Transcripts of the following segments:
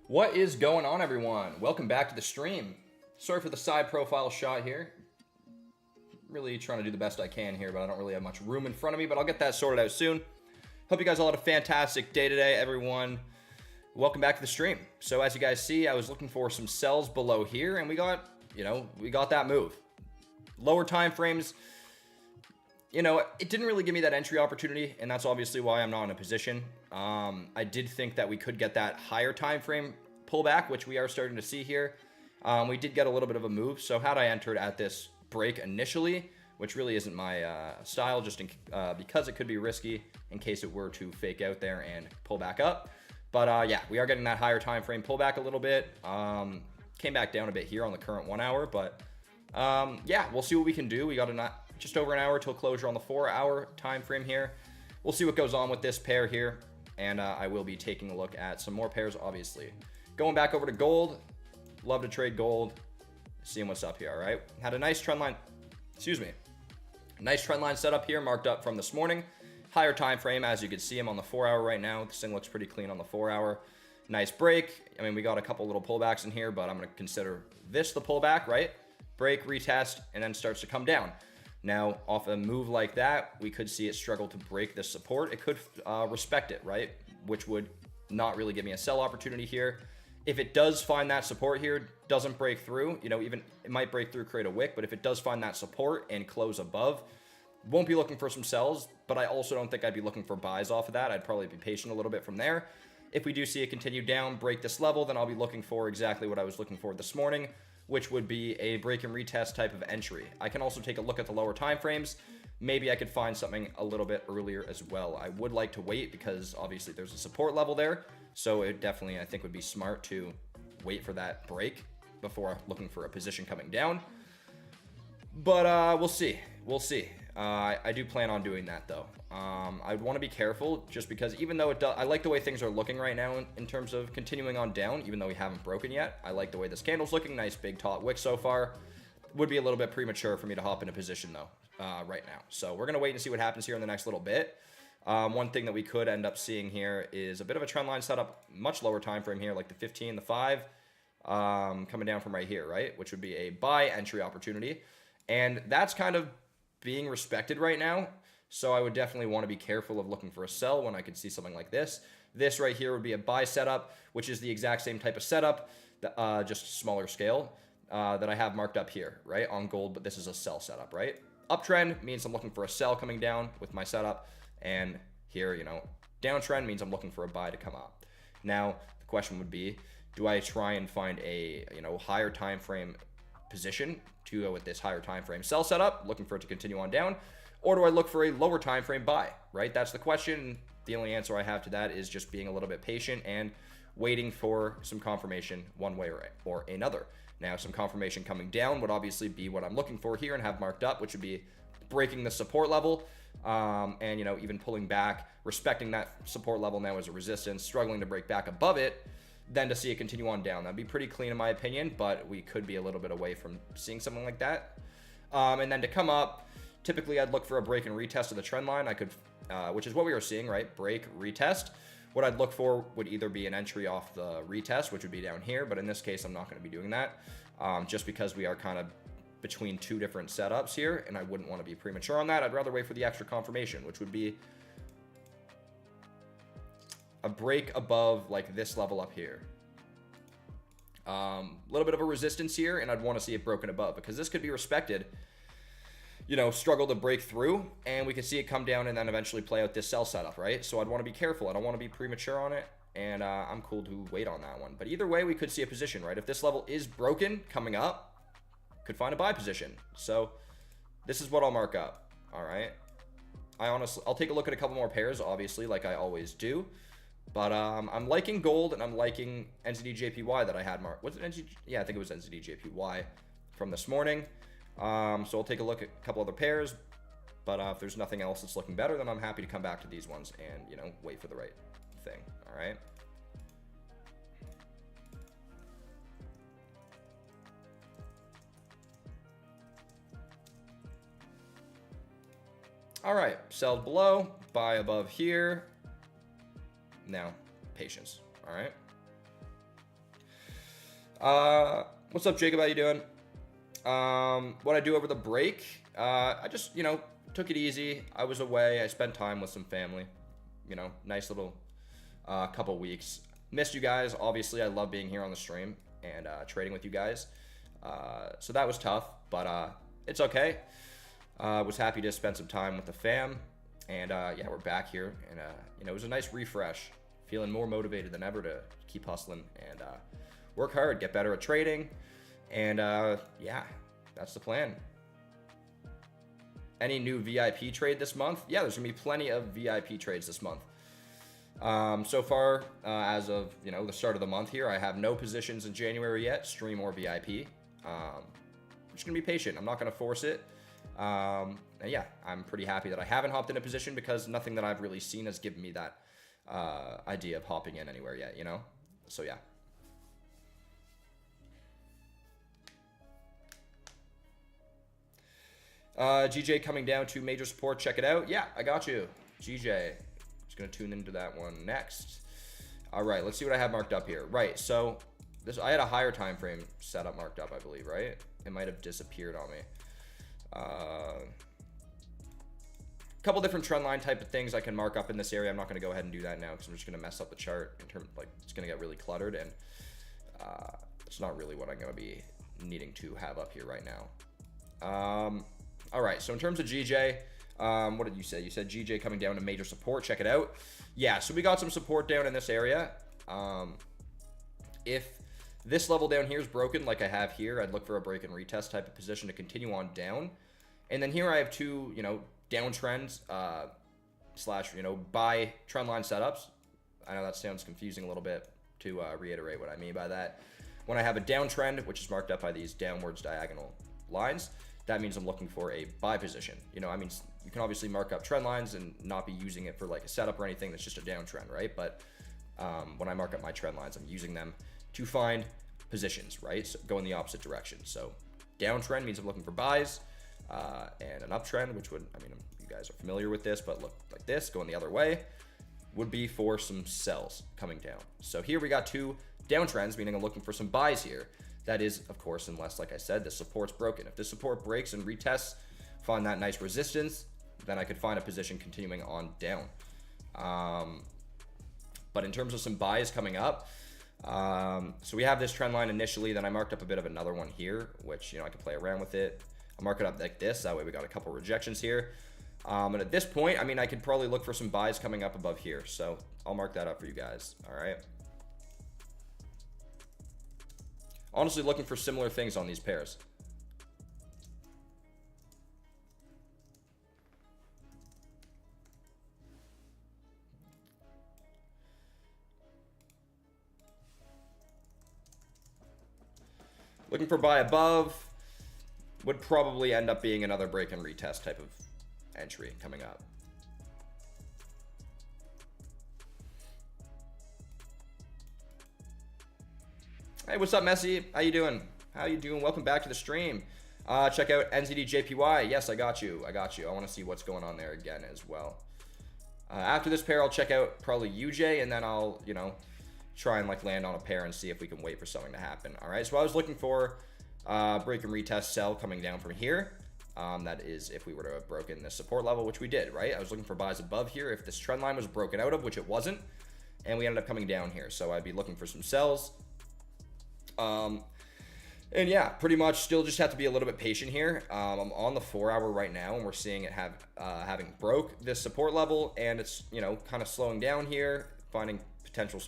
What is going on, everyone? Welcome back to the stream. Sorry for the side profile shot here. Really trying to do the best I can here, but I don't really have much room in front of me, but I'll get that sorted out soon. Hope you guys all had a fantastic day today, everyone. Welcome back to the stream. So as you guys see, I was looking for some sells below here, and we got that move. Lower time frames, it didn't really give me that entry opportunity, and that's obviously why I'm not in a position. I did think that we could get that higher time frame pullback, which we are starting to see here. We did get a little bit of a move, so had I entered at this break initially, which really isn't my style, just because it could be risky in case it were to fake out there and pull back up. But yeah, we are getting that higher time frame pullback a little bit. Came back down a bit here on the current 1 hour, but yeah, we'll see what we can do. We got just over an hour till closure on the 4 hour time frame here. We'll see what goes on with this pair here, and I will be taking a look at some more pairs, obviously. Going back over to gold. Love to trade gold. Seeing what's up here, all right? Had a nice trend line, nice trend line set up here, marked up from this morning. Higher time frame, as you can see, I'm on the 4 hour right now. This thing looks pretty clean on the 4 hour. Nice break. I mean, we got a couple little pullbacks in here, but I'm going to consider this the pullback, right? Break, retest, and then starts to come down. Now, off a move like that, we could see it struggle to break this support. It could respect it, right? Which would not really give me a sell opportunity here. If it does find that support here, doesn't break through, even it might break through, create a wick, but if it does find that support and close above, won't be looking for some sells, but I also don't think I'd be looking for buys off of that. I'd probably be patient a little bit from there. If we do see it continue down, break this level, then I'll be looking for exactly what I was looking for this morning, which would be a break and retest type of entry. I can also take a look at the lower time frames. Maybe I could find something a little bit earlier as well. I would like to wait because obviously there's a support level there. So it definitely, I think, would be smart to wait for that break before looking for a position coming down. But we'll see. We'll see. I do plan on doing that though. I'd want to be careful just because even though I like the way things are looking right now in terms of continuing on down, even though we haven't broken yet. I like the way this candle's looking. Nice big taut wick so far. Would be a little bit premature for me to hop into position though right now. So we're going to wait and see what happens here in the next little bit. One thing that we could end up seeing here is a bit of a trend line setup, much lower time frame here, like the 15, the 5, coming down from right here, right? Which would be a buy entry opportunity. And that's kind of being respected right now. So I would definitely want to be careful of looking for a sell when I could see something like this. This right here would be a buy setup, which is the exact same type of setup, just smaller scale, that I have marked up here, right, on gold, but this is a sell setup, right? Uptrend means I'm looking for a sell coming down with my setup, and here, downtrend means I'm looking for a buy to come up. Now, the question would be, do I try and find a, higher time frame position to go with this higher time frame sell setup, looking for it to continue on down, or do I look for a lower time frame buy, right? That's the question. The only answer I have to that is just being a little bit patient and waiting for some confirmation one way or another. Now, some confirmation coming down would obviously be what I'm looking for here and have marked up, which would be breaking the support level, and even pulling back, respecting that support level now as a resistance, struggling to break back above it, then to see it continue on down. That'd be pretty clean in my opinion, but we could be a little bit away from seeing something like that. And then to come up, typically I'd look for a break and retest of the trend line. I could, which is what we were seeing, right? Break, retest. What I'd look for would either be an entry off the retest, which would be down here, but in this case, I'm not going to be doing that, just because we are kind of between two different setups here, and I wouldn't want to be premature on that. I'd rather wait for the extra confirmation, which would be a break above like this level up here. A little bit of a resistance here, and I'd want to see it broken above because this could be respected, struggle to break through, and we could see it come down and then eventually play out this sell setup, right? So I'd want to be careful. I don't want to be premature on it, and I'm cool to wait on that one. But either way, we could see a position, right? If this level is broken coming up, could find a buy position. So this is what I'll mark up, all right? I'll take a look at a couple more pairs, obviously, like I always do. But I'm liking gold, and I'm liking NZD JPY that I had marked. Was it NZD? Yeah, I think it was NZD JPY from this morning. So I'll take a look at a couple other pairs. But if there's nothing else that's looking better, then I'm happy to come back to these ones and, wait for the right thing. All right. All right, sell below, buy above here. Now, patience, all right? What's up, Jacob? How you doing? What I do over the break? I just, took it easy. I was away. I spent time with some family. Nice little couple weeks. Missed you guys. Obviously, I love being here on the stream and trading with you guys. So that was tough, but it's okay. Was happy to spend some time with the fam. And yeah, we're back here. And, it was a nice refresh. Feeling more motivated than ever to keep hustling and work hard, get better at trading. And yeah, that's the plan. Any new VIP trade this month? Yeah, there's gonna be plenty of VIP trades this month. So far, as of the start of the month here, I have no positions in January yet, stream or VIP. I'm just gonna be patient. I'm not gonna force it. And yeah, I'm pretty happy that I haven't hopped in a position because nothing that I've really seen has given me that idea of hopping in anywhere yet, So yeah. GJ coming down to major support. Check it out. Yeah, I got you. GJ. Just going to tune into that one next. All right, let's see what I have marked up here. Right, so I had a higher time frame setup marked up, I believe, right? It might have disappeared on me. Couple different trend line type of things I can mark up in this area. I'm not going to go ahead and do that now because I'm just going to mess up the chart in terms it's going to get really cluttered, and it's not really what I'm going to be needing to have up here right now. All right, so in terms of GJ, what did you say? You said GJ coming down to major support. Check it out. Yeah, so we got some support down in this area. If this level down here is broken like I have here, I'd look for a break and retest type of position to continue on down. And then here I have two, downtrends slash, buy trend line setups. I know that sounds confusing a little bit to reiterate what I mean by that. When I have a downtrend, which is marked up by these downwards diagonal lines, that means I'm looking for a buy position. You can obviously mark up trend lines and not be using it for like a setup or anything. That's just a downtrend, right? But when I mark up my trend lines, I'm using them to find positions, right? So go in the opposite direction. So downtrend means I'm looking for buys, and an uptrend, which would, you guys are familiar with this, but look like this, going the other way, would be for some sells coming down. So here we got two downtrends, meaning I'm looking for some buys here. That is, of course, unless, like I said, the support's broken. If the support breaks and retests, find that nice resistance, then I could find a position continuing on down. But in terms of some buys coming up, so we have this trend line initially, then I marked up a bit of another one here, which, I can play around with it. I'll mark it up like this. That way we got a couple rejections here. And at this point, I could probably look for some buys coming up above here. So I'll mark that up for you guys. All right. Honestly, looking for similar things on these pairs. Looking for buy above would probably end up being another break and retest type of entry coming up. Hey, what's up, Messi? How you doing? Welcome back to the stream. Check out NZD JPY. Yes, I got you. I want to see what's going on there again as well. After this pair, I'll check out probably UJ, and then I'll, try and land on a pair and see if we can wait for something to happen. All right, so I was looking for break and retest sell coming down from here. That is if we were to have broken this support level, which we did, right? I was looking for buys above here if this trend line was broken out of, which it wasn't, and we ended up coming down here. So I'd be looking for some sells. And yeah, pretty much still just have to be a little bit patient here. I'm on the 4 hour right now, and we're seeing it having broke this support level, and it's, kind of slowing down here, finding potential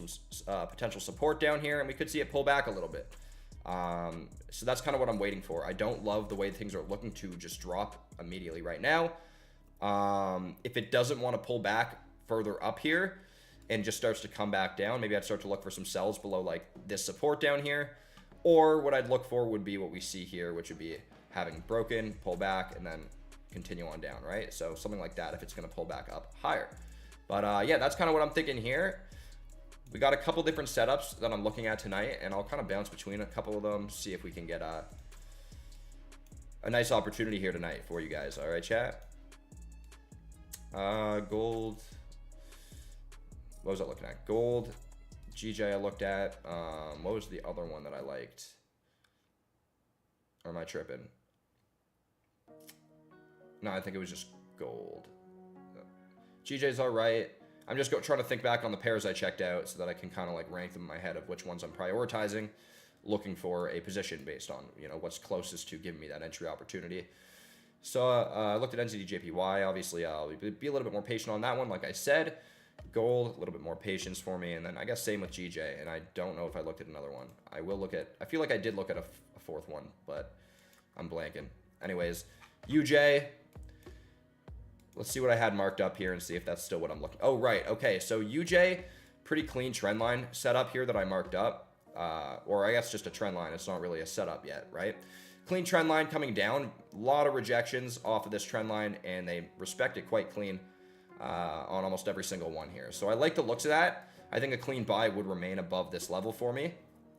support down here, and we could see it pull back a little bit. So that's kind of what I'm waiting for. I don't love the way things are looking to just drop immediately right now. If it doesn't want to pull back further up here and just starts to come back down, maybe I'd start to look for some sells below like this support down here. Or what I'd look for would be what we see here, which would be having broken, pull back, and then continue on down, right? So something like that if it's going to pull back up higher. But yeah, that's kind of what I'm thinking here. We got a couple different setups that I'm looking at tonight, and I'll kind of bounce between a couple of them, see if we can get a nice opportunity here tonight for you guys. All right, chat? Gold. What was I looking at? Gold, GJ I looked at. What was the other one that I liked? Or am I tripping? No, I think it was just gold. GJ's all right. I'm just trying to think back on the pairs I checked out so that I can kind of like rank them in my head of which ones I'm prioritizing, looking for a position based on, you know, what's closest to giving me that entry opportunity. So I looked at NZD JPY. Obviously, I'll be a little bit more patient on that one. Like I said, gold, a little bit more patience for me. And then I guess same with GJ. And I don't know if I looked at another one. I will look at, I feel like I did look at a fourth one, but I'm blanking. Anyways, UJ. Let's see what I had marked up here and see if that's still what I'm looking. Oh, right. Okay, so UJ, pretty clean trend line setup here that I marked up. Or I guess just a trend line. It's not really a setup yet, right? Clean trend line coming down. A lot of rejections off of this trend line, and they respect it quite clean on almost every single one here. So I like the looks of that. I think a clean buy would remain above this level for me.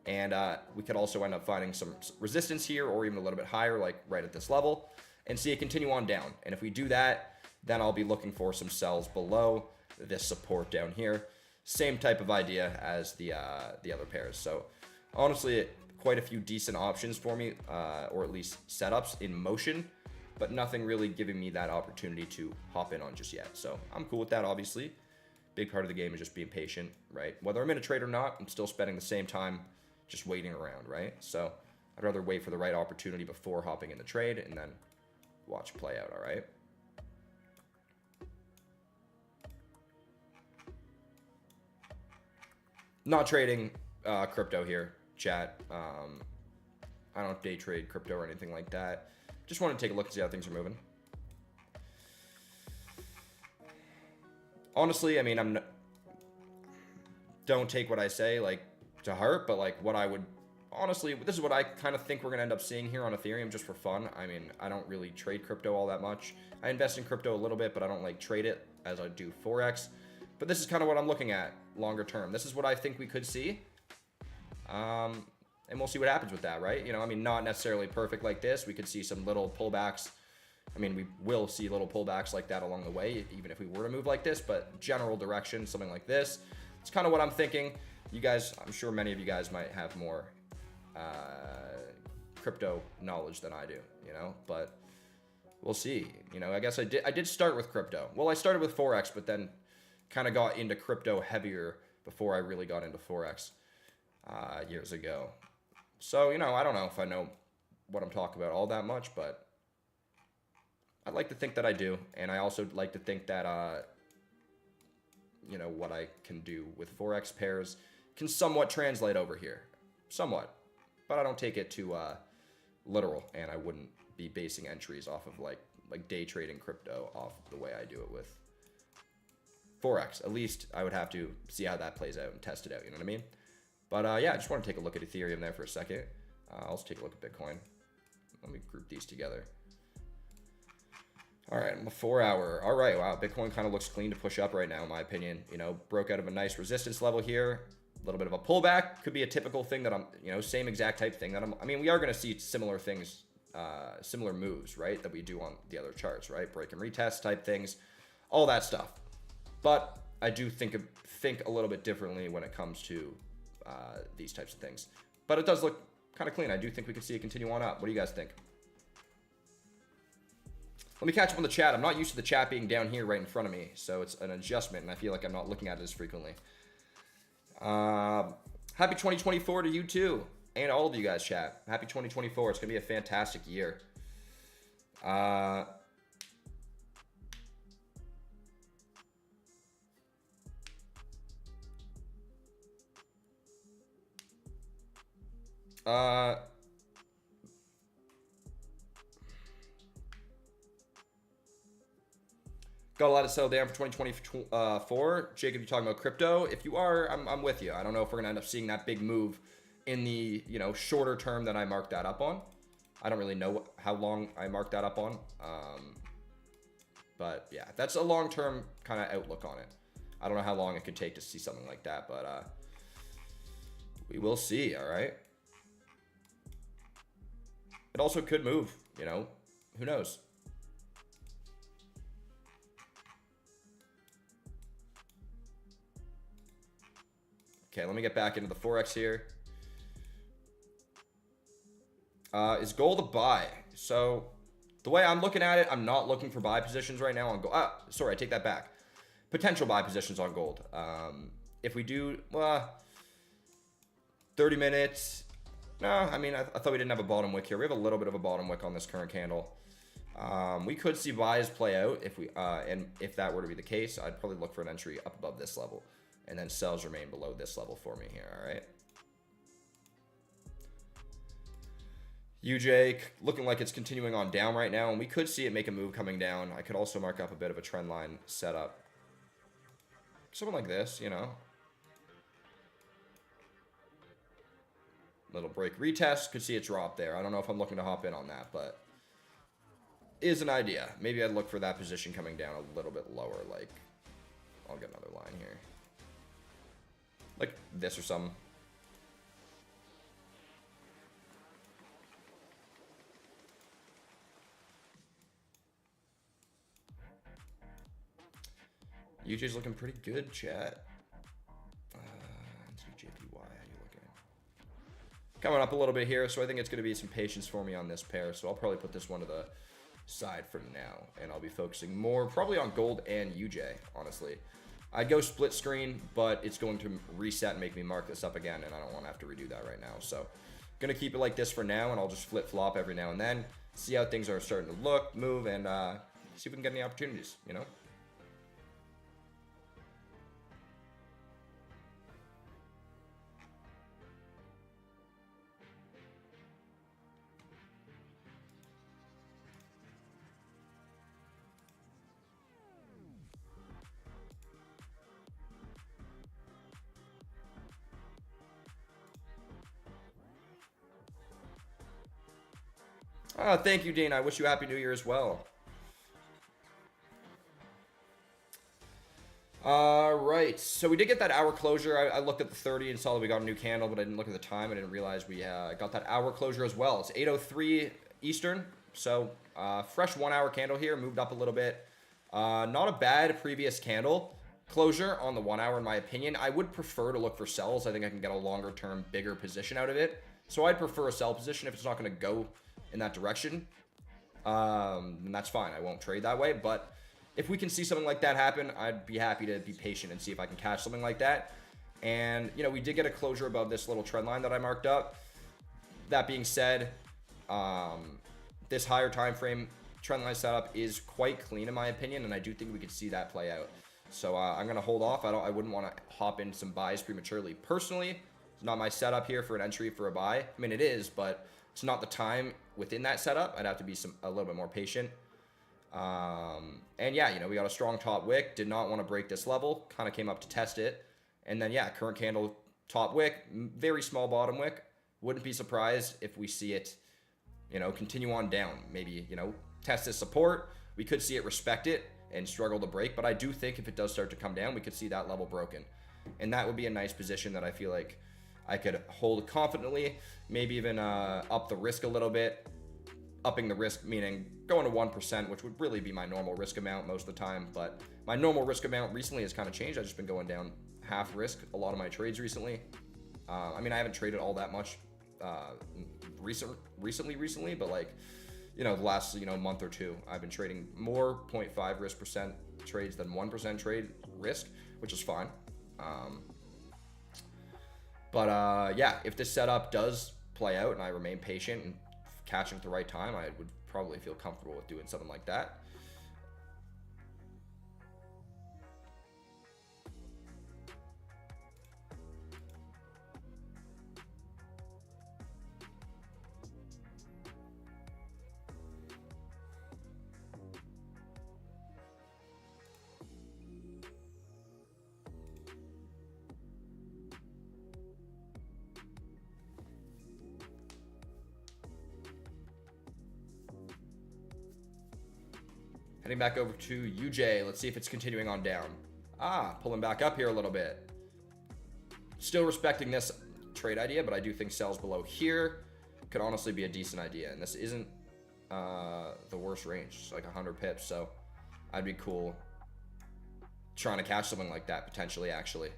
And we could also end up finding some resistance here or even a little bit higher, like right at this level, and see it continue on down. And if we do that, then I'll be looking for some sells below this support down here. Same type of idea as the other pairs. So honestly, quite a few decent options for me, or at least setups in motion, but nothing really giving me that opportunity to hop in on just yet. So I'm cool with that, obviously. Big part of the game is just being patient, right? Whether I'm in a trade or not, I'm still spending the same time just waiting around, right? So I'd rather wait for the right opportunity before hopping in the trade and then watch play out, all right? Not trading crypto here, chat. I don't day trade crypto or anything like that. Just want to take a look and see how things are moving. Honestly, I mean, don't take what I say like to heart, but like what I would honestly, this is what I kind of think we're gonna end up seeing here on Ethereum just for fun. I mean, I don't really trade crypto all that much. I invest in crypto a little bit, but I don't like trade it as I do Forex. But this is kind of what I'm looking at longer term. This is what I think we could see. And we'll see what happens with that, right? You know, I mean, not necessarily perfect like this. We could see some little pullbacks. I mean, we will see little pullbacks like that along the way, even if we were to move like this, but general direction, something like this. It's kind of what I'm thinking. You guys, I'm sure many of you guys might have more crypto knowledge than I do, you know, but we'll see. You know, I guess I did start with crypto. Well, I started with Forex, but then kind of got into crypto heavier before I really got into Forex years ago. So, you know, I don't know if I know what I'm talking about all that much, but I'd like to think that I do. And I also like to think that, you know, what I can do with Forex pairs can somewhat translate over here. Somewhat. But I don't take it too literal, and I wouldn't be basing entries off of like day trading crypto off the way I do it with Forex. At least I would have to see how that plays out and test it out, you know what I mean? But yeah, I just want to take a look at Ethereum there for a second. I'll also take a look at Bitcoin. Let me group these together. All right, I'm a 4 hour. All right, wow, Bitcoin kind of looks clean to push up right now, in my opinion. You know, broke out of a nice resistance level here. A little bit of a pullback. Could be a typical thing that I'm, you know, same exact type thing that I mean, we are going to see similar things, similar moves, right, that we do on the other charts, right? Break and retest type things, all that stuff. But I do think a little bit differently when it comes to these types of things. But it does look kind of clean. I do think we can see it continue on up. What do you guys think? Let me catch up on the chat. I'm not used to the chat being down here right in front of me, so it's an adjustment, and I feel like I'm not looking at it as frequently. Happy 2024 to you too, and all of you guys, chat. Happy 2024. It's gonna be a fantastic year. Got a lot to settle down for 2024. Jacob, you talking about crypto? If you are, I'm with you. I don't know if we're gonna end up seeing that big move in the, you know, shorter term that I marked that up on. I don't really know how long I marked that up on. But yeah, that's a long-term kind of outlook on it. I don't know how long it could take to see something like that, but we will see. All right. It also could move. You know, who knows? Okay, let me get back into the Forex here. Is gold a buy? So the way I'm looking at it, I'm not looking for buy positions right now on gold. Sorry, I take that back. Potential buy positions on gold. If we do, 30 minutes. No, I mean, I thought we didn't have a bottom wick here. We have a little bit of a bottom wick on this current candle. We could see buys play out if we, and if that were to be the case, I'd probably look for an entry up above this level, and then sells remain below this level for me here. All right. UJ looking like it's continuing on down right now, and we could see it make a move coming down. I could also mark up a bit of a trend line setup. Something like this, you know. Little break retest. Could see it drop there. I don't know if I'm looking to hop in on that, but is an idea. Maybe I'd look for that position coming down a little bit lower. Like, I'll get another line here. Like this or something. UJ's looking pretty good, chat. JPY, how you looking? Coming up a little bit here, so I think it's going to be some patience for me on this pair. So I'll probably put this one to the side for now, and I'll be focusing more probably on gold and UJ, honestly. I'd go split screen, but it's going to reset and make me mark this up again, and I don't want to have to redo that right now. So going to keep it like this for now, and I'll just flip-flop every now and then, see how things are starting to look, move, and see if we can get any opportunities, you know? Thank you, Dean. I wish you a Happy New Year as well. Right. So we did get that hour closure. I looked at the 30 and saw that we got a new candle, but I didn't look at the time. I didn't realize we got that hour closure as well. It's 8:03 Eastern. So fresh 1 hour candle here. Moved up a little bit. Not a bad previous candle closure on the 1 hour, in my opinion. I would prefer to look for sells. I think I can get a longer term, bigger position out of it. So I'd prefer a sell position if it's not going to go in that direction. And that's fine. I won't trade that way. But if we can see something like that happen, I'd be happy to be patient and see if I can catch something like that. And, you know, we did get a closure above this little trend line that I marked up. That being said, this higher time frame trend line setup is quite clean in my opinion, and I do think we could see that play out. So I'm going to hold off. I wouldn't want to hop into some buys prematurely. Personally, it's not my setup here for an entry for a buy. I mean, it is, but it's not the time within that setup. I'd have to be a little bit more patient. And yeah, you know, we got a strong top wick. Did not want to break this level. Kind of came up to test it. And then, yeah, current candle, top wick, very small bottom wick. Wouldn't be surprised if we see it, you know, continue on down. Maybe, you know, test this support. We could see it respect it and struggle to break. But I do think if it does start to come down, we could see that level broken. And that would be a nice position that I feel like I could hold confidently, maybe even up the risk a little bit. Upping the risk, meaning going to 1%, which would really be my normal risk amount most of the time. But my normal risk amount recently has kind of changed. I've just been going down half risk a lot of my trades recently. I mean, I haven't traded all that much recently, but like, you know, the last, you know, month or two, I've been trading more 0.5 risk percent trades than 1% trade risk, which is fine. But yeah, if this setup does play out and I remain patient and catching at the right time, I would probably feel comfortable with doing something like that. Heading back over to UJ. Let's see if it's continuing on down. Pulling back up here a little bit. Still respecting this trade idea, but I do think sells below here could honestly be a decent idea. And this isn't the worst range. It's like 100 pips, so I'd be cool trying to catch something like that potentially, actually.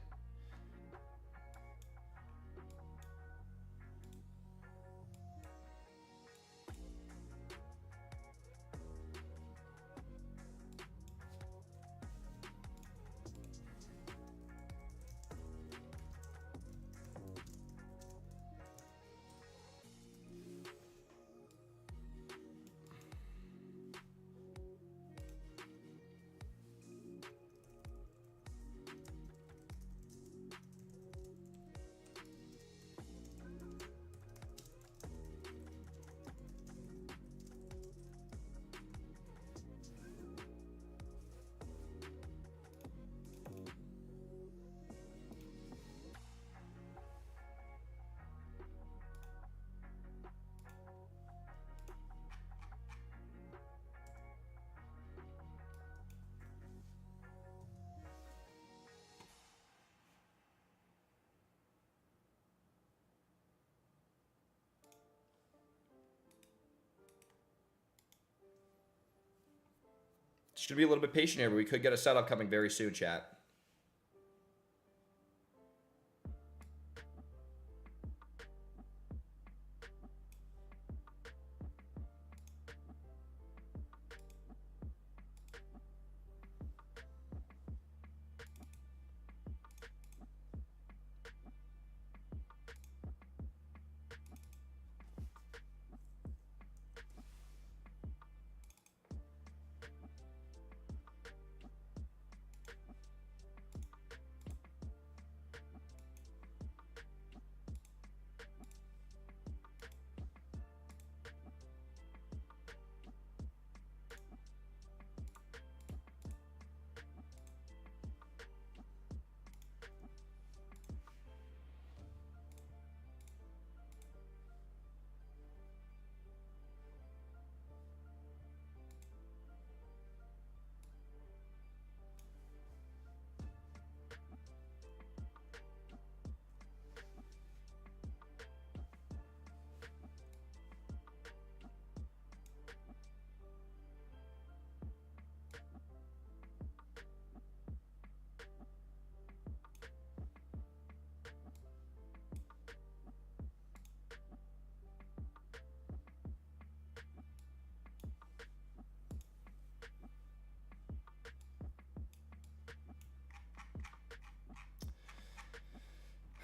Should be a little bit patient here, but we could get a setup coming very soon, chat.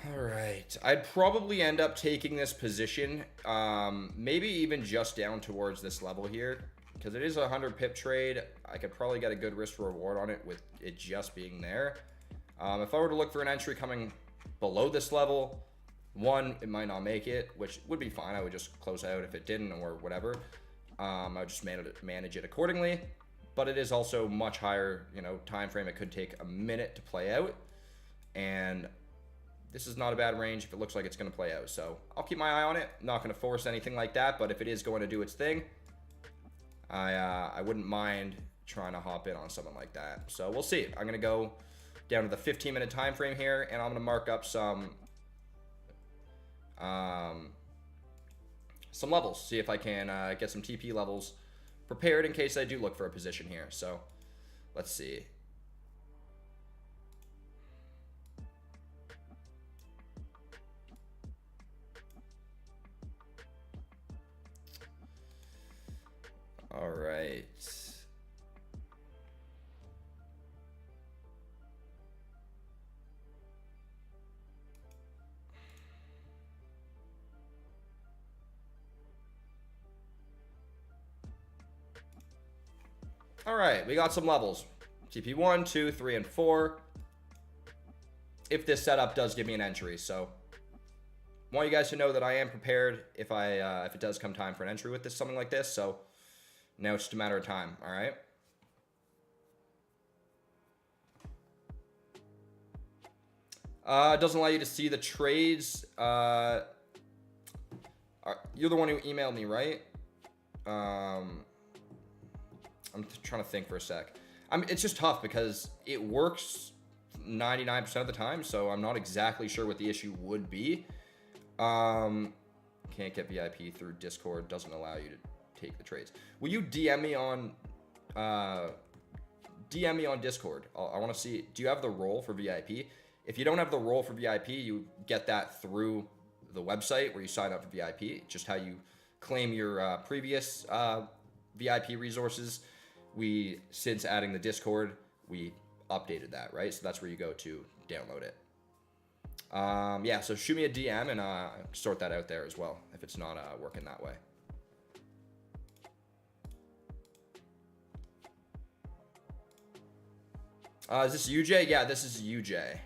All right, I'd probably end up taking this position, maybe even just down towards this level here, because it is a 100 pip trade. I could probably get a good risk reward on it with it just being there. If I were to look for an entry coming below this level, one, it might not make it, which would be fine. I would just close out if it didn't or whatever. I would just manage it accordingly, but it is also much higher, you know, time frame. It could take a minute to play out, and this is not a bad range if it looks like it's going to play out. So I'll keep my eye on it. I'm not going to force anything like that, but if it is going to do its thing, I wouldn't mind trying to hop in on something like that. So we'll see. I'm going to go down to the 15-minute time frame here, and I'm going to mark up some levels. See if I can get some TP levels prepared in case I do look for a position here. So let's see. All right. All right, we got some levels. TP 1, 2, 3, and 4. If this setup does give me an entry, so I want you guys to know that I am prepared if it does come time for an entry with this, something like this. So now it's just a matter of time. All right. It doesn't allow you to see the trades. You're the one who emailed me, right? I'm trying to think for a sec. It's just tough because it works 99% of the time, so I'm not exactly sure what the issue would be. Can't get VIP through Discord. Doesn't allow you to take the trades. Will you DM me on Discord? I want to see. Do you have the role for VIP? If you don't have the role for VIP, you get that through the website where you sign up for VIP. Just how you claim your previous VIP resources. Since adding the Discord, we updated that, right? So that's where you go to download it. Yeah, so shoot me a DM and sort that out there as well if it's not working that way. Is this UJ? Yeah, this is UJ.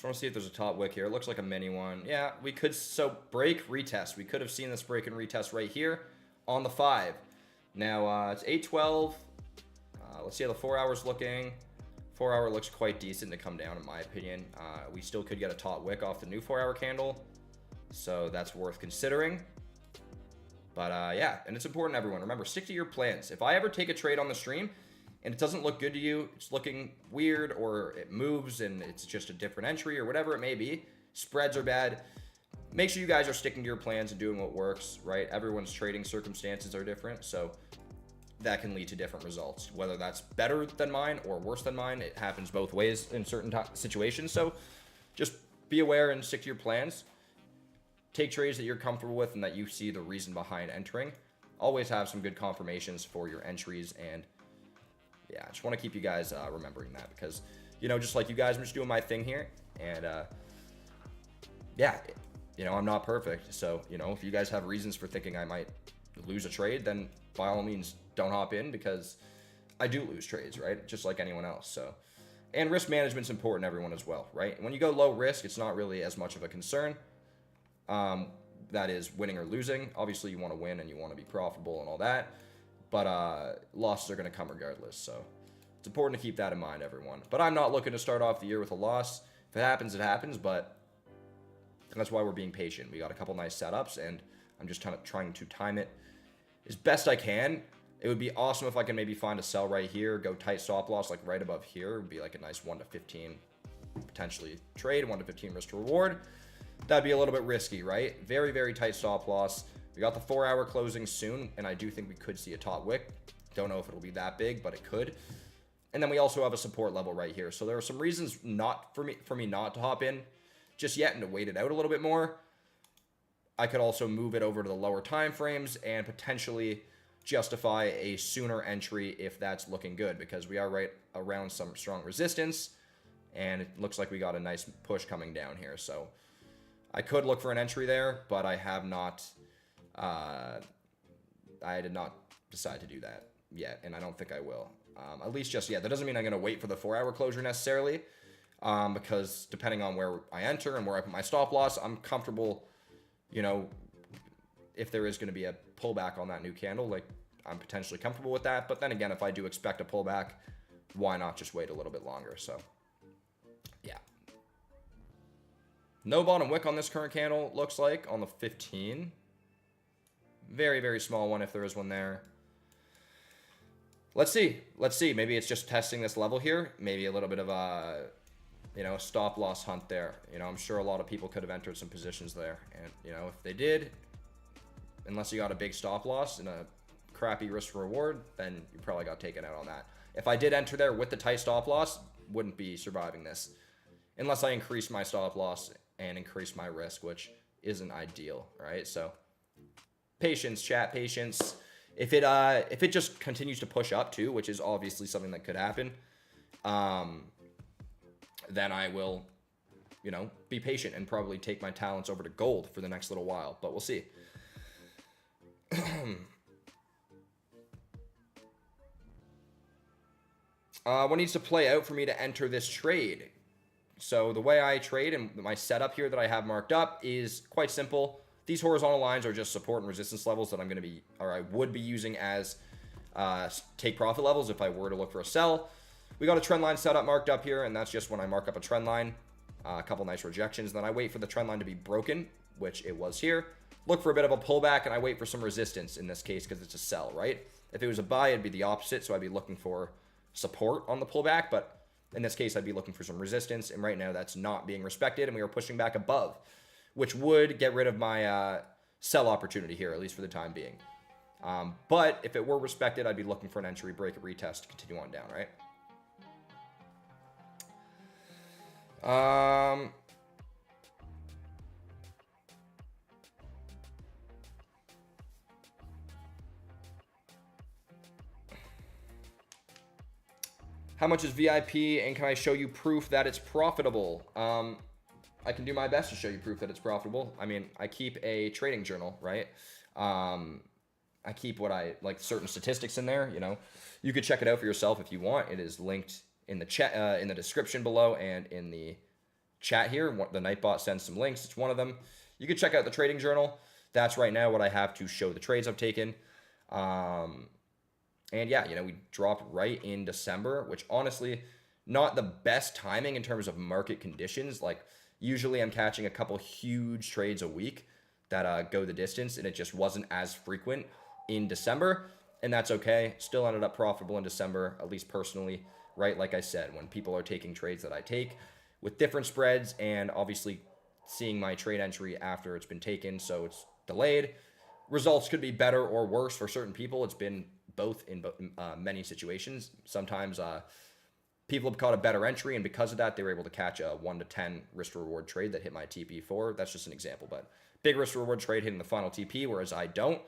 want to see if there's a top wick here. It looks like a mini one. Yeah, we could, so break, retest. We could have seen this break and retest right here on the 5. Now, it's 8:12. Let's see how the 4 hour's looking. 4 hour looks quite decent to come down, in my opinion. We still could get a top wick off the new 4 hour candle, so that's worth considering. But yeah, and it's important, everyone. Remember, stick to your plans. If I ever take a trade on the stream and it doesn't look good to you, it's looking weird, or it moves and it's just a different entry or whatever it may be, spreads are bad, make sure you guys are sticking to your plans and doing what works, right? Everyone's trading circumstances are different, so that can lead to different results. Whether that's better than mine or worse than mine, it happens both ways in certain situations. So just be aware and stick to your plans. Take trades that you're comfortable with and that you see the reason behind entering. Always have some good confirmations for your entries, and yeah, I just want to keep you guys remembering that, because, you know, just like you guys, I'm just doing my thing here, and yeah, you know, I'm not perfect. So, you know, if you guys have reasons for thinking I might lose a trade, then by all means, don't hop in, because I do lose trades, right? Just like anyone else. So, and risk management's important, everyone, as well, right? When you go low risk, it's not really as much of a concern. That is winning or losing. Obviously, you want to win and you want to be profitable and all that, but losses are going to come regardless. So it's important to keep that in mind, everyone. But I'm not looking to start off the year with a loss. If it happens, it happens, but that's why we're being patient. We got a couple nice setups, and I'm just kind of trying to time it as best I can. It would be awesome if I can maybe find a sell right here, go tight stop loss like right above here. It would be like a nice 1 to 15 potentially trade, 1 to 15 risk to reward. That'd be a little bit risky, right? Very, very tight stop loss. We got the 4 hour closing soon, and I do think we could see a top wick. Don't know if it'll be that big, but it could. And then we also have a support level right here. So there are some reasons not for me not to hop in just yet and to wait it out a little bit more. I could also move it over to the lower time frames and potentially justify a sooner entry if that's looking good, because we are right around some strong resistance, and it looks like we got a nice push coming down here. So I could look for an entry there, but I have not, I did not decide to do that yet, and I don't think I will, at least just yet. That doesn't mean I'm going to wait for the 4 hour closure necessarily, because depending on where I enter and where I put my stop loss, I'm comfortable, you know, if there is going to be a pullback on that new candle, like, I'm potentially comfortable with that. But then again, if I do expect a pullback, why not just wait a little bit longer? So yeah. No bottom wick on this current candle, looks like, on the 15. Very, very small one if there is one there. Let's see. Let's see. Maybe it's just testing this level here. Maybe a little bit of a, you know, stop loss hunt there. You know, I'm sure a lot of people could have entered some positions there. And, you know, if they did, unless you got a big stop loss and a crappy risk reward, then you probably got taken out on that. If I did enter there with the tight stop loss, wouldn't be surviving this. Unless I increase my stop loss and increase my risk, which isn't ideal, right? So patience, chat, patience. If it just continues to push up too, which is obviously something that could happen, then I will, you know, be patient and probably take my talents over to gold for the next little while, but we'll see. What needs to play out for me to enter this trade? So the way I trade and my setup here that I have marked up is quite simple. These horizontal lines are just support and resistance levels that I'm going to be, or I would be using as take profit levels if I were to look for a sell. We got a trend line setup marked up here, and that's just when I mark up a trend line. A couple nice rejections. Then I wait for the trend line to be broken, which it was here. Look for a bit of a pullback, and I wait for some resistance in this case because it's a sell, right? If it was a buy, it'd be the opposite, so I'd be looking for support on the pullback, but in this case, I'd be looking for some resistance, and right now that's not being respected, and we are pushing back above, which would get rid of my sell opportunity here, at least for the time being. But if it were respected, I'd be looking for an entry, break, a retest to continue on down, right? How much is VIP, and can I show you proof that it's profitable? I can do my best to show you proof that it's profitable. I mean, I keep a trading journal, right? I keep what I like, certain statistics in there. You know, you could check it out for yourself if you want. It is linked in the chat, in the description below, and in the chat here. The Nightbot sends some links. It's one of them. You can check out the trading journal. That's right now what I have to show the trades I've taken. And yeah, you know, we dropped right in December, which honestly, not the best timing in terms of market conditions. Like usually I'm catching a couple huge trades a week that go the distance, and it just wasn't as frequent in December. And that's okay. Still ended up profitable in December, at least personally, right? Like I said, when people are taking trades that I take with different spreads and obviously seeing my trade entry after it's been taken, so it's delayed. Results could be better or worse for certain people. It's been both in many situations. Sometimes people have caught a better entry, and because of that, they were able to catch a 1 to 10 risk to reward trade that hit my TP4. That's just an example, but big risk to reward trade hitting the final TP, whereas I don't.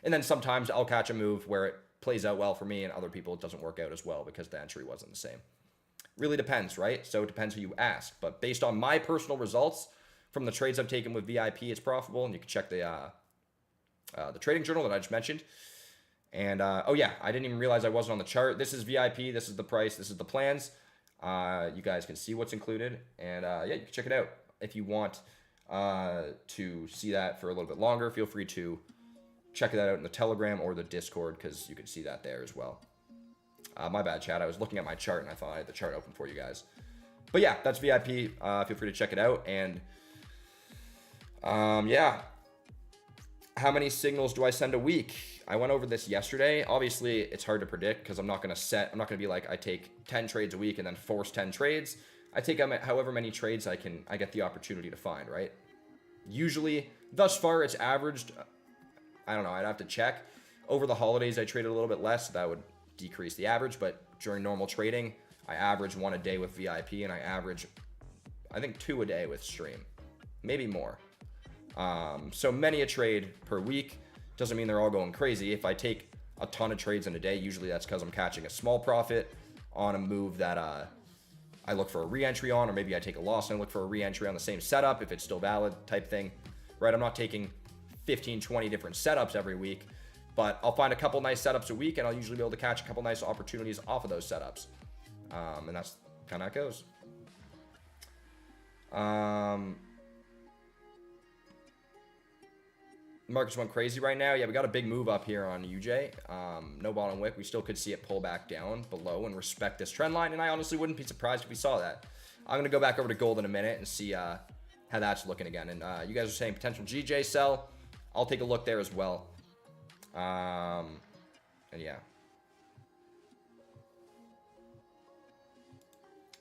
And then sometimes I'll catch a move where it plays out well for me, and other people it doesn't work out as well because the entry wasn't the same. Really depends, right? So it depends who you ask. But based on my personal results from the trades I've taken with VIP, it's profitable, and you can check the trading journal that I just mentioned. And oh yeah, I didn't even realize I wasn't on the chart. This is VIP. This is the price. This is the plans. You guys can see what's included, and yeah, you can check it out if you want to see that for a little bit longer. Feel free to check that out in the Telegram or the Discord because you can see that there as well. My bad, chat. I was looking at my chart and I thought I had the chart open for you guys. But yeah, that's VIP. Feel free to check it out. And yeah, how many signals do I send a week? I went over this yesterday. Obviously, it's hard to predict because I'm not going to be like I take 10 trades a week and then force 10 trades. I take however many trades I get the opportunity to find, right? Usually, thus far, it's averaged, I don't know, I'd have to check. Over the holidays, I traded a little bit less. So that would decrease the average, but during normal trading, I average 1 a day with VIP, and I average, I think, 2 a day with stream, maybe more. So many a trade per week. Doesn't mean they're all going crazy. If I take a ton of trades in a day, usually that's because I'm catching a small profit on a move that I look for a re-entry on, or maybe I take a loss and I look for a re-entry on the same setup if it's still valid type thing, right? I'm not taking 15, 20 different setups every week, but I'll find a couple nice setups a week, and I'll usually be able to catch a couple nice opportunities off of those setups. And that's kind of how it goes. Markets went crazy right now. Yeah, we got a big move up here on UJ. No bottom wick. We still could see it pull back down below and respect this trend line, and I honestly wouldn't be surprised if we saw that. I'm going to go back over to gold in a minute and see how that's looking again. And you guys are saying potential GJ sell. I'll take a look there as well. And yeah.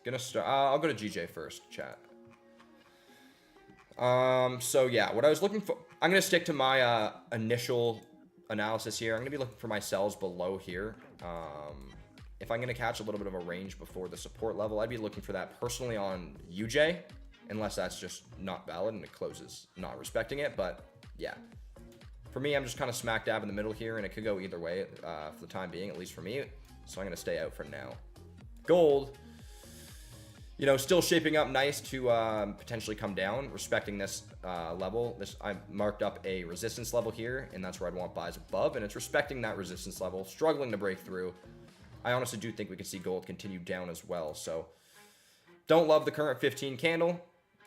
Gonna start. I'll go to GJ first, chat. So yeah, what I was looking for, I'm going to stick to my initial analysis here. I'm going to be looking for my sells below here. If I'm going to catch a little bit of a range before the support level, I'd be looking for that personally on UJ, unless that's just not valid and it closes not respecting it. But yeah, for me, I'm just kind of smack dab in the middle here, and it could go either way for the time being, at least for me. So I'm going to stay out for now. Gold, you know, still shaping up nice to potentially come down, respecting this level. I marked up a resistance level here, and that's where I'd want buys above, and it's respecting that resistance level, struggling to break through. I honestly do think we could see gold continue down as well. So don't love the current 15 candle,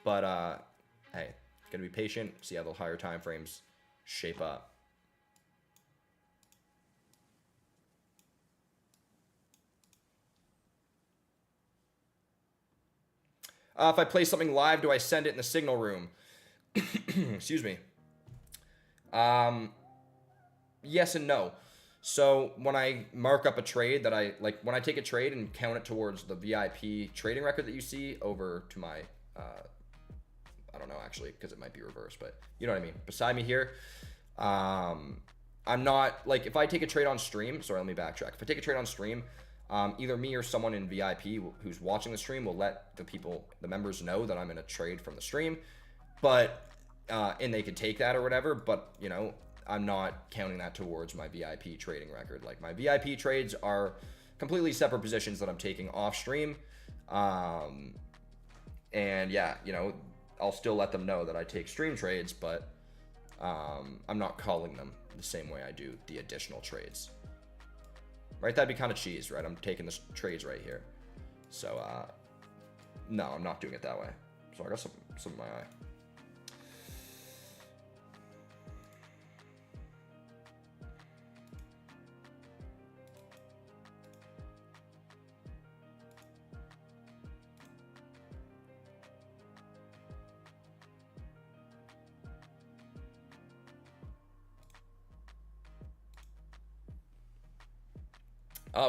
but hey, gonna be patient, see how the higher time frames shape up. If I play something live, do I send it in the signal room? Excuse me. Yes and no. So when I mark up a trade that when I take a trade and count it towards the VIP trading record that you see over to my, I don't know actually, because it might be reversed, but you know what I mean. Beside me here, I'm not, like, if I take a trade on stream, sorry, let me backtrack. If I take a trade on stream, either me or someone in VIP who's watching the stream will let the members know that I'm in a trade from the stream, but, and they could take that or whatever, but, you know, I'm not counting that towards my VIP trading record. Like, my VIP trades are completely separate positions that I'm taking off stream. And yeah, you know, I'll still let them know that I take stream trades, but I'm not calling them the same way I do the additional trades. Right? That'd be kind of cheese, right? I'm taking the trades right here. So, no, I'm not doing it that way. So I got some in my eye.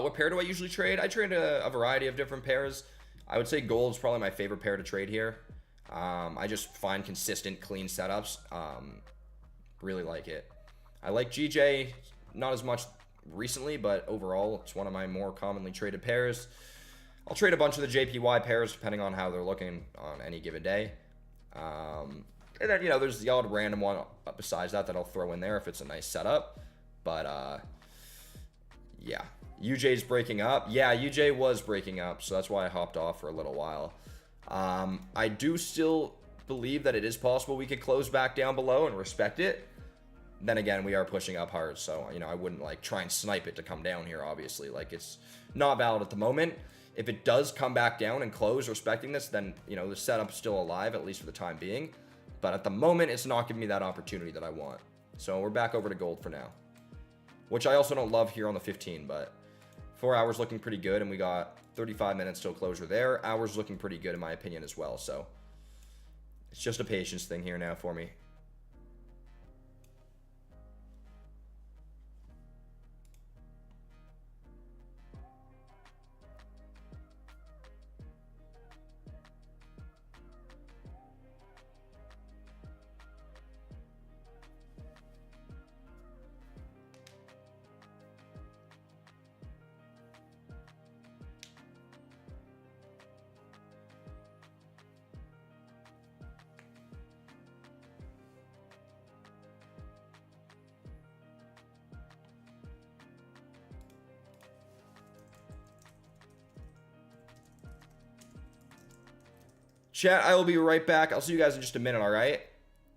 What pair do I usually trade? I trade a variety of different pairs. I would say gold is probably my favorite pair to trade here. I just find consistent, clean setups. Really like it. I like GJ, not as much recently, but overall, it's one of my more commonly traded pairs. I'll trade a bunch of the JPY pairs depending on how they're looking on any given day. And then, you know, there's the odd random one besides that I'll throw in there if it's a nice setup. But, yeah. UJ's breaking up. Yeah, UJ was breaking up, so that's why I hopped off for a little while. I do still believe that it is possible we could close back down below and respect it. Then again, we are pushing up hard, so, you know, I wouldn't, like, try and snipe it to come down here, obviously. Like, it's not valid at the moment. If it does come back down and close respecting this, then, you know, the setup's still alive, at least for the time being. But at the moment, it's not giving me that opportunity that I want. So we're back over to gold for now, which I also don't love here on the 15, but 4 hours looking pretty good, and we got 35 minutes till closure there. Hours looking pretty good in my opinion as well, so it's just a patience thing here now for me. Chat, I will be right back. I'll see you guys in just a minute, all right?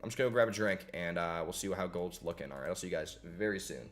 I'm just going to grab a drink, and we'll see how gold's looking, all right? I'll see you guys very soon.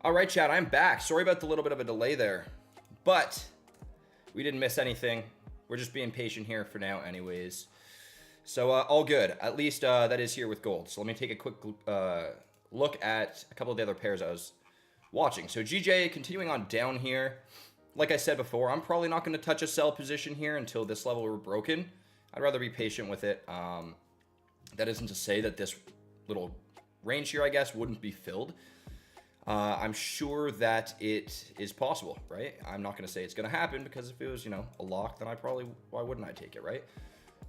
All right, chat, I'm back. Sorry about the little bit of a delay there, but we didn't miss anything. We're just being patient here for now anyways. So all good. At least that is here with gold. So let me take a quick look at a couple of the other pairs I was watching. So GJ continuing on down here. Like I said before, I'm probably not going to touch a sell position here until this level were broken. I'd rather be patient with it. That isn't to say that this little range here, I guess, wouldn't be filled. I'm sure that it is possible, right? I'm not going to say it's going to happen because if it was, you know, a lock, then why wouldn't I take it, right?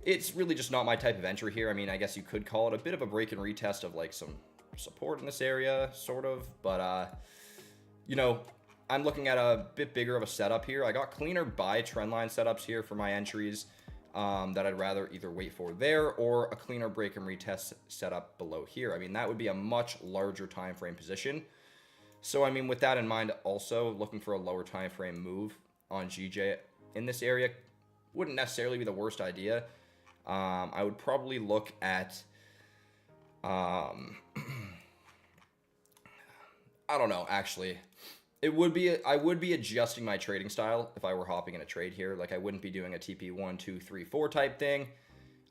It's really just not my type of entry here. I mean, I guess you could call it a bit of a break and retest of like some support in this area, sort of. But, you know, I'm looking at a bit bigger of a setup here. I got cleaner buy trend line setups here for my entries that I'd rather either wait for there or a cleaner break and retest setup below here. I mean, that would be a much larger time frame position. So, I mean, with that in mind, also looking for a lower time frame move on GJ in this area wouldn't necessarily be the worst idea. I would probably look at, I don't know, actually. I would be adjusting my trading style if I were hopping in a trade here. Like, I wouldn't be doing a TP 1, 2, 3, 4 type thing.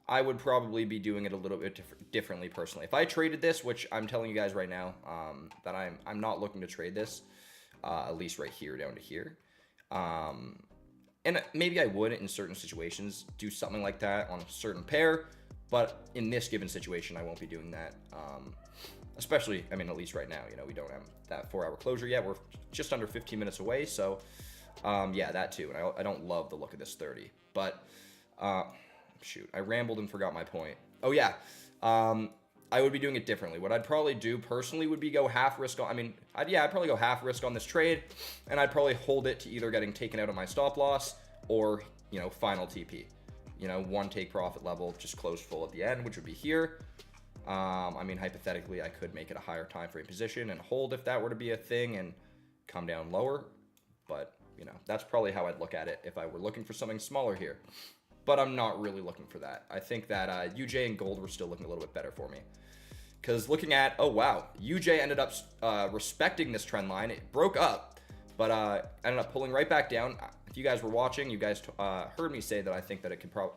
I would probably be doing it a little bit differently personally. If I traded this, which I'm telling you guys right now, that I'm not looking to trade this, at least right here down to here. And maybe I would in certain situations do something like that on a certain pair, but in this given situation, I won't be doing that. Especially, I mean, at least right now, you know, we don't have that 4-hour closure yet. We're just under 15 minutes away. So yeah, that too. And I don't love the look of this 30, but shoot, I rambled and forgot my point. Oh yeah. I would be doing it differently. What I'd probably do personally would be go half risk on, I'd probably go half risk on this trade, and I'd probably hold it to either getting taken out of my stop loss or, you know, final TP. You know, one take profit level, just close full at the end, which would be here. I mean, hypothetically, I could make it a higher time frame position and hold if that were to be a thing and come down lower. But, you know, that's probably how I'd look at it if I were looking for something smaller here. But I'm not really looking for that. I think that UJ and gold were still looking a little bit better for me. Because looking at, oh wow, UJ ended up respecting this trend line. It broke up, but ended up pulling right back down. If you guys were watching, you guys heard me say that I think that it could probably...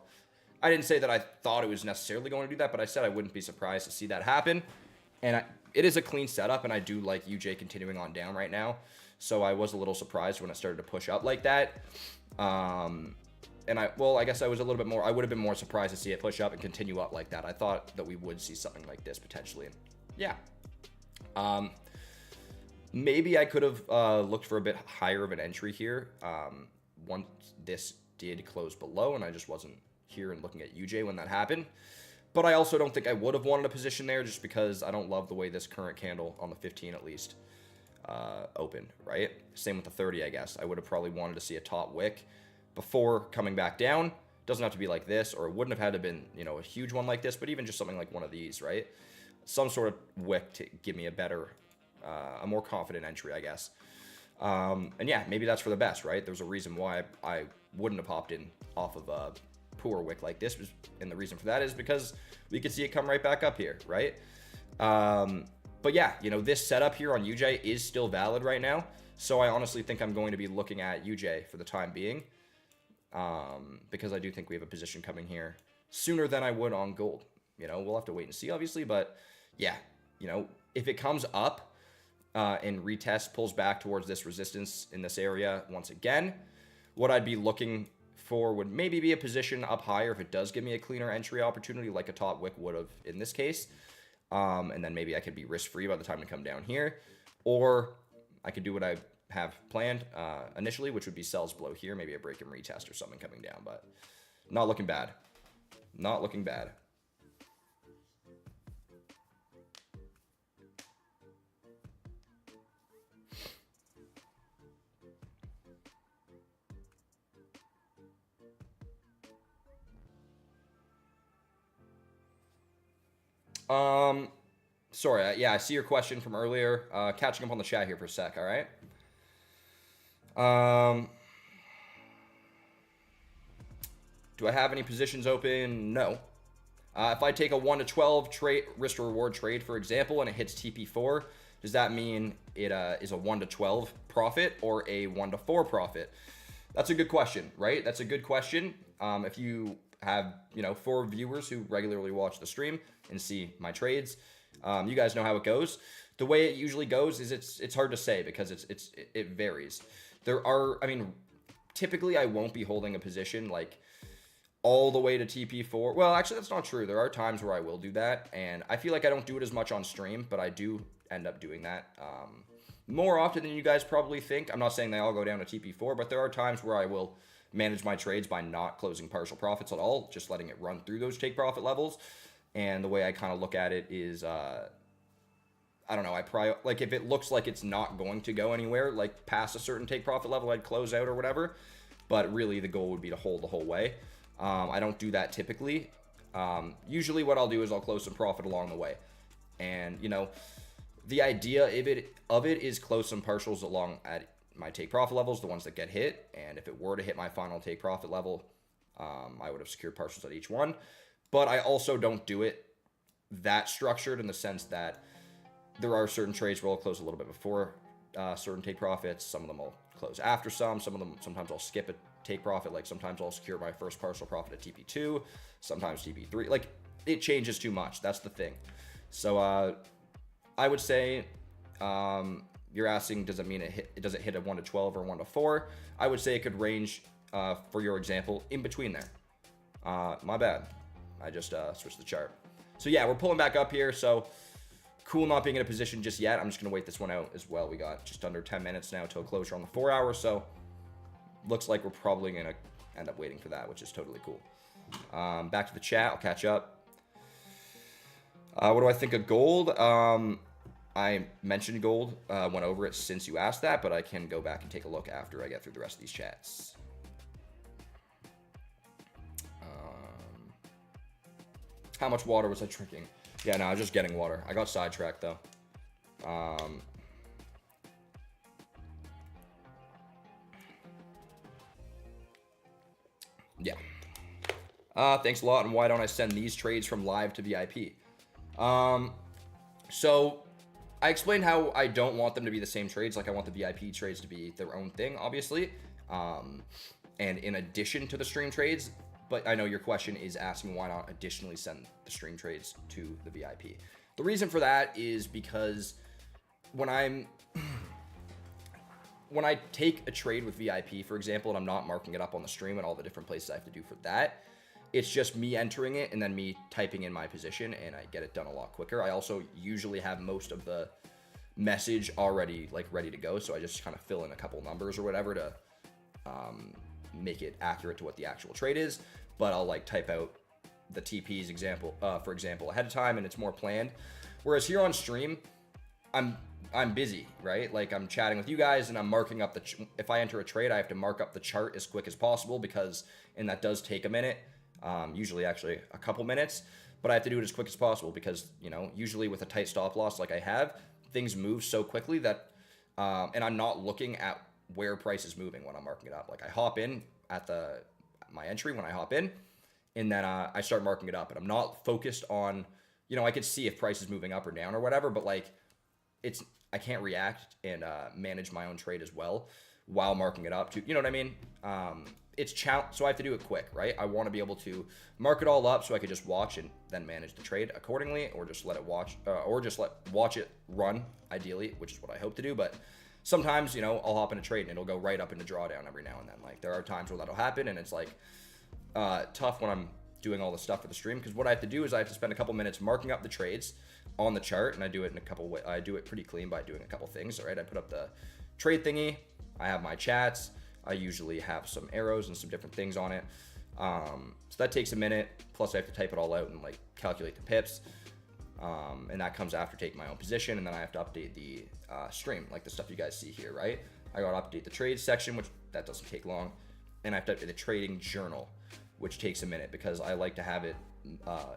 I didn't say that I thought it was necessarily going to do that, but I said I wouldn't be surprised to see that happen. And it is a clean setup, and I do like UJ continuing on down right now. So I was a little surprised when it started to push up like that. And I guess I was a little bit more, I would have been more surprised to see it push up and continue up like that. I thought that we would see something like this potentially. And yeah. Maybe I could have looked for a bit higher of an entry here. Once this did close below and I just wasn't here and looking at UJ when that happened. But I also don't think I would have wanted a position there just because I don't love the way this current candle on the 15 at least opened, right? Same with the 30, I guess. I would have probably wanted to see a top wick before coming back down. Doesn't have to be like this, or it wouldn't have had to been, you know, a huge one like this, but even just something like one of these, right? Some sort of wick to give me a better, a more confident entry, I guess. And yeah, maybe that's for the best, right? There's a reason why I wouldn't have popped in off of a poor wick like this, and the reason for that is because we could see it come right back up here, right? But yeah, you know, this setup here on UJ is still valid right now, so I honestly think I'm going to be looking at UJ for the time being. Because I do think we have a position coming here sooner than I would on gold. You know, we'll have to wait and see, obviously, but yeah, you know, if it comes up and retest, pulls back towards this resistance in this area once again, what I'd be looking for would maybe be a position up higher if it does give me a cleaner entry opportunity like a top wick would have in this case. And then maybe I could be risk-free by the time to come down here, or I could do what I have planned initially, which would be sells below here, maybe a break and retest or something coming down, but not looking bad. Not looking bad. Sorry, yeah, I see your question from earlier. Catching up on the chat here for a sec, all right? Do I have any positions open? No. If I take a 1 to 12 trade risk to reward trade, for example, and it hits TP4, Does that mean it is a 1 to 12 profit or a 1 to 4 profit? That's a good question, right? That's a good question. If you have, 4 viewers who regularly watch the stream and see my trades, you guys know how it goes. The way it usually goes is it's hard to say because it varies. Typically I won't be holding a position like all the way to TP4. Well, actually that's not true. There are times where I will do that, and I feel like I don't do it as much on stream, but I do end up doing that more often than you guys probably think. I'm not saying they all go down to TP4, but there are times where I will manage my trades by not closing partial profits at all, just letting it run through those take profit levels. And the way I kind of look at it is, I don't know, like if it looks like it's not going to go anywhere, like past a certain take profit level, I'd close out or whatever. But really the goal would be to hold the whole way. I don't do that typically. Usually what I'll do is I'll close some profit along the way. And, the idea of it is close some partials along at my take profit levels, the ones that get hit. And if it were to hit my final take profit level, I would have secured partials at each one. But I also don't do it that structured in the sense that there are certain trades where I'll close a little bit before certain take profits. Some of them I'll close after some of them, sometimes I'll skip a take profit. Like sometimes I'll secure my first partial profit at TP2, sometimes TP3. Like it changes too much. That's the thing. So I would say you're asking, does it mean does it hit a 1 to 12 or 1 to 4? I would say it could range, for your example, in between there. My bad. I just switched the chart. So yeah, we're pulling back up here. So cool not being in a position just yet. I'm just going to wait this one out as well. We got just under 10 minutes now till closure on the 4 hour. So looks like we're probably going to end up waiting for that, which is totally cool. Back to the chat. I'll catch up. What do I think of gold? I mentioned gold, went over it since you asked that, but I can go back and take a look after I get through the rest of these chats. How much water was I drinking? Yeah, no, I was just getting water. I got sidetracked though. Yeah. Thanks a lot. And why don't I send these trades from live to VIP? So I explained how I don't want them to be the same trades. Like I want the VIP trades to be their own thing, obviously. And in addition to the stream trades, but I know your question is asking why not additionally send the stream trades to the VIP. The reason for that is because when I take a trade with VIP, for example, and I'm not marking it up on the stream and all the different places I have to do for that, it's just me entering it and then me typing in my position, and I get it done a lot quicker. I also usually have most of the message already like ready to go, so I just kind of fill in a couple numbers or whatever to make it accurate to what the actual trade is. But I'll like type out the TP's example, for example, ahead of time, and it's more planned. Whereas here on stream, I'm busy, right? Like I'm chatting with you guys and I'm marking up if I enter a trade, I have to mark up the chart as quick as possible and that does take a minute. Usually actually a couple minutes, but I have to do it as quick as possible because, usually with a tight stop loss like I have, things move so quickly that, and I'm not looking at where price is moving when I'm marking it up. Like I hop in at my entry when I hop in, and then I start marking it up, and I'm not focused on, I could see if price is moving up or down or whatever, but like I can't react and manage my own trade as well while marking it up too. You know what I mean? So I have to do it quick, right? I want to be able to mark it all up so I could just watch and then manage the trade accordingly, or just let it watch it run ideally, which is what I hope to do. But sometimes, I'll hop in a trade and it'll go right up into drawdown every now and then. Like there are times where that'll happen, and it's like tough when I'm doing all the stuff for the stream, because what I have to do is I have to spend a couple minutes marking up the trades on the chart, and I do it in a couple ways. I do it pretty clean by doing a couple things. All right, I put up the trade thingy. I have my chats. I usually have some arrows and some different things on it. So that takes a minute. Plus I have to type it all out and like calculate the pips. And that comes after taking my own position. And then I have to update the stream, like the stuff you guys see here, right? I got to update the trade section, which that doesn't take long. And I have to update the trading journal, which takes a minute because I like to have it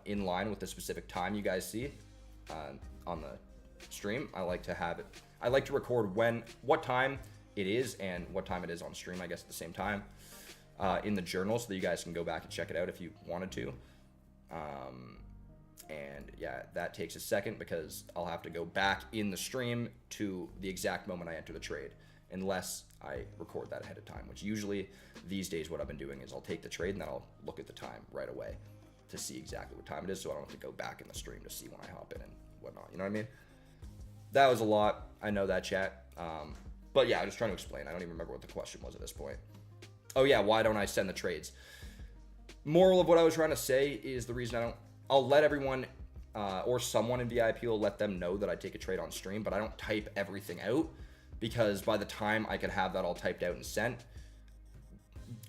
in line with the specific time you guys see on the stream. I like to have it. I like to record what time it is and what time it is on stream, I guess at the same time, in the journal, so that you guys can go back and check it out if you wanted to. And yeah, that takes a second because I'll have to go back in the stream to the exact moment I enter the trade, unless I record that ahead of time, which usually these days what I've been doing is I'll take the trade and then I'll look at the time right away to see exactly what time it is, so I don't have to go back in the stream to see when I hop in and whatnot. You know what I mean? That was a lot. I know that, chat. But yeah, I'm just trying to explain. I don't even remember what the question was at this point. Oh yeah, why don't I send the trades? Moral of what I was trying to say is the reason I don't. I'll let everyone or someone in VIP will let them know that I take a trade on stream, but I don't type everything out because by the time I could have that all typed out and sent,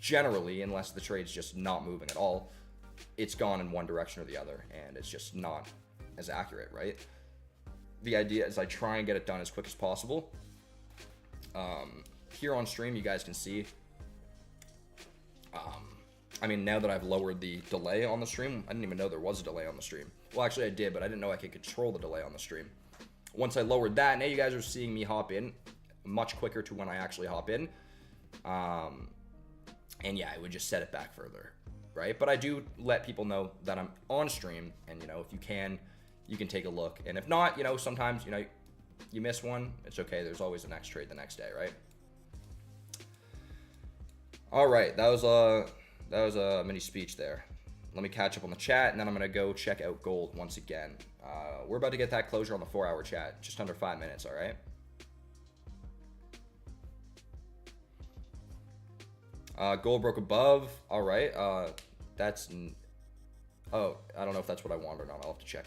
generally, unless the trade's just not moving at all, it's gone in one direction or the other, and it's just not as accurate, right? The idea is I try and get it done as quick as possible. Here on stream, you guys can see. I mean, now that I've lowered the delay on the stream, I didn't even know there was a delay on the stream. Well, actually I did, but I didn't know I could control the delay on the stream. Once I lowered that, now you guys are seeing me hop in much quicker to when I actually hop in. And yeah, I would just set it back further, right? But I do let people know that I'm on stream, and you know, if you can take a look. And if not, you know, sometimes, you know, you miss one, it's okay. There's always the next trade the next day, right? All right, that was a mini speech there. Let me catch up on the chat, and then I'm gonna go check out gold once again. We're about to get that closure on the 4-hour chat, just under 5 minutes. All right. Gold broke above. All right. That's. Oh, I don't know if that's what I want or not. I'll have to check.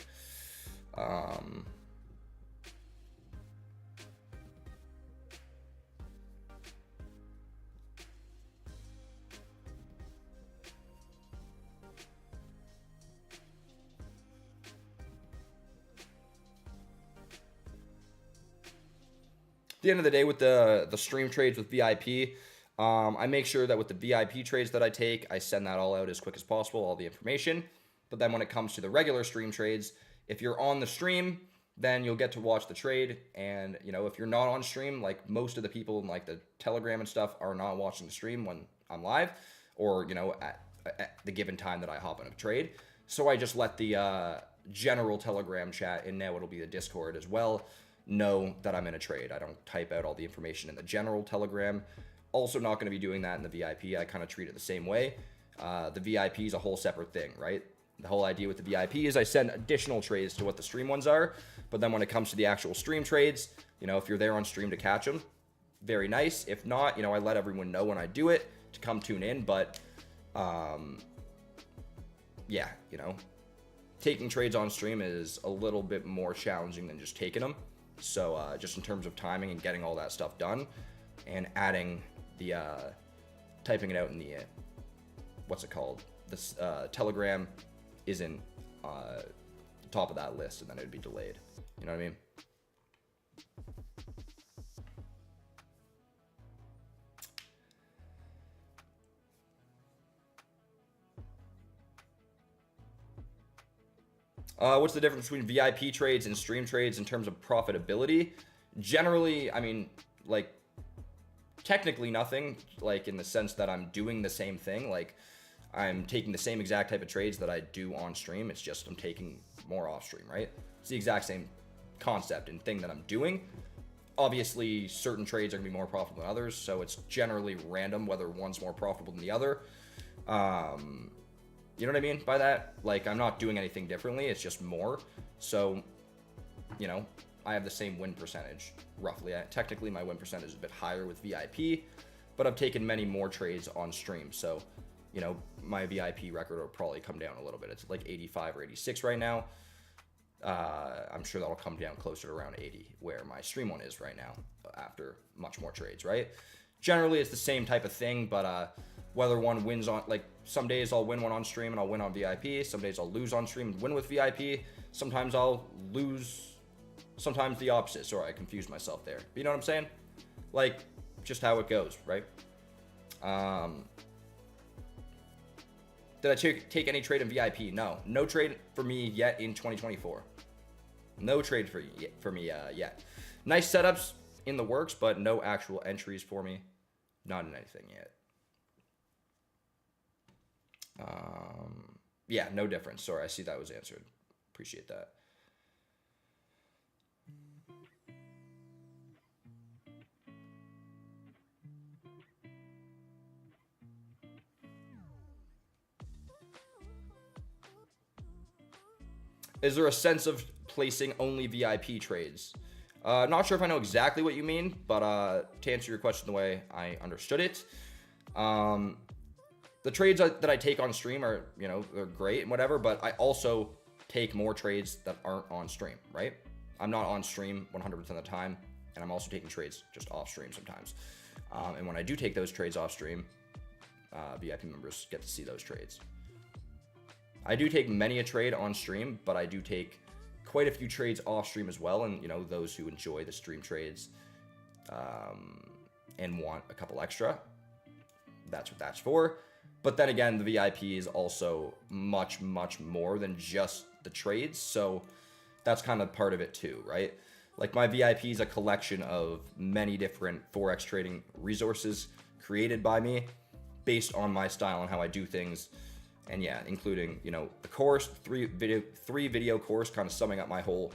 The end of the day with the stream trades with VIP, I make sure that with the VIP trades that I take, I send that all out as quick as possible, all the information. But then when it comes to the regular stream trades, if you're on the stream, then you'll get to watch the trade. And you know, if you're not on stream, like most of the people in like the Telegram and stuff are not watching the stream when I'm live, or you know, at the given time that I hop in a trade. So I just let the general Telegram chat, and now it'll be the Discord as well, know that I'm in a trade. I don't type out all the information in the general Telegram. Also not going to be doing that in the VIP. I kind of treat it the same way. The VIP is a whole separate thing, right? The whole idea with the VIP is I send additional trades to what the stream ones are, but then when it comes to the actual stream trades, you know, if you're there on stream to catch them, very nice. If not, you know, I let everyone know when I do it to come tune in, but yeah, you know, taking trades on stream is a little bit more challenging than just taking them. So just in terms of timing and getting all that stuff done and adding the typing it out in the what's it called, this Telegram isn't top of that list, and then it would be delayed. You know what I mean? What's the difference between VIP trades and stream trades in terms of profitability? Generally, I mean, like, technically nothing, like in the sense that I'm doing the same thing. Like, I'm taking the same exact type of trades that I do on stream. It's just I'm taking more off stream, right? It's the exact same concept and thing that I'm doing. Obviously, certain trades are gonna be more profitable than others, so it's generally random whether one's more profitable than the other. You know what I mean by that? Like, I'm not doing anything differently. It's just more. So, you know, I have the same win percentage, roughly. Technically, my win percentage is a bit higher with VIP, but I've taken many more trades on stream. So, you know, my VIP record will probably come down a little bit. It's like 85 or 86 right now. I'm sure that'll come down closer to around 80, where my stream one is right now after much more trades, right? Generally, it's the same type of thing, but whether one wins on, like, some days I'll win one on stream and I'll win on VIP. Some days I'll lose on stream and win with VIP. Sometimes I'll lose, sometimes the opposite. Sorry, I confused myself there. But you know what I'm saying? Like, just how it goes, right? Did I take any trade in VIP? No. No trade for me yet in 2024. No trade for me yet. Nice setups in the works, but no actual entries for me. Not in anything yet. Yeah, no difference. Sorry, I see that was answered. Appreciate that. Is there a sense of placing only VIP trades? Not sure if I know exactly what you mean, but to answer your question the way I understood it, the trades that I take on stream are, you know, they're great and whatever, but I also take more trades that aren't on stream, right? I'm not on stream 100% of the time, and I'm also taking trades just off stream sometimes. And when I do take those trades off stream, VIP members get to see those trades. I do take many a trade on stream, but I do take quite a few trades off stream as well. And, you know, those who enjoy the stream trades and want a couple extra, that's what that's for. But then again, the VIP is also much, much more than just the trades. So that's kind of part of it too, right? Like my VIP is a collection of many different Forex trading resources created by me based on my style and how I do things. And yeah, including, you know, the course, three video course, kind of summing up my whole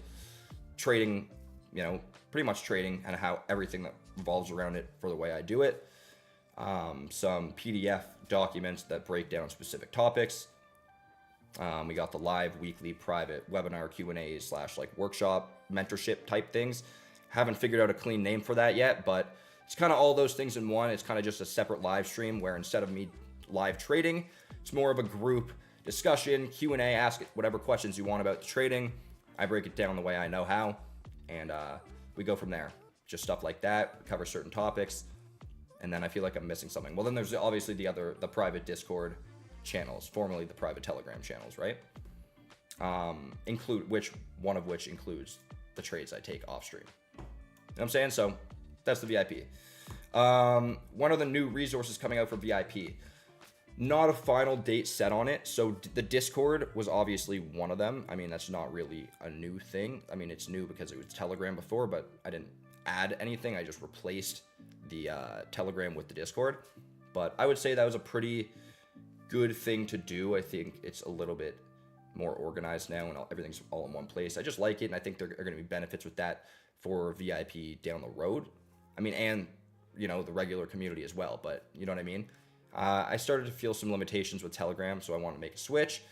trading, you know, pretty much trading and how everything that revolves around it for the way I do it. Some PDF documents that break down specific topics. We got the live weekly private webinar Q&As / like workshop mentorship type things. Haven't figured out a clean name for that yet, but it's kind of all those things in one. It's kind of just a separate live stream where instead of me live trading, it's more of a group discussion, Q&A, ask whatever questions you want about the trading. I break it down the way I know how, and we go from there. Just stuff like that, we cover certain topics, and then I feel like I'm missing something. Well, then there's obviously the private Discord channels, formerly the private Telegram channels, right? One of which includes the trades I take off stream. You know what I'm saying? So that's the VIP. One of the new resources coming out for VIP. Not a final date set on it. So the Discord was obviously one of them. I mean, that's not really a new thing. I mean, it's new because it was Telegram before, but I didn't add anything. I just replaced the Telegram with the Discord. But I would say that was a pretty good thing to do. I think it's a little bit more organized now and everything's all in one place. I just like it, and I think there are going to be benefits with that for VIP down the road. I mean, and, you know, the regular community as well, but you know what I mean? I started to feel some limitations with Telegram, so I want to make a switch.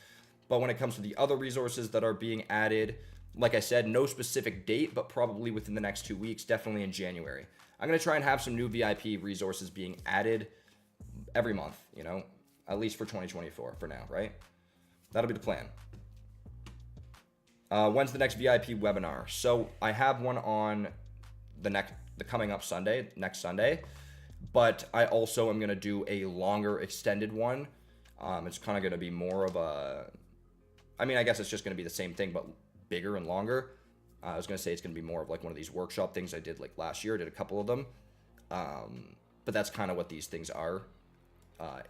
But when it comes to the other resources that are being added, like I said, no specific date, but probably within the next 2 weeks, definitely in January. I'm going to try and have some new VIP resources being added every month, you know, at least for 2024 for now, right? That'll be the plan. When's the next VIP webinar? So I have one on the coming up Sunday, next Sunday. But I also am going to do a longer extended one. It's kind of going to be more of a, I mean, I guess it's just going to be the same thing, but bigger and longer. I was going to say it's going to be more of like one of these workshop things I did like last year. I did a couple of them. But that's kind of what these things are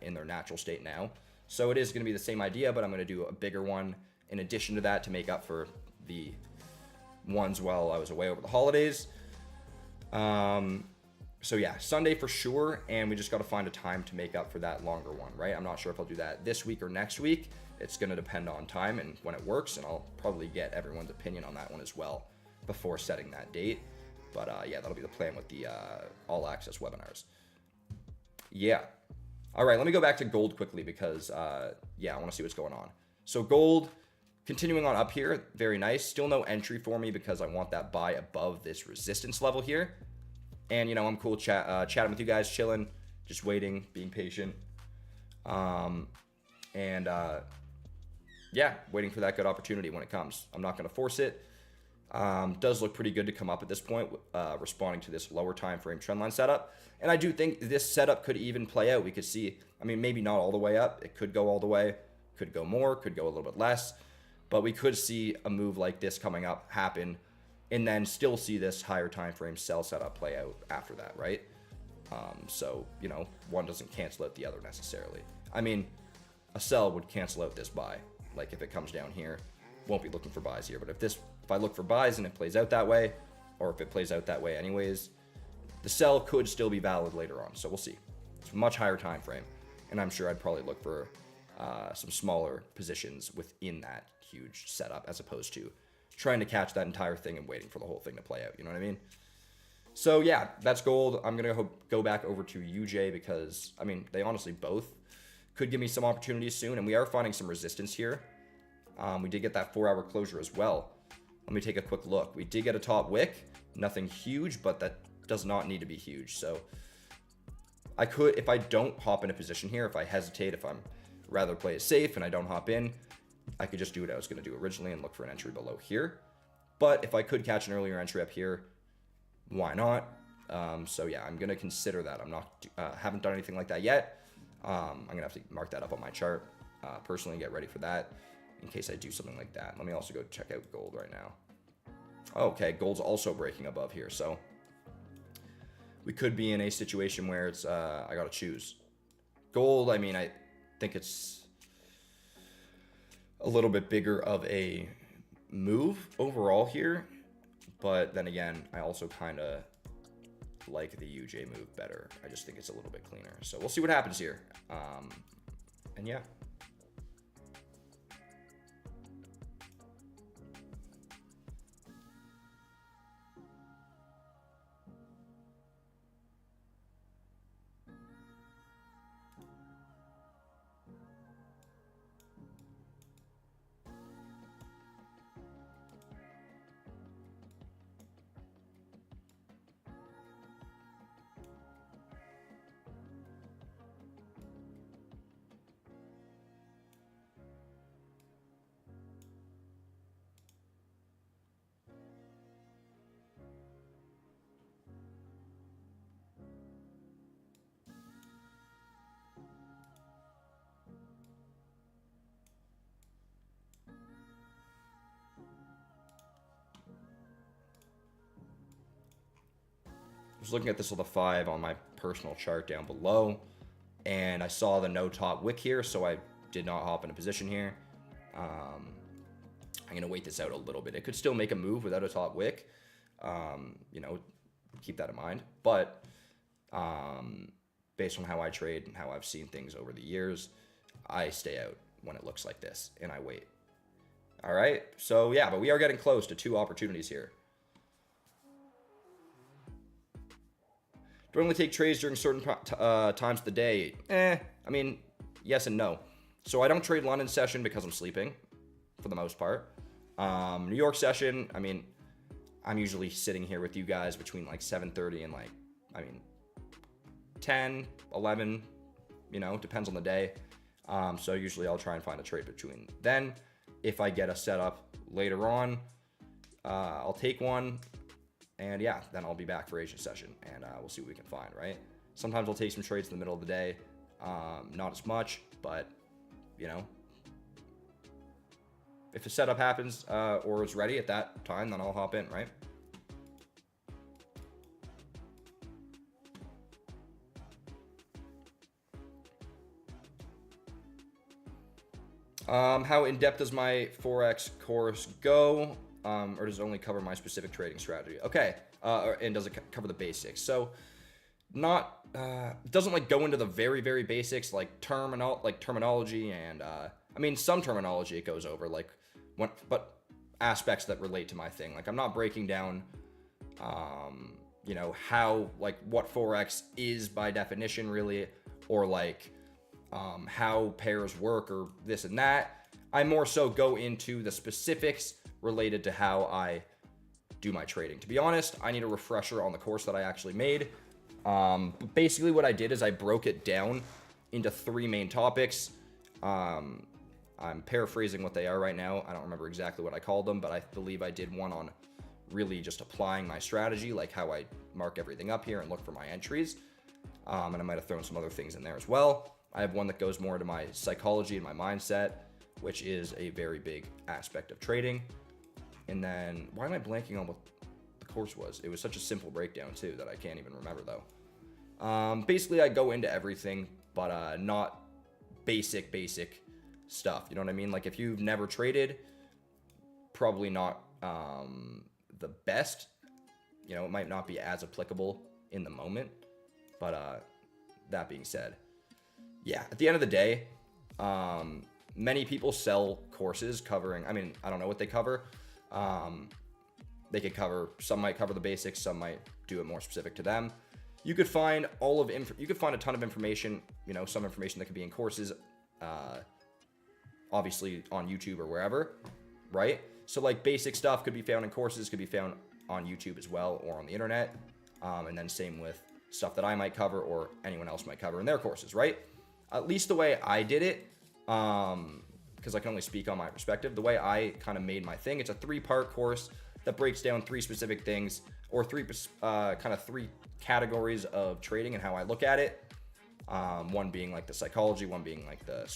in their natural state now. So it is going to be the same idea, but I'm going to do a bigger one in addition to that to make up for the ones while I was away over the holidays. So yeah, Sunday for sure, and we just got to find a time to make up for that longer one, right? I'm not sure if I'll do that this week or next week. It's going to depend on time and when it works, and I'll probably get everyone's opinion on that one as well before setting that date. But yeah, that'll be the plan with the all access webinars. Yeah. All right, let me go back to gold quickly because yeah, I want to see what's going on. So gold, continuing on up here, very nice. Still no entry for me because I want that buy above this resistance level here. And, you know, I'm cool chatting with you guys, chilling, just waiting, being patient. Yeah, waiting for that good opportunity when it comes. I'm not going to force it. Does look pretty good to come up at this point, responding to this lower time frame trendline setup. And I do think this setup could even play out. We could see, I mean, maybe not all the way up. It could go all the way, could go more, could go a little bit less. But we could see a move like this coming up happen, and then still see this higher time frame sell setup play out after that, right? So, you know, one doesn't cancel out the other necessarily. I mean, a sell would cancel out this buy. Like if it comes down here, won't be looking for buys here. But if I look for buys and it plays out that way, or if it plays out that way anyways, the sell could still be valid later on. So we'll see. It's a much higher time frame, and I'm sure I'd probably look for some smaller positions within that huge setup, as opposed to trying to catch that entire thing and waiting for the whole thing to play out. You know what I mean? So yeah, that's gold. I'm going to go back over to UJ because, I mean, they honestly both could give me some opportunities soon. And we are finding some resistance here. We did get that 4-hour closure as well. Let me take a quick look. We did get a top wick. Nothing huge, but that does not need to be huge. So I could, if I don't hop in a position here, if I hesitate, if I'm rather play it safe and I don't hop in, I could just do what I was going to do originally and look for an entry below here. But if I could catch an earlier entry up here, why not? So yeah, I'm going to consider that. I'm not, haven't done anything like that yet. I'm going to have to mark that up on my chart personally, get ready for that in case I do something like that. Let me also go check out gold right now. Okay, gold's also breaking above here. So we could be in a situation where it's, I got to choose. Gold, I mean, I think it's a little bit bigger of a move overall here. But then again, I also kind of like the UJ move better. I just think it's a little bit cleaner. So we'll see what happens here. And yeah. I was looking at this with a 5 on my personal chart down below, and I saw the no top wick here, so I did not hop in a position here. I'm going to wait this out a little bit. It could still make a move without a top wick. You know, keep that in mind. But based on how I trade and how I've seen things over the years, I stay out when it looks like this, and I wait. All right, so yeah, but we are getting close to 2 opportunities here. Do I only take trades during certain times of the day? I mean, yes and no. So I don't trade London session because I'm sleeping, for the most part. New York session, I mean, I'm usually sitting here with you guys between like 7:30 and like, I mean, 10, 11, you know, depends on the day. So usually I'll try and find a trade between then. If I get a setup later on, I'll take one. And yeah, then I'll be back for Asian session, and we'll see what we can find, right? Sometimes I'll take some trades in the middle of the day. Not as much, but, you know, if a setup happens or is ready at that time, then I'll hop in, right? How in-depth does my Forex course go? Or does it only cover my specific trading strategy? Okay, and does it cover the basics? So, not it doesn't like go into the very, very basics like terminology and I mean some terminology it goes over like but aspects that relate to my thing. Like I'm not breaking down, you know, how like what Forex is by definition really, or like how pairs work or this and that. I more so go into the specifics related to how I do my trading. To be honest, I need a refresher on the course that I actually made. But basically what I did is I broke it down into 3 main topics. I'm paraphrasing what they are right now. I don't remember exactly what I called them, but I believe I did one on really just applying my strategy, like how I mark everything up here and look for my entries. And I might have thrown some other things in there as well. I have one that goes more into my psychology and my mindset, which is a very big aspect of trading. And then, why am I blanking on what the course was? It was such a simple breakdown too that I can't even remember though. Basically, I go into everything, but not basic stuff. You know what I mean? Like if you've never traded, probably not the best. You know, it might not be as applicable in the moment. But that being said, yeah, at the end of the day, Many people sell courses covering, I mean, I don't know what they cover. They could cover, some might cover the basics, some might do it more specific to them. You could find you could find a ton of information, you know, some information that could be in courses, obviously on YouTube or wherever, right? So like basic stuff could be found in courses, could be found on YouTube as well, or on the internet. And then same with stuff that I might cover or anyone else might cover in their courses, right? At least the way I did it, because I can only speak on my perspective, the way I kind of made my thing, it's a 3-part course that breaks down 3 specific things, or 3 categories of trading and how I look at it. One being like the psychology, one being like the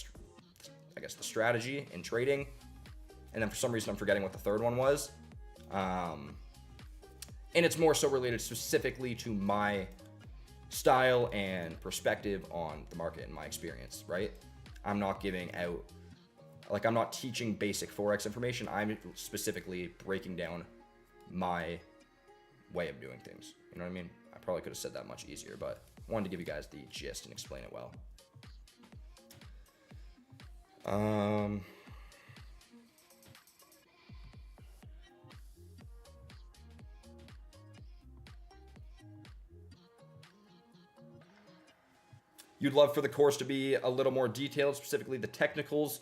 strategy in trading. And then for some reason I'm forgetting what the third one was. And it's more so related specifically to my style and perspective on the market and my experience, right? I'm not giving out, like, I'm not teaching basic Forex information. I'm specifically breaking down my way of doing things. You know what I mean? I probably could have said that much easier, but I wanted to give you guys the gist and explain it well. You'd love for the course to be a little more detailed, specifically the technicals,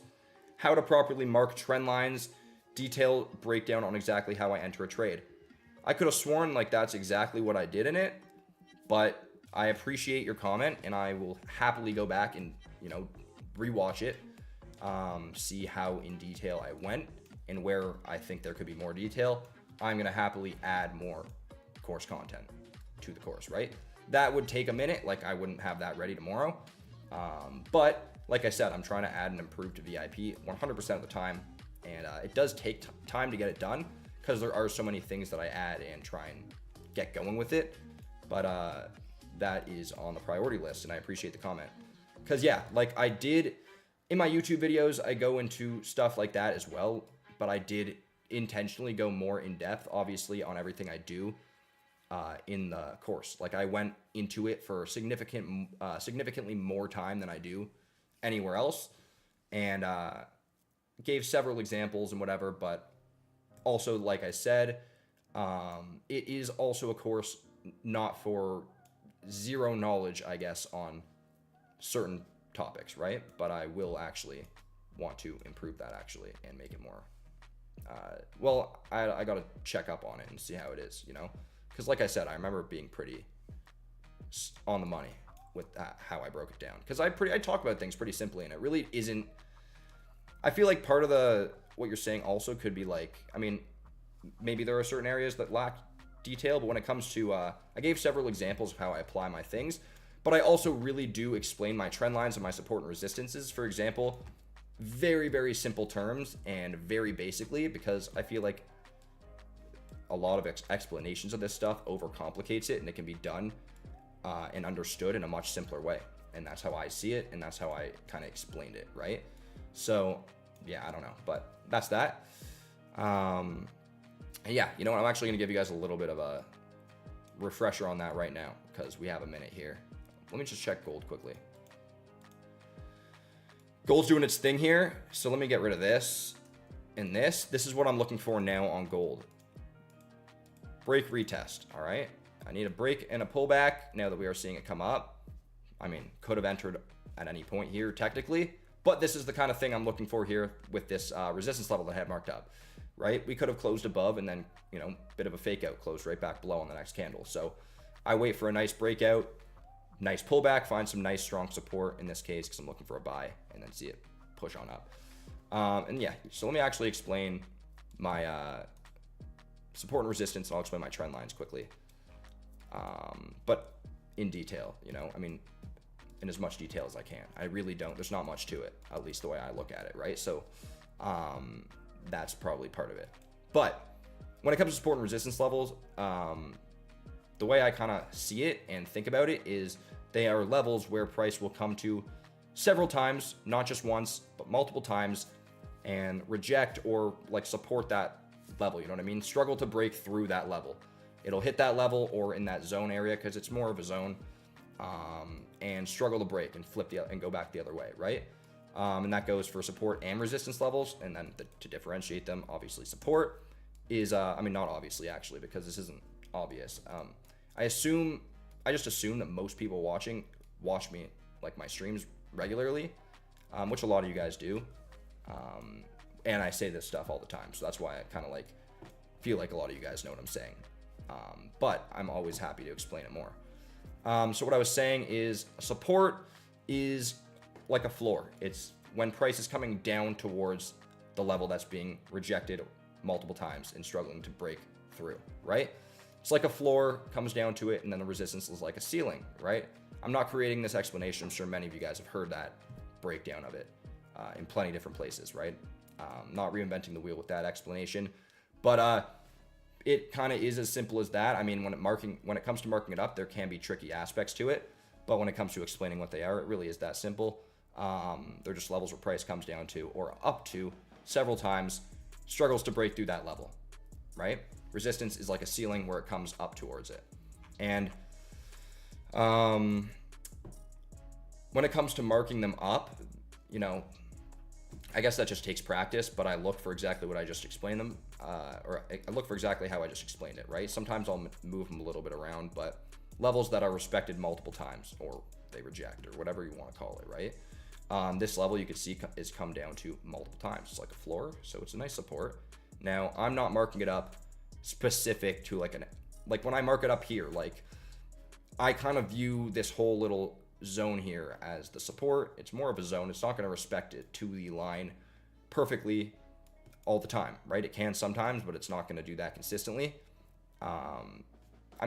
how to properly mark trend lines, detailed breakdown on exactly how I enter a trade. I could have sworn like that's exactly what I did in it, but I appreciate your comment and I will happily go back and, you know, rewatch it, see how in detail I went and where I think there could be more detail. I'm going to happily add more course content to the course, right? That would take a minute. Like, I wouldn't have that ready tomorrow. But like I said, I'm trying to add and improve to VIP 100% of the time. And it does take time to get it done because there are so many things that I add and try and get going with it. But that is on the priority list, and I appreciate the comment. Because, yeah, like I did in my YouTube videos, I go into stuff like that as well. But I did intentionally go more in depth, obviously, on everything I do in the course. Like, I went into it for significantly more time than I do anywhere else, and gave several examples and whatever. But also, like I said, it is also a course not for zero knowledge, I guess, on certain topics, right? But I will actually want to improve that actually and make it more well, I gotta check up on it and see how it is, you know, because like I said, I remember being pretty on the money with how I broke it down, because I talk about things pretty simply, and it really isn't. I feel like part of what you're saying also could be like, I mean, maybe there are certain areas that lack detail, but when it comes to I gave several examples of how I apply my things, but I also really do explain my trend lines and my support and resistances, for example, very, very simple terms and very basically, because I feel like a lot of explanations of this stuff overcomplicates it, and it can be done and understood in a much simpler way. And that's how I see it, and that's how I kind of explained it, right? So yeah, I don't know, but that's that. Yeah, you know what, I'm actually gonna give you guys a little bit of a refresher on that right now, because we have a minute here. Let me just check gold quickly. Gold's doing its thing here, so let me get rid of this and this. This is what I'm looking for now on gold. Break retest, all right? I need a break and a pullback now that we are seeing it come up. I mean, could have entered at any point here technically, but this is the kind of thing I'm looking for here with this resistance level that I had marked up, right? We could have closed above and then, you know, bit of a fake out, closed right back below on the next candle. So I wait for a nice breakout, nice pullback, find some nice strong support in this case because I'm looking for a buy, and then see it push on up. And yeah, so let me actually explain my support and resistance, and I'll explain my trend lines quickly. But in detail, you know, I mean, in as much detail as I can. I really don't, there's not much to it, at least the way I look at it, right? So that's probably part of it. But when it comes to support and resistance levels, the way I kind of see it and think about it is they are levels where price will come to several times, not just once, but multiple times, and reject or like support that level, you know what I mean? Struggle to break through that level. It'll hit that level or in that zone area because it's more of a zone, and struggle to break and flip and go back the other way, right? And that goes for support and resistance levels. And then to differentiate them, obviously support is, I mean, not obviously actually, because this isn't obvious. I just assume that most people watch me, like my streams regularly, which a lot of you guys do. And I say this stuff all the time. So that's why I kind of like feel like a lot of you guys know what I'm saying. But I'm always happy to explain it more. So what I was saying is support is like a floor. It's when price is coming down towards the level that's being rejected multiple times and struggling to break through, right? It's like a floor, comes down to it, and then the resistance is like a ceiling, right? I'm not creating this explanation. I'm sure many of you guys have heard that breakdown of it in plenty of different places, right? Not reinventing the wheel with that explanation, but it kind of is as simple as that. I mean, when it comes to marking it up, there can be tricky aspects to it, but when it comes to explaining what they are, it really is that simple. They're just levels where price comes down to or up to several times, struggles to break through that level, right? Resistance is like a ceiling where it comes up towards it. And when it comes to marking them up, you know, I guess that just takes practice, but I look for exactly what I just explained them, or I look for exactly how I just explained it, right? Sometimes I'll move them a little bit around, but levels that are respected multiple times, or they reject, or whatever you want to call it, right? This level you can see is come down to multiple times. It's like a floor, so it's a nice support. Now, I'm not marking it up specific to like when I mark it up here, like I kind of view this whole little zone here as the support. It's more of a zone. It's not going to respect it to the line perfectly all the time, right? It can sometimes, but it's not going to do that consistently. I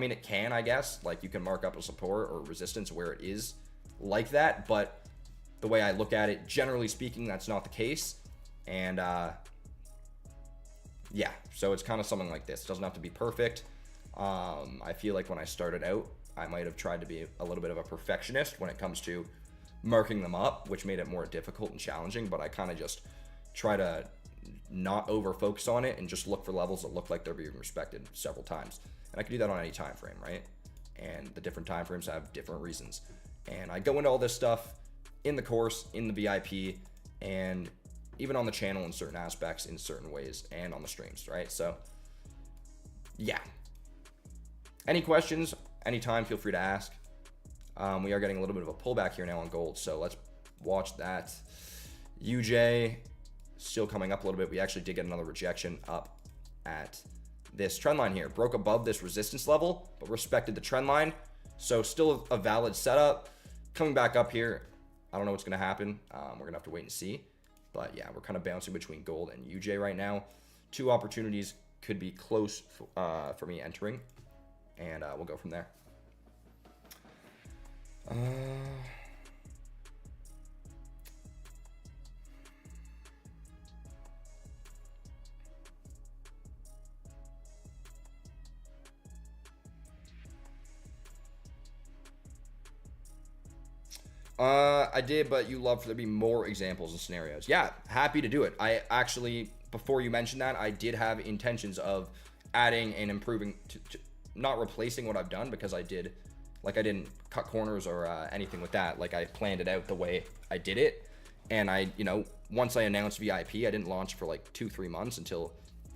mean, it can, I guess, like you can mark up a support or resistance where it is like that, but the way I look at it, generally speaking, that's not the case. And yeah, so it's kind of something like this. It doesn't have to be perfect. I feel like when I started out, I might have tried to be a little bit of a perfectionist when it comes to marking them up, which made it more difficult and challenging, but I kind of just try to not over focus on it and just look for levels that look like they're being respected several times. And I can do that on any time frame, right? And the different time frames have different reasons. And I go into all this stuff in the course, in the VIP, and even on the channel in certain aspects, in certain ways, and on the streams, right? So yeah. Any questions? Anytime, feel free to ask. We are getting a little bit of a pullback here now on gold, so let's watch that. UJ still coming up a little bit. We actually did get another rejection up at this trend line here. Broke above this resistance level, but respected the trend line. So still a valid setup. Coming back up here. I don't know what's going to happen. We're going to have to wait and see. But yeah, we're kind of bouncing between gold and UJ right now. Two opportunities could be close for me entering. And we'll go from there. I did, but you love for there to be more examples and scenarios. Yeah, happy to do it. I actually, before you mentioned that, I did have intentions of adding and improving, not replacing what I've done, because I didn't cut corners or anything with that. Like I planned it out the way I did it. And once I announced VIP, I didn't launch for like 2-3 months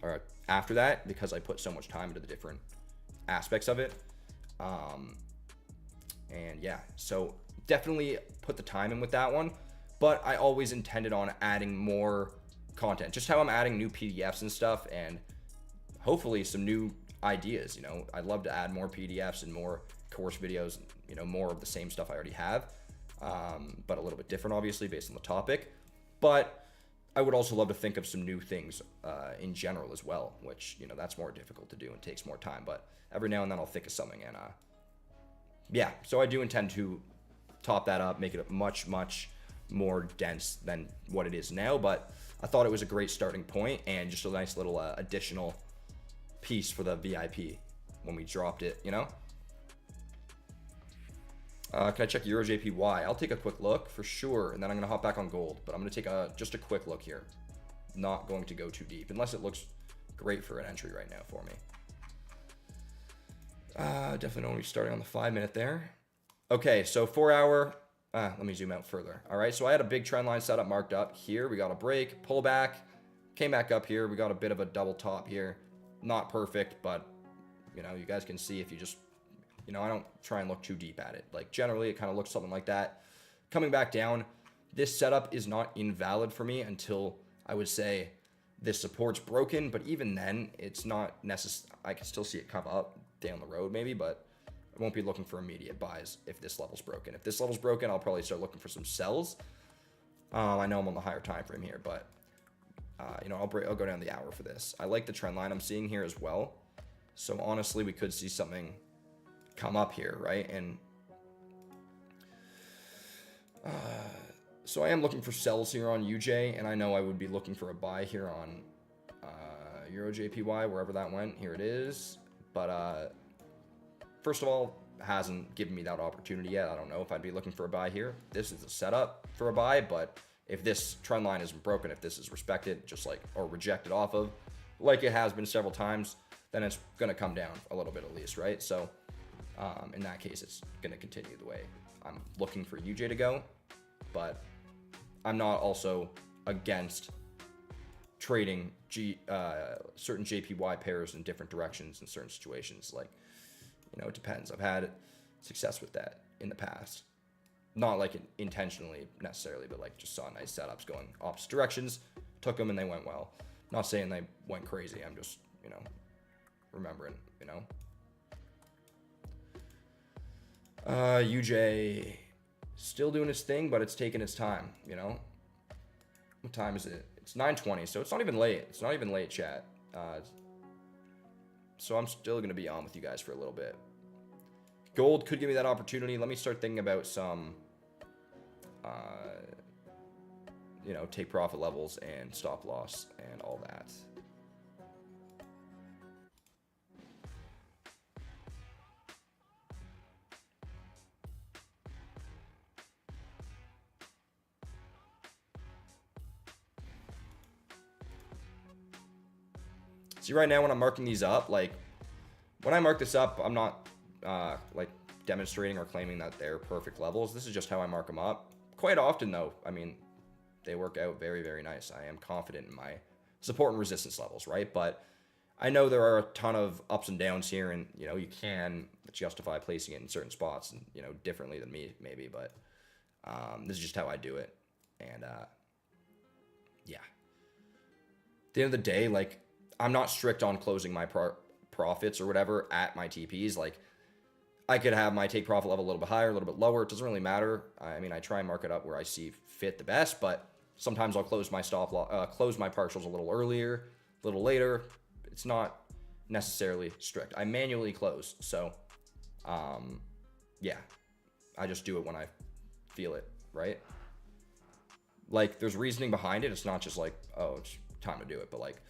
or after that, because I put so much time into the different aspects of it. And yeah, so definitely put the time in with that one, but I always intended on adding more content, just how I'm adding new PDFs and stuff, and hopefully some new ideas. I'd love to add more PDFs and more course videos, more of the same stuff I already have, but a little bit different, obviously, based on the topic. But I would also love to think of some new things in general as well, which, that's more difficult to do and takes more time, but every now and then I'll think of something. And yeah, so I do intend to top that up, make it much, much more dense than what it is now, but I thought it was a great starting point and just a nice little additional piece for the VIP when we dropped it, Can I check Euro JPY? I'll take a quick look for sure, and then I'm going to hop back on gold, but I'm going to take just a quick look here. Not going to go too deep, unless it looks great for an entry right now for me. Definitely only starting on the 5 minute there. Okay, so 4 hour, Let me zoom out further. All right, so I had a big trend line setup marked up here. We got a break, pull back, came back up here. We got a bit of a double top here. Not perfect, but you know, you guys can see if you just, you know, I don't try and look too deep at it. Like generally, it kind of looks something like that. Coming back down, this setup is not invalid for me until I would say this support's broken. But even then, it's not necessary. I can still see it come up down the road maybe, but I won't be looking for immediate buys if this level's broken. If this level's broken, I'll probably start looking for some sells. I know I'm on the higher time frame here, but you know, I'll go down the hour for this. I like the trend line I'm seeing here as well. So honestly, we could see something come up here, right? And so I am looking for sells here on UJ, and I know I would be looking for a buy here on Euro JPY, wherever that went. Here it is. But first of all, hasn't given me that opportunity yet. I don't know if I'd be looking for a buy here. This is a setup for a buy, but if this trend line isn't broken, if this is respected, just like, or rejected off of, like it has been several times, then it's going to come down a little bit at least, right? So in that case, it's going to continue the way I'm looking for UJ to go, but I'm not also against trading certain JPY pairs in different directions in certain situations. Like, you know, it depends. I've had success with that in the past. Not like intentionally necessarily, but like just saw nice setups going opposite directions, took them and they went well. Not saying they went crazy. I'm just, you know, remembering, you know. UJ still doing its thing, but it's taking its time, you know. What time is it? It's 9:20, so it's not even late. It's not even late, chat. So I'm still going to be on with you guys for a little bit. Gold could give me that opportunity. Let me start thinking about some, you know, take profit levels and stop loss and all that. See, right now when I'm marking these up, like when I mark this up, I'm not like demonstrating or claiming that they're perfect levels. This is just how I mark them up. Quite often though, I mean, they work out very, very nice. I am confident in my support and resistance levels, right? But I know there are a ton of ups and downs here, and you know, you can justify placing it in certain spots and, you know, differently than me maybe, but this is just how I do it. And yeah, at the end of the day, like, I'm not strict on closing my profits or whatever at my TPs. Like, I could have my take profit level a little bit higher, a little bit lower. It doesn't really matter. I mean, I try and mark it up where I see fit the best, but sometimes I'll close my close my partials a little earlier, a little later. It's not necessarily strict. I manually close. So, yeah, I just do it when I feel it, right? Like, there's reasoning behind it. It's not just like, oh, it's time to do it, but like,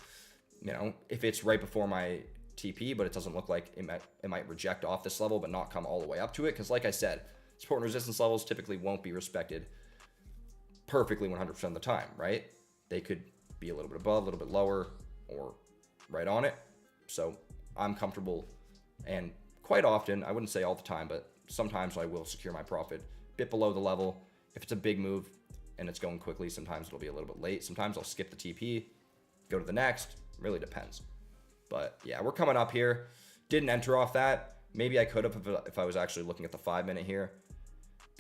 you know, if it's right before my TP, but it doesn't look like it might reject off this level, but not come all the way up to it. Because like I said, support and resistance levels typically won't be respected perfectly 100% of the time, right? They could be a little bit above, a little bit lower, or right on it. So I'm comfortable, and quite often, I wouldn't say all the time, but sometimes I will secure my profit a bit below the level. If it's a big move and it's going quickly, sometimes it'll be a little bit late. Sometimes I'll skip the TP, go to the next. Really depends. But yeah, we're coming up here. Didn't enter off that. Maybe I could have if I was actually looking at the 5 minute here.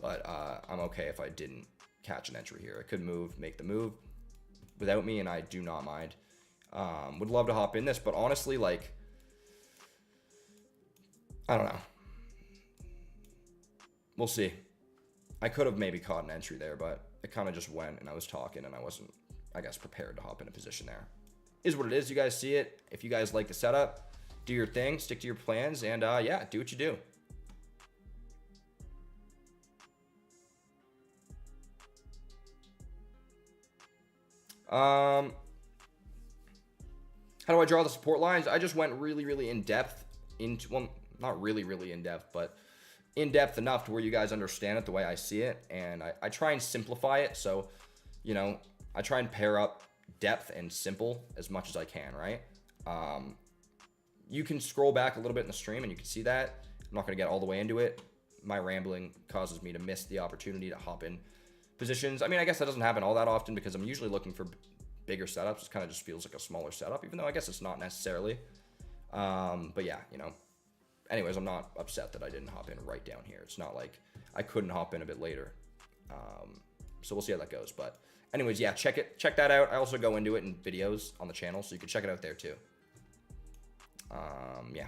But I'm okay if I didn't catch an entry here. I could move, make the move without me, and I do not mind. Would love to hop in this, but honestly, like, I don't know. We'll see. I could have maybe caught an entry there, but it kind of just went, and I was talking, and I wasn't, I guess, prepared to hop in a position there. Is what it is. You guys see it. If you guys like the setup, do your thing, stick to your plans, and yeah, do what you do. How do I draw the support lines? I just went really, really in depth into, well, not really, really in depth, but in depth enough to where you guys understand it the way I see it. And I try and simplify it. So, you know, I try and pair up depth and simple as much as I can, right? You can scroll back a little bit in the stream and you can see that. I'm not going to get all the way into it. my rambling causes me to miss the opportunity to hop in positions. I mean, I guess that doesn't happen all that often because I'm usually looking for bigger setups. It kind of just feels like a smaller setup, even though I guess it's not necessarily. But yeah, you know, anyways, I'm not upset that I didn't hop in right down here. It's not like I couldn't hop in a bit later. So we'll see how that goes. But anyways, yeah, check that out. I also go into it in videos on the channel, so you can check it out there too. Yeah.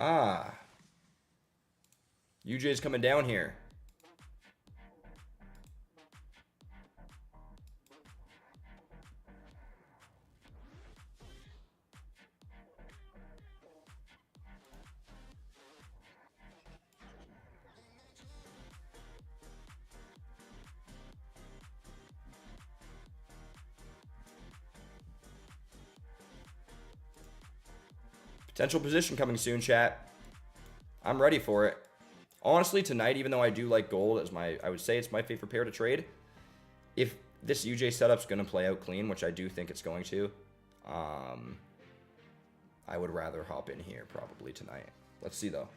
Ah, UJ's coming down here. Potential position coming soon, chat. I'm ready for it. Honestly, tonight, even though I do like gold as I would say it's my favorite pair to trade, if this UJ setup's going to play out clean, which I do think it's going to, I would rather hop in here probably tonight. Let's see, though.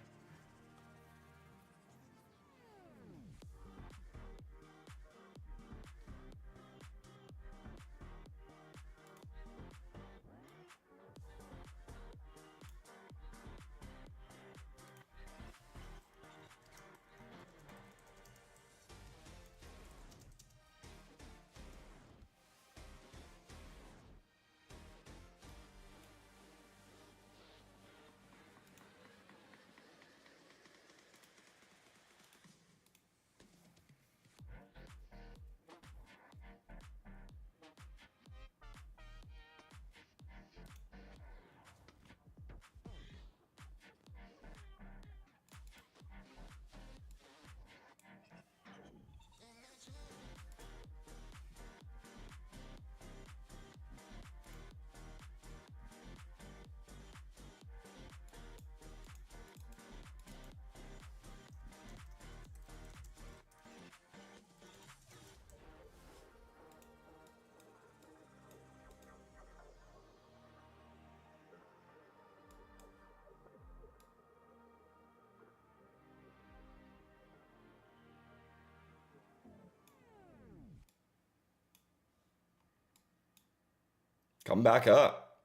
Come back up.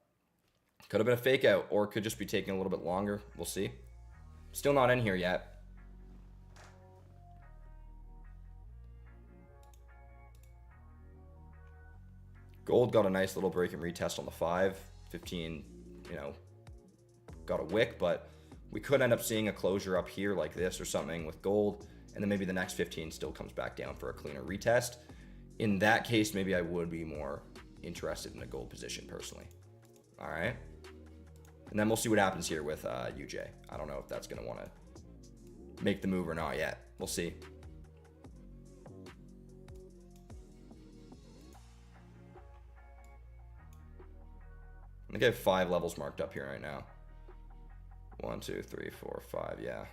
Could have been a fake out, or it could just be taking a little bit longer. We'll see. Still not in here yet. Gold got a nice little break and retest on the 5. 15, you know, got a wick, but we could end up seeing a closure up here like this or something with gold, and then maybe the next 15 still comes back down for a cleaner retest. In that case, maybe I would be more interested in a gold position personally. All right. And then we'll see what happens here with UJ. I don't know if that's going to want to make the move or not yet. We'll see. I think I have 5 levels marked up here right now. 1, 2, 3, 4, 5. Yeah.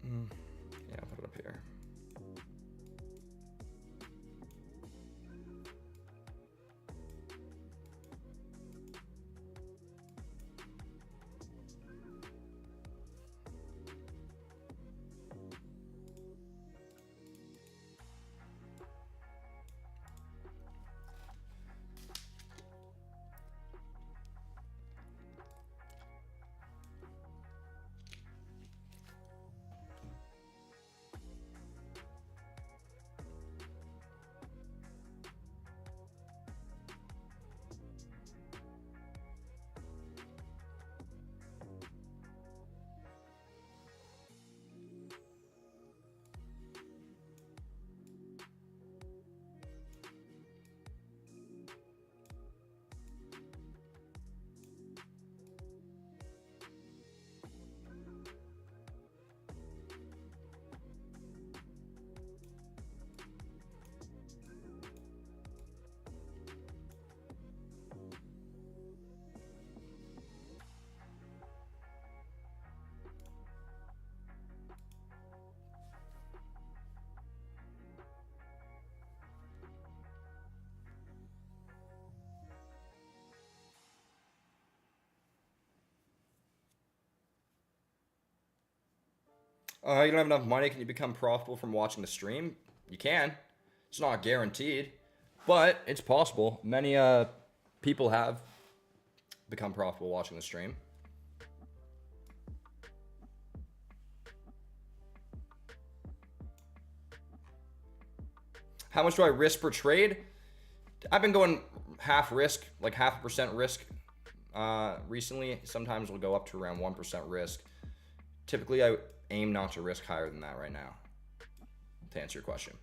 Yeah, I'll put it up here. You don't have enough money. Can you become profitable from watching the stream? You can. It's not guaranteed, but it's possible. Many people have become profitable watching the stream. How much do I risk per trade? I've been going half risk, like 0.5% risk recently. Sometimes we'll go up to around 1% risk. Typically, I aim not to risk higher than that right now, to answer your question.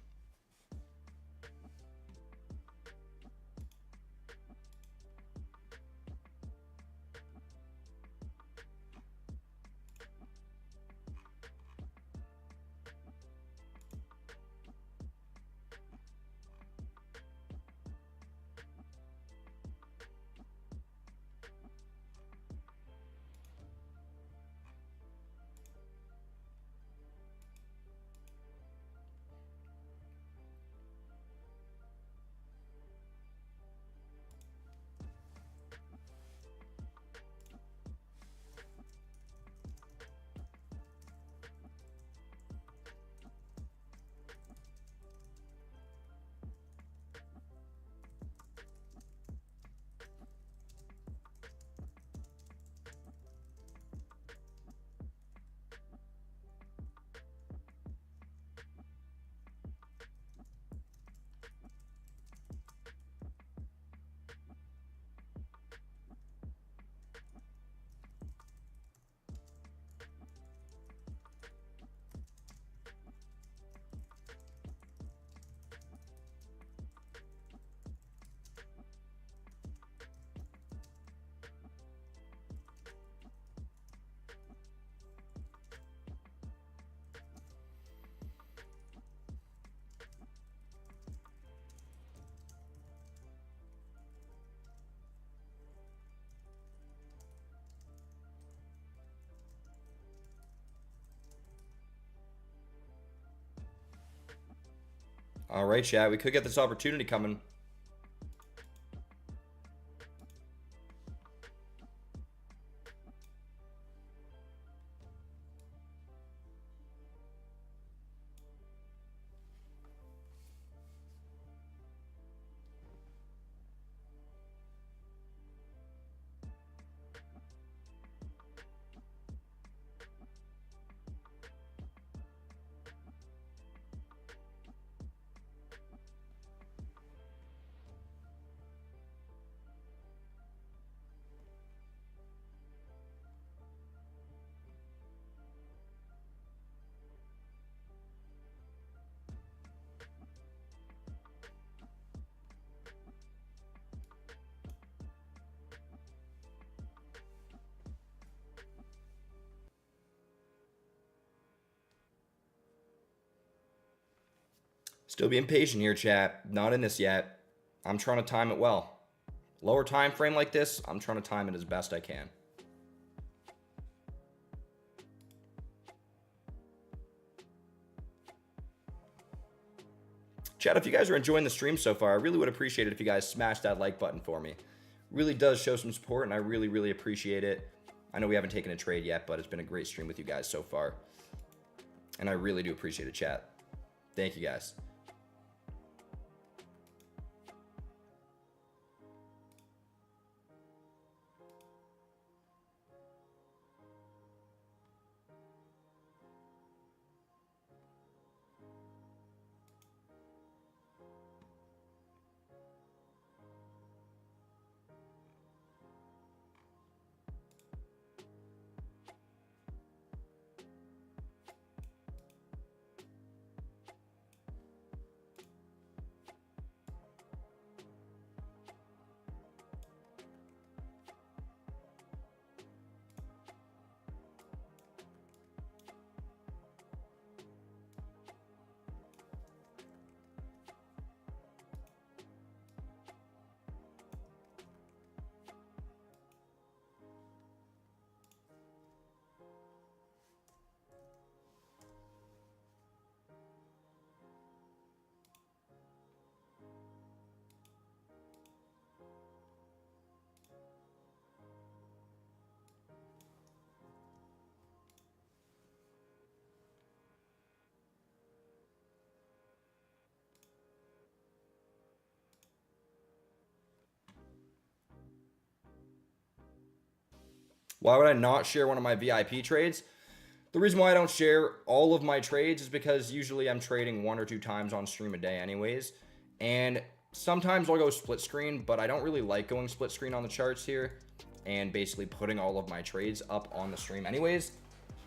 All right, chat. We could get this opportunity coming. Still being patient here, chat. Not in this yet. I'm trying to time it well. Lower time frame like this, I'm trying to time it as best I can. Chat, if you guys are enjoying the stream so far, I really would appreciate it if you guys smash that like button for me. Really does show some support, and I really, really appreciate it. I know we haven't taken a trade yet, but it's been a great stream with you guys so far. And I really do appreciate it, chat. Thank you, guys. Why would I not share one of my VIP trades? The reason why I don't share all of my trades is because usually I'm trading 1 or 2 times on stream a day anyways. And sometimes I'll go split screen, but I don't really like going split screen on the charts here and basically putting all of my trades up on the stream anyways.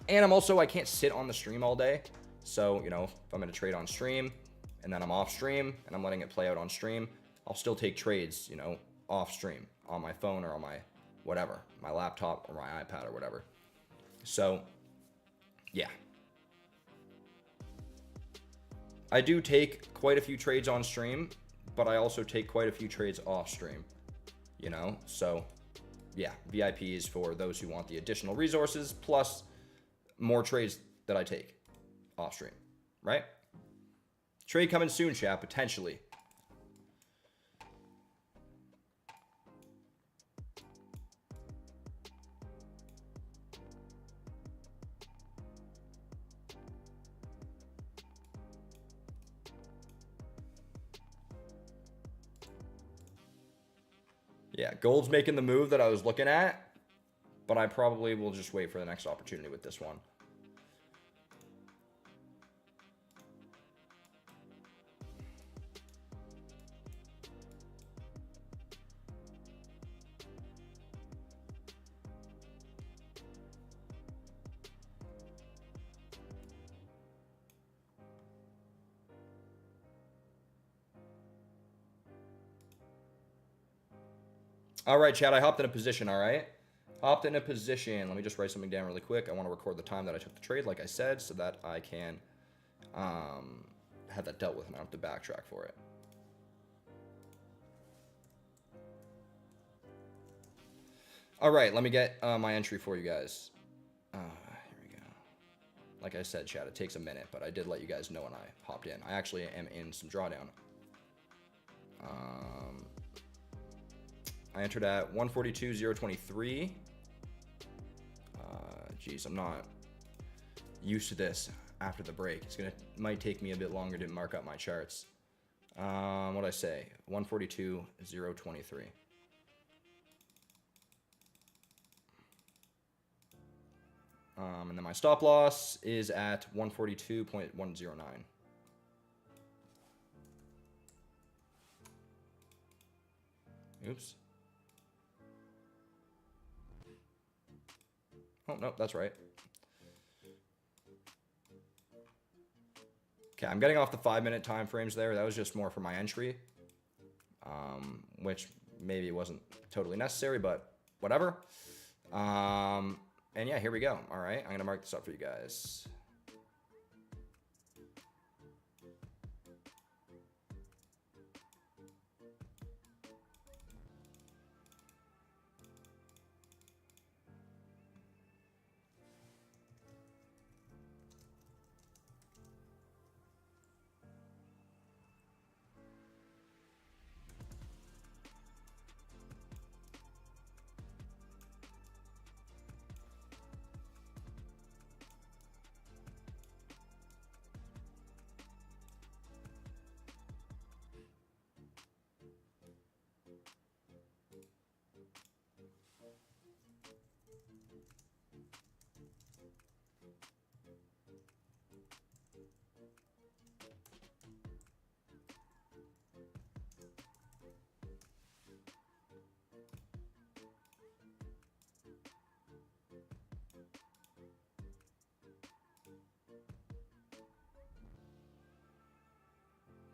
And I can't sit on the stream all day. So, you know, if I'm going to trade on stream and then I'm off stream and I'm letting it play out on stream, I'll still take trades, you know, off stream on my phone or on my whatever, my laptop or my iPad or whatever. So, yeah. I do take quite a few trades on stream, but I also take quite a few trades off stream, you know? So, yeah, VIP is for those who want the additional resources plus more trades that I take off stream, right? Trade coming soon, chat, potentially. Yeah, gold's making the move that I was looking at, but I probably will just wait for the next opportunity with this one. All right, Chad, I hopped in a position, all right? Hopped in a position. Let me just write something down really quick. I want to record the time that I took the trade, like I said, so that I can have that dealt with and I don't have to backtrack for it. All right, let me get my entry for you guys. Here we go. Like I said, Chad, it takes a minute, but I did let you guys know when I hopped in. I actually am in some drawdown. I entered at 142.023. Geez, I'm not used to this after the break. Might take me a bit longer to mark up my charts. What'd I say? 142.023. And then my stop loss is at 142.109. Oops. Oh, no, that's right. Okay, I'm getting off the 5-minute time frames there. That was just more for my entry, which maybe wasn't totally necessary, but whatever. And yeah, here we go. All right, I'm going to mark this up for you guys.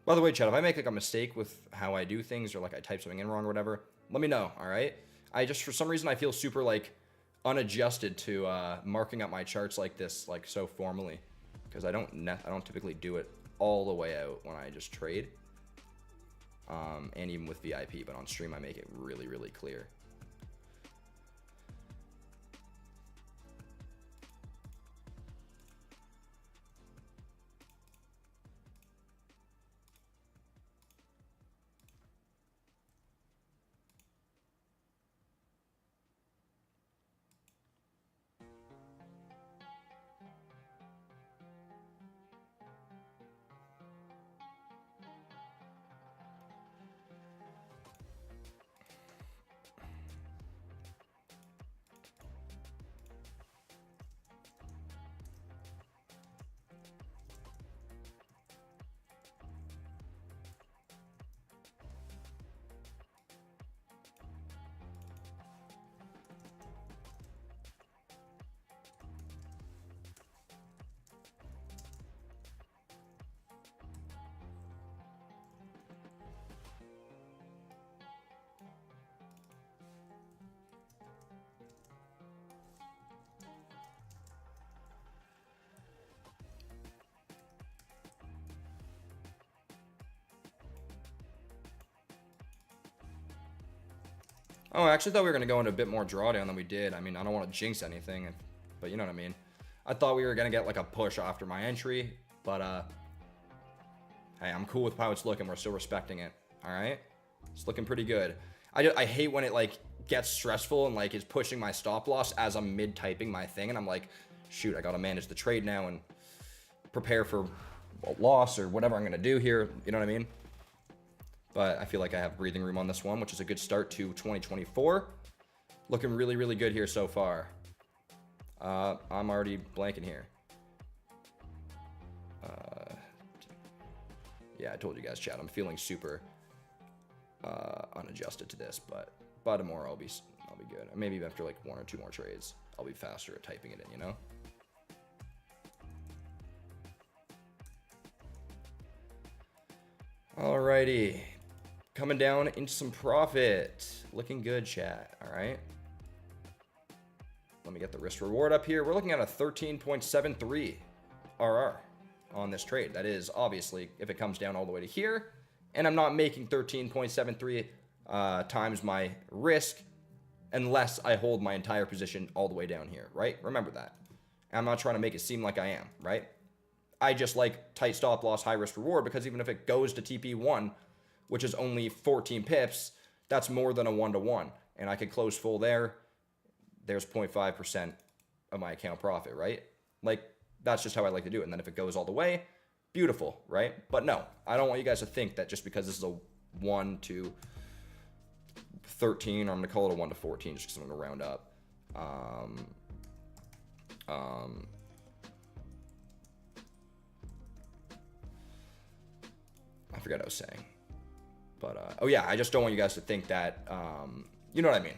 By the way, Chad, if I make like a mistake with how I do things or like I type something in wrong or whatever, let me know, all right? I just, for some reason, I feel super like unadjusted to marking up my charts like this, like so formally, because I don't typically do it all the way out when I just trade, and even with VIP, but on stream I make it really, really clear. Oh, I actually thought we were going to go into a bit more drawdown than we did. I mean, I don't want to jinx anything, but you know what I mean. I thought we were going to get like a push after my entry, but hey, I'm cool with how it's looking. We're still respecting it. All right, it's looking pretty good. I hate when it like gets stressful and like is pushing my stop loss as I'm mid typing my thing, and I'm like, shoot, I got to manage the trade now and prepare for a loss or whatever I'm going to do here. You know what I mean? But I feel like I have breathing room on this one, which is a good start to 2024. Looking really, really good here so far. I'm already blanking here. Yeah, I told you guys, chat. I'm feeling super unadjusted to this, but by tomorrow I'll be good. Maybe after like 1 or 2 more trades, I'll be faster at typing it in, you know? Alrighty. Coming down into some profit. Looking good, chat. All right. Let me get the risk reward up here. We're looking at a 13.73 RR on this trade. That is obviously if it comes down all the way to here, and I'm not making 13.73 times my risk unless I hold my entire position all the way down here, right? Remember that. I'm not trying to make it seem like I am, right? I just like tight stop loss, high risk reward, because even if it goes to TP1, which is only 14 pips, that's more than a 1-to-1. And I could close full there. There's 0.5% of my account profit, right? Like, that's just how I like to do it. And then if it goes all the way, beautiful, right? But no, I don't want you guys to think that just because this is a 1 to 13, or I'm going to call it a 1 to 14 just because I'm going to round up. I forgot what I was saying. But, oh yeah, I just don't want you guys to think that, you know what I mean?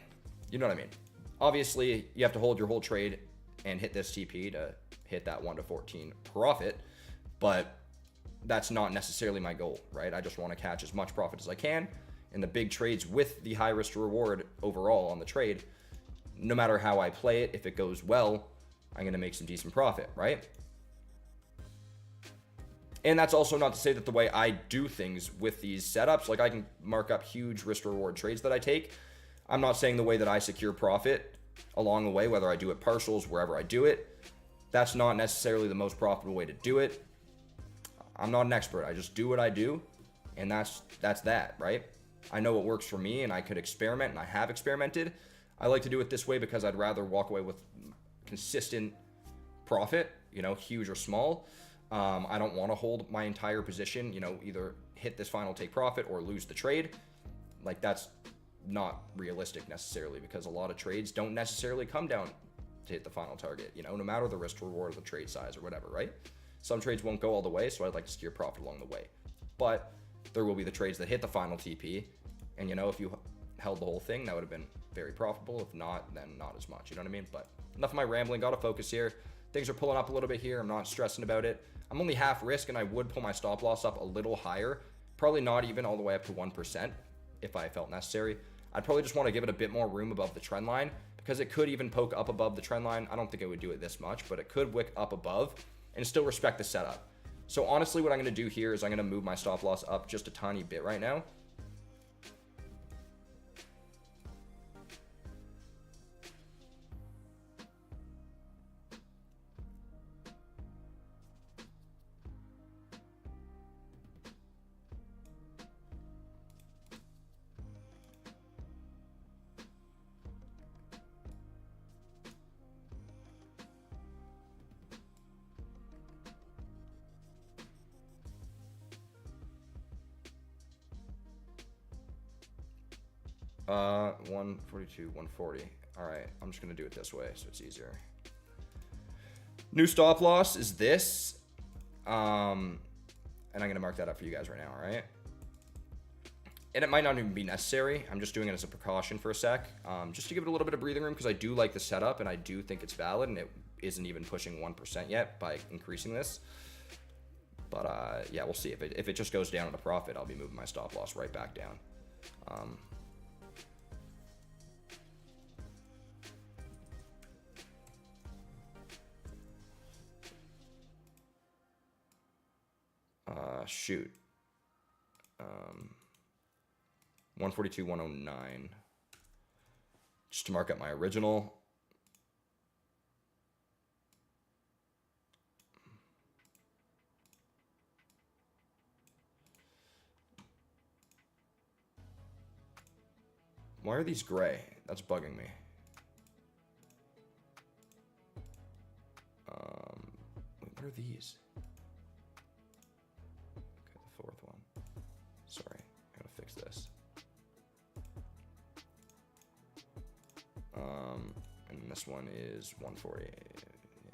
You know what I mean? Obviously, you have to hold your whole trade and hit this TP to hit that 1 to 14 profit, but that's not necessarily my goal, right? I just want to catch as much profit as I can in the big trades with the high risk to reward overall on the trade. No matter how I play it, if it goes well, I'm going to make some decent profit, right? And that's also not to say that the way I do things with these setups, like I can mark up huge risk reward trades that I take. I'm not saying the way that I secure profit along the way, whether I do it partials, wherever I do it, that's not necessarily the most profitable way to do it. I'm not an expert. I just do what I do, and that's that, right? I know what works for me, and I could experiment, and I have experimented. I like to do it this way because I'd rather walk away with consistent profit, you know, huge or small. I don't want to hold my entire position, you know, either hit this final take profit or lose the trade. Like, that's not realistic necessarily, because a lot of trades don't necessarily come down to hit the final target, you know, no matter the risk to reward or the trade size or whatever, right? Some trades won't go all the way, so I'd like to secure profit along the way. But there will be the trades that hit the final TP, and, you know, if you held the whole thing, that would have been very profitable. If not, then not as much, you know what I mean? But enough of my rambling, gotta focus here. Things are pulling up a little bit here. I'm not stressing about it. I'm only half risk, and I would pull my stop loss up a little higher. Probably not even all the way up to 1% if I felt necessary. I'd probably just want to give it a bit more room above the trend line, because it could even poke up above the trend line. I don't think it would do it this much, but it could wick up above and still respect the setup. So honestly, what I'm going to do here is I'm going to move my stop loss up just a tiny bit right now. 142, 140. All right, I'm just gonna do it this way so it's easier. New stop loss is this, and I'm gonna mark that up for you guys right now. All right, and it might not even be necessary. I'm just doing it as a precaution for a sec, just to give it a little bit of breathing room, because I do like the setup and I do think it's valid, and it isn't even pushing 1% yet by increasing this. But yeah, we'll see. If it just goes down at a profit, I'll be moving my stop loss right back down. Shoot. 142, 109. just to mark up my original. Why are these gray? That's bugging me. Wait, what are these? Okay, the fourth one. Sorry, I gotta fix this. And this one is 140. Yeah.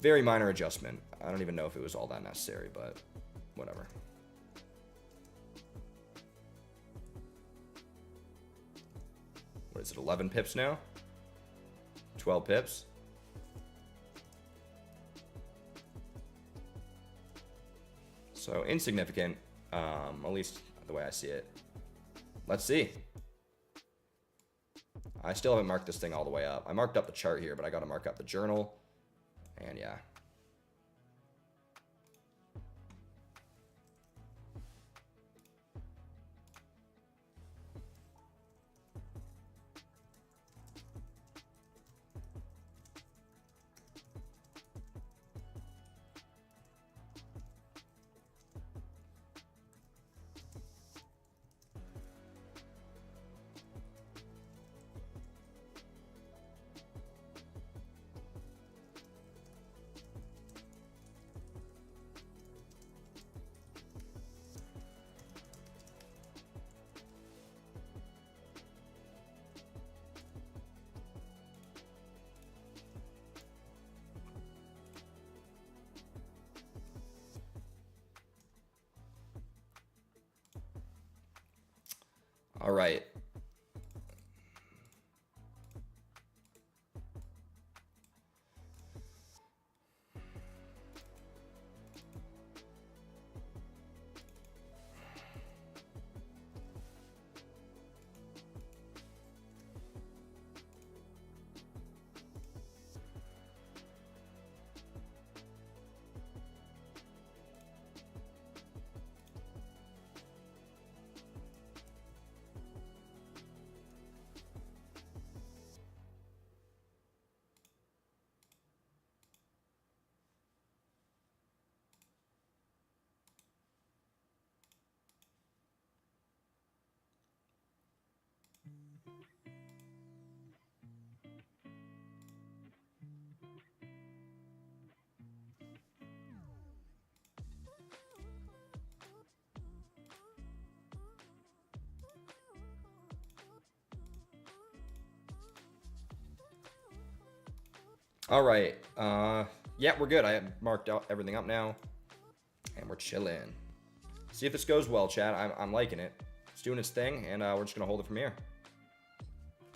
Very minor adjustment. I don't even know if it was all that necessary, but whatever. What is it, 11 pips now? 12 pips? So insignificant, at least the way I see it. Let's see. I still haven't marked this thing all the way up. I marked up the chart here, but I got to mark up the journal. And yeah. All right. All right. Yeah, we're good. I have marked out everything up now, and we're chilling. See if this goes well, chat. I'm liking it. It's doing its thing, and we're just gonna hold it from here.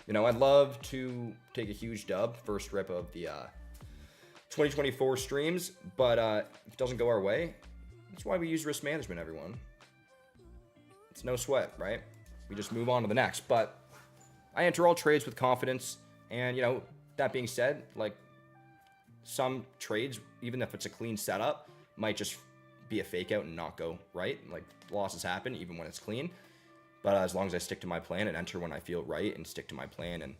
You know, I'd love to take a huge dub, first rip of the 2024 streams, but if it doesn't go our way, that's why we use risk management, everyone. It's no sweat, right? We just move on to the next. But I enter all trades with confidence, and you know, that being said, like, some trades, even if it's a clean setup, might just be a fake out and not go right. Like, losses happen even when it's clean. But as long as I stick to my plan and enter when I feel right and stick to my plan, and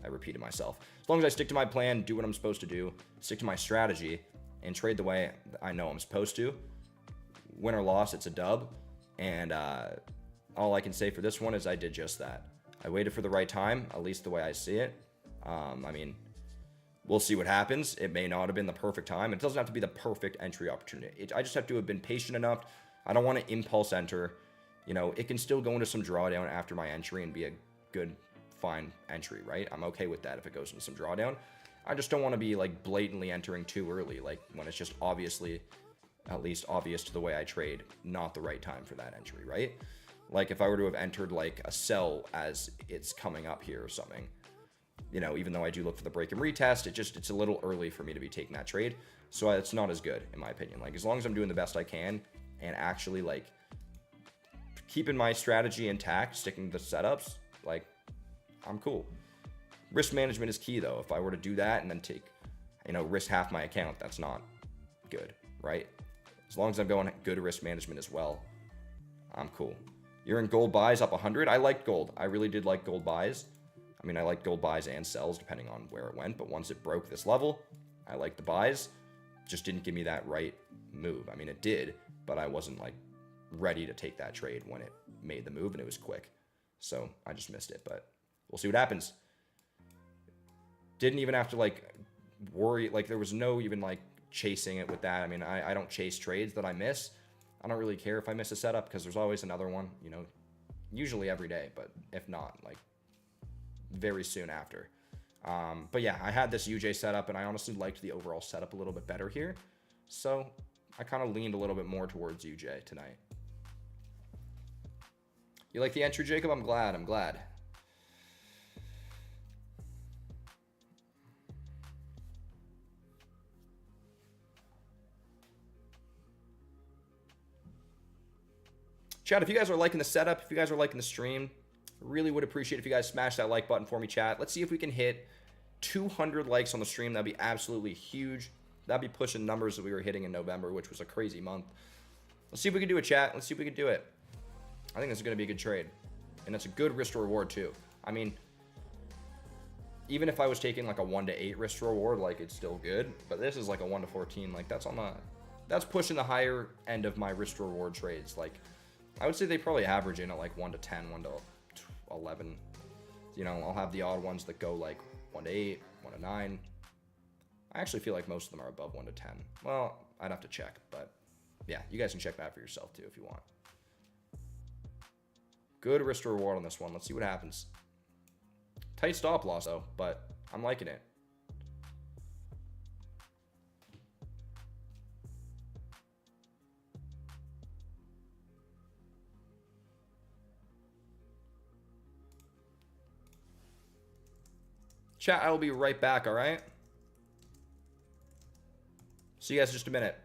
I repeated myself. As long as I stick to my plan, do what I'm supposed to do, stick to my strategy, and trade the way I know I'm supposed to, win or loss, it's a dub. And all I can say for this one is I did just that. I waited for the right time, at least the way I see it. I mean, we'll see what happens. It may not have been the perfect time. It doesn't have to be the perfect entry opportunity. I just have to have been patient enough. I don't want to impulse enter. You know, it can still go into some drawdown after my entry and be a good, fine entry, right? I'm okay with that if it goes into some drawdown. I just don't want to be like blatantly entering too early, like when it's just obviously, at least obvious to the way I trade, not the right time for that entry, right? Like if I were to have entered like a sell as it's coming up here or something, you know, even though I do look for the break and retest, it's a little early for me to be taking that trade. So it's not as good in my opinion. Like as long as I'm doing the best I can and actually like keeping my strategy intact, sticking to the setups, like I'm cool. Risk management is key though. If I were to do that and then take, you know, risk half my account, that's not good, right? As long as I'm going good risk management as well, I'm cool. You're in gold buys up 100. I liked gold. I really did like gold buys. I mean, I like gold buys and sells depending on where it went. But once it broke this level, I liked the buys. Just didn't give me that right move. I mean, it did, but I wasn't like ready to take that trade when it made the move and it was quick. So I just missed it, but we'll see what happens. Didn't even have to like worry. Like there was no even like chasing it with that. I mean, I don't chase trades that I miss. I don't really care if I miss a setup because there's always another one, you know, usually every day, but if not, like very soon after. But yeah, I had this UJ setup and I honestly liked the overall setup a little bit better here. So I kind of leaned a little bit more towards UJ tonight. You like the entry, Jacob? I'm glad. I'm glad. Chat, if you guys are liking the setup, if you guys are liking the stream, really would appreciate if you guys smash that like button for me, chat. Let's see if we can hit 200 likes on the stream. That'd be absolutely huge. That'd be pushing numbers that we were hitting in November, which was a crazy month. Let's see if we can do it, chat. Let's see if we can do it. I think this is going to be a good trade. And it's a good risk to reward, too. I mean, even if I was taking like a 1 to 8 risk to reward, like it's still good. But this is like a 1 to 14. Like that's on the, that's pushing the higher end of my risk to reward trades. Like I would say they probably average in at like 1 to 10, 1 to 11. You know, I'll have the odd ones that go like 1 to 8, 1 to 9. I actually feel like most of them are above 1 to 10. Well, I'd have to check, but yeah, you guys can check that for yourself too if you want. Good risk to reward on this one. Let's see what happens. Tight stop loss though, but I'm liking it. Chat, I will be right back, all right? See you guys in just a minute.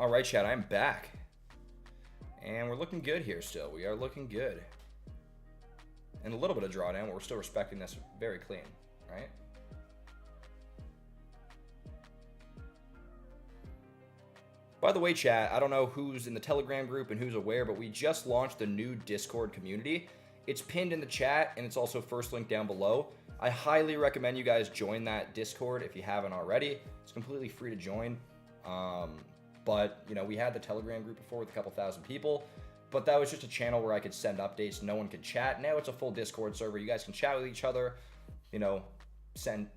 All right, chat, I'm back. And we're looking good here still. We are looking good. And a little bit of drawdown, but we're still respecting this very clean, right? By the way, chat, I don't know who's in the Telegram group and who's aware, but we just launched the new Discord community. It's pinned in the chat, and it's also first link down below. I highly recommend you guys join that Discord if you haven't already. It's completely free to join. But, you know, we had the Telegram group before with a couple thousand people, but that was just a channel where I could send updates. No one could chat. Now it's a full Discord server. You guys can chat with each other, you know, send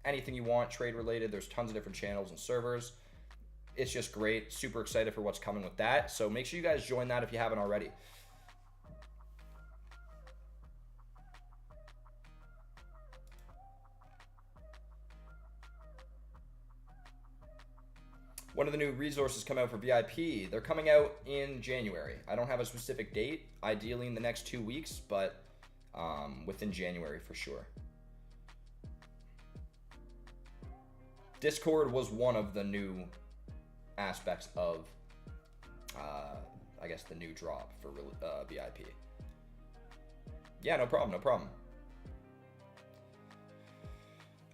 anything you want, trade related. There's tons of different channels and servers. It's just great. Super excited for what's coming with that. So make sure you guys join that if you haven't already. One of the new resources come out for VIP. They're coming out in January. I don't have a specific date, ideally in the next 2 weeks, but within January for sure. Discord was one of the new aspects of, I guess, the new drop for VIP. Yeah, no problem, no problem.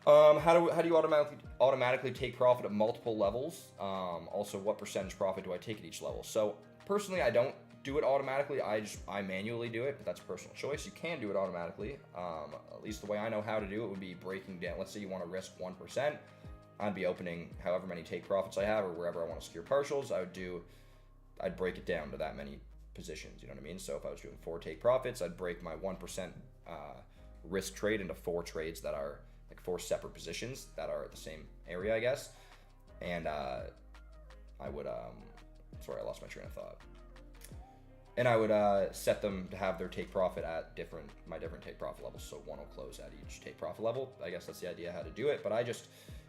How do you automatically take profit at multiple levels? Also, what percentage profit do I take at each level? So personally, I don't do it automatically. I manually do it, but that's personal choice. You can do it automatically. At least the way I know how to do it would be breaking down. Let's say you want to risk 1%. I'd be opening however many take profits I have, or wherever I want to secure partials. I'd break it down to that many positions. You know what I mean? So if I was doing 4 take profits, I'd break my 1% risk trade into 4 trades that are like 4 separate positions that are at the same area, I guess. And I would, sorry, I lost my train of thought. And I would set them to have their take profit at my different take profit levels. So one will close at each take profit level. I guess that's the idea how to do it, but I just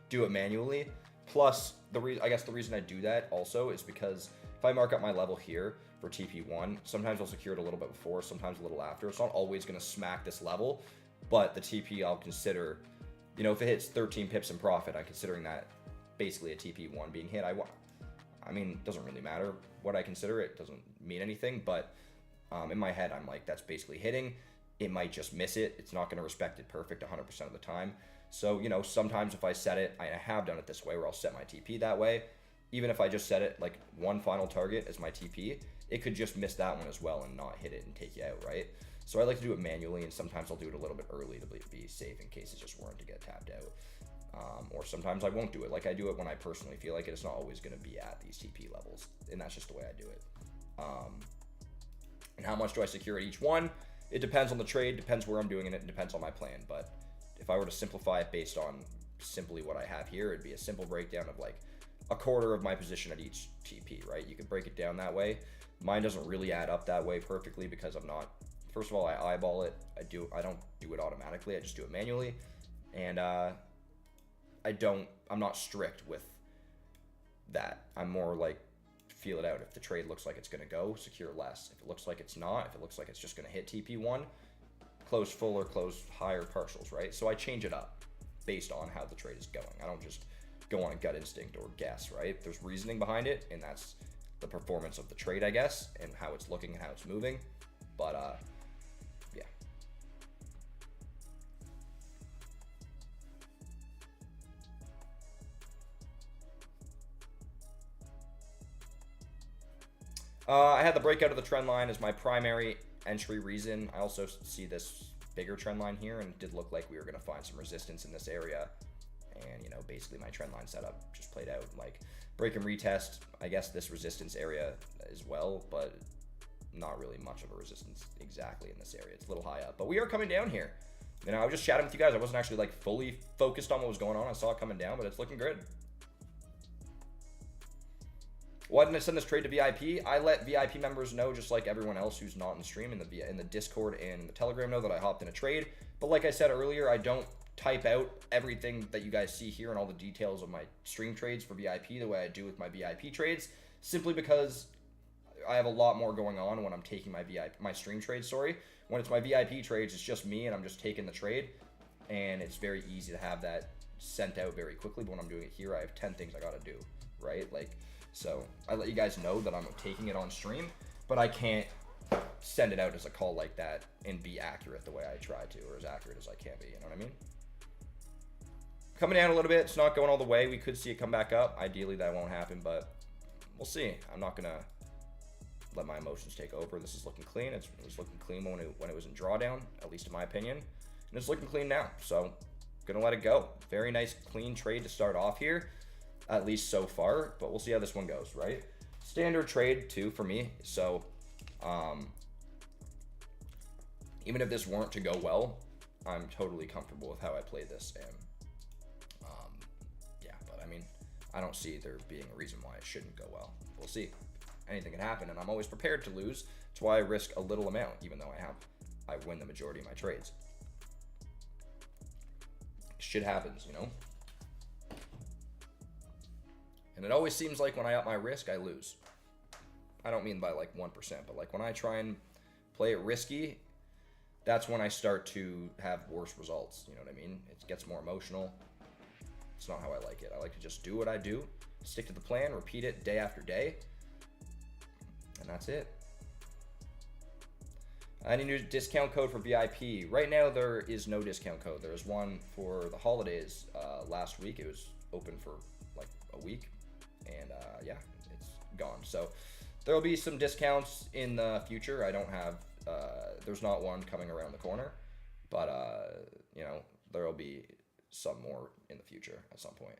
do it manually. Plus, I guess the reason I do that also is because if I mark up my level here for TP1, sometimes I'll secure it a little bit before, sometimes a little after. It's not always going to smack this level, but the TP I'll consider, you know, if it hits 13 pips in profit, I'm considering that basically a TP1 being hit. I mean, it doesn't really matter what I consider. It doesn't mean anything, but in my head, I'm like, that's basically hitting. It might just miss it. It's not going to respect it perfect 100% of the time. So, you know, sometimes if I set it, I have done it this way where I'll set my TP that way. Even if I just set it like one final target as my TP, it could just miss that one as well and not hit it and take you out, right? So I like to do it manually, and sometimes I'll do it a little bit early to be safe in case it's just weren't to get tapped out. Or sometimes I won't do it. Like I do it when I personally feel like it. It's not always going to be at these TP levels, and that's just the way I do it. And how much do I secure at each one? It depends on the trade, depends where I'm doing it, and depends on my plan. But if I were to simplify it based on simply what I have here, it'd be a simple breakdown of like a quarter of my position at each TP, right? You could break it down that way. Mine doesn't really add up that way perfectly because I'm not, first of all, I eyeball it. I don't do it automatically. I just do it manually. And I'm not strict with that. I'm more like, feel it out. If the trade looks like it's going to go, secure less. If it looks like it's not, if it looks like it's just going to hit TP1, close full or close higher partials, right? So I change it up based on how the trade is going. I don't just go on a gut instinct or guess, right? There's reasoning behind it, and that's the performance of the trade, I guess, and how it's looking and how it's moving. But yeah. I had the breakout of the trend line as my primary entry reason. I also see this bigger trend line here, and it did look like we were going to find some resistance in this area. And, you know, basically my trend line setup just played out like break and retest, I guess, this resistance area as well, but not really much of a resistance exactly in this area. It's a little high up, but we are coming down here. You know, I was just chatting with you guys. I wasn't actually like fully focused on what was going on. I saw it coming down, but it's looking good. Why didn't I send this trade to VIP? I let VIP members know, just like everyone else who's not in the stream, in the Discord and the Telegram, know that I hopped in a trade. But like I said earlier, I don't type out everything that you guys see here and all the details of my stream trades for VIP the way I do with my VIP trades, simply because I have a lot more going on when I'm taking my stream trades, sorry. When it's my VIP trades, it's just me and I'm just taking the trade, and it's very easy to have that sent out very quickly. But when I'm doing it here, I have 10 things I gotta do, right? Like, So I let you guys know that I'm taking it on stream, but I can't send it out as a call like that and be accurate the way I try to, or as accurate as I can be, you know what I mean? Coming down a little bit, it's not going all the way. We could see it come back up. Ideally that won't happen, but we'll see. I'm not gonna let my emotions take over. This is looking clean. It was looking clean when it was in drawdown, at least in my opinion, and it's looking clean now. So gonna let it go. Very nice clean trade to start off here, at least so far, but we'll see how this one goes, right? Standard trade too for me. So even if this weren't to go well, I'm totally comfortable with how I play this. And yeah, but I mean, I don't see there being a reason why it shouldn't go well. We'll see. Anything can happen, and I'm always prepared to lose. That's why I risk a little amount, even though I win the majority of my trades. Shit happens, you know? And it always seems like when I up my risk, I lose. I don't mean by like 1%, but like when I try and play it risky, that's when I start to have worse results. You know what I mean? It gets more emotional. It's not how I like it. I like to just do what I do, stick to the plan, repeat it day after day, and that's it. I need a new discount code for VIP. Right now, there is no discount code. There was one for the holidays last week. It was open for like a week, and yeah, it's gone. So there will be some discounts in the future. I don't have, there's not one coming around the corner, but you know, there will be some more in the future at some point.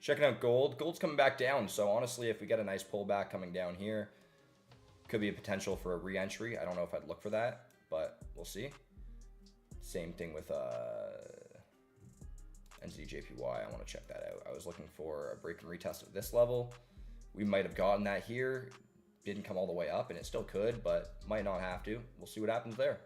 Checking out gold. Gold's coming back down. So honestly, if we get a nice pullback coming down here, could be a potential for a re-entry. I don't know if I'd look for that, but we'll see. Same thing with NZJPY. I want to check that out. I was looking for a break and retest of this level. We might have gotten that here. didn't come all the way up, and it still could, but might not have to. We'll see what happens there.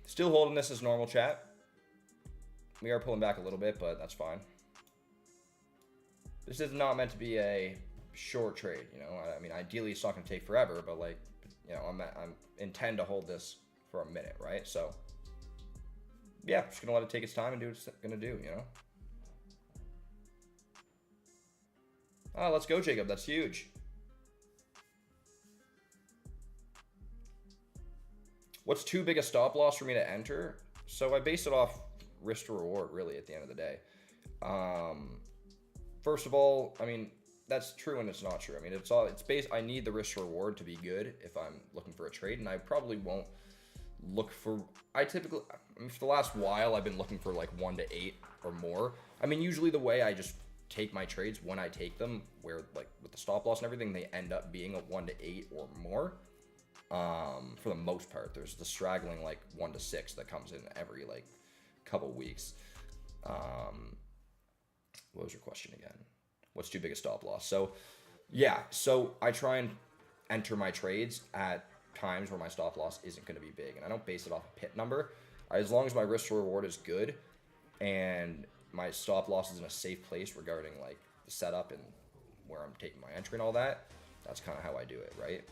Still holding this as normal, chat. We are pulling back a little bit, but that's fine. This is not meant to be a short trade, you know. I mean, ideally it's not going to take forever, but like, you know, I'm intend to hold this for a minute, right? So yeah, just gonna let it take its time and do what it's gonna do, you know. Oh, let's go, Jacob. That's huge. What's too big a stop loss for me to enter? So I base it off risk to reward, really, at the end of the day. First of all, I mean, that's true and it's not true. I mean, it's based. I need the risk to reward to be good if I'm looking for a trade, and I probably won't look for. I mean, for the last while, I've been looking for like 1 to 8 or more. I mean, usually the way I just take my trades when I take them, where like with the stop loss and everything, they end up being a 1 to 8 or more. For the most part, there's the straggling like 1 to 6 that comes in every like couple weeks. What was your question again? What's too big a stop loss? So yeah, so I try and enter my trades at times where my stop loss isn't going to be big, and I don't base it off a pit number. As long as my risk to reward is good and my stop loss is in a safe place regarding like the setup and where I'm taking my entry and all that, that's kind of how I do it, right?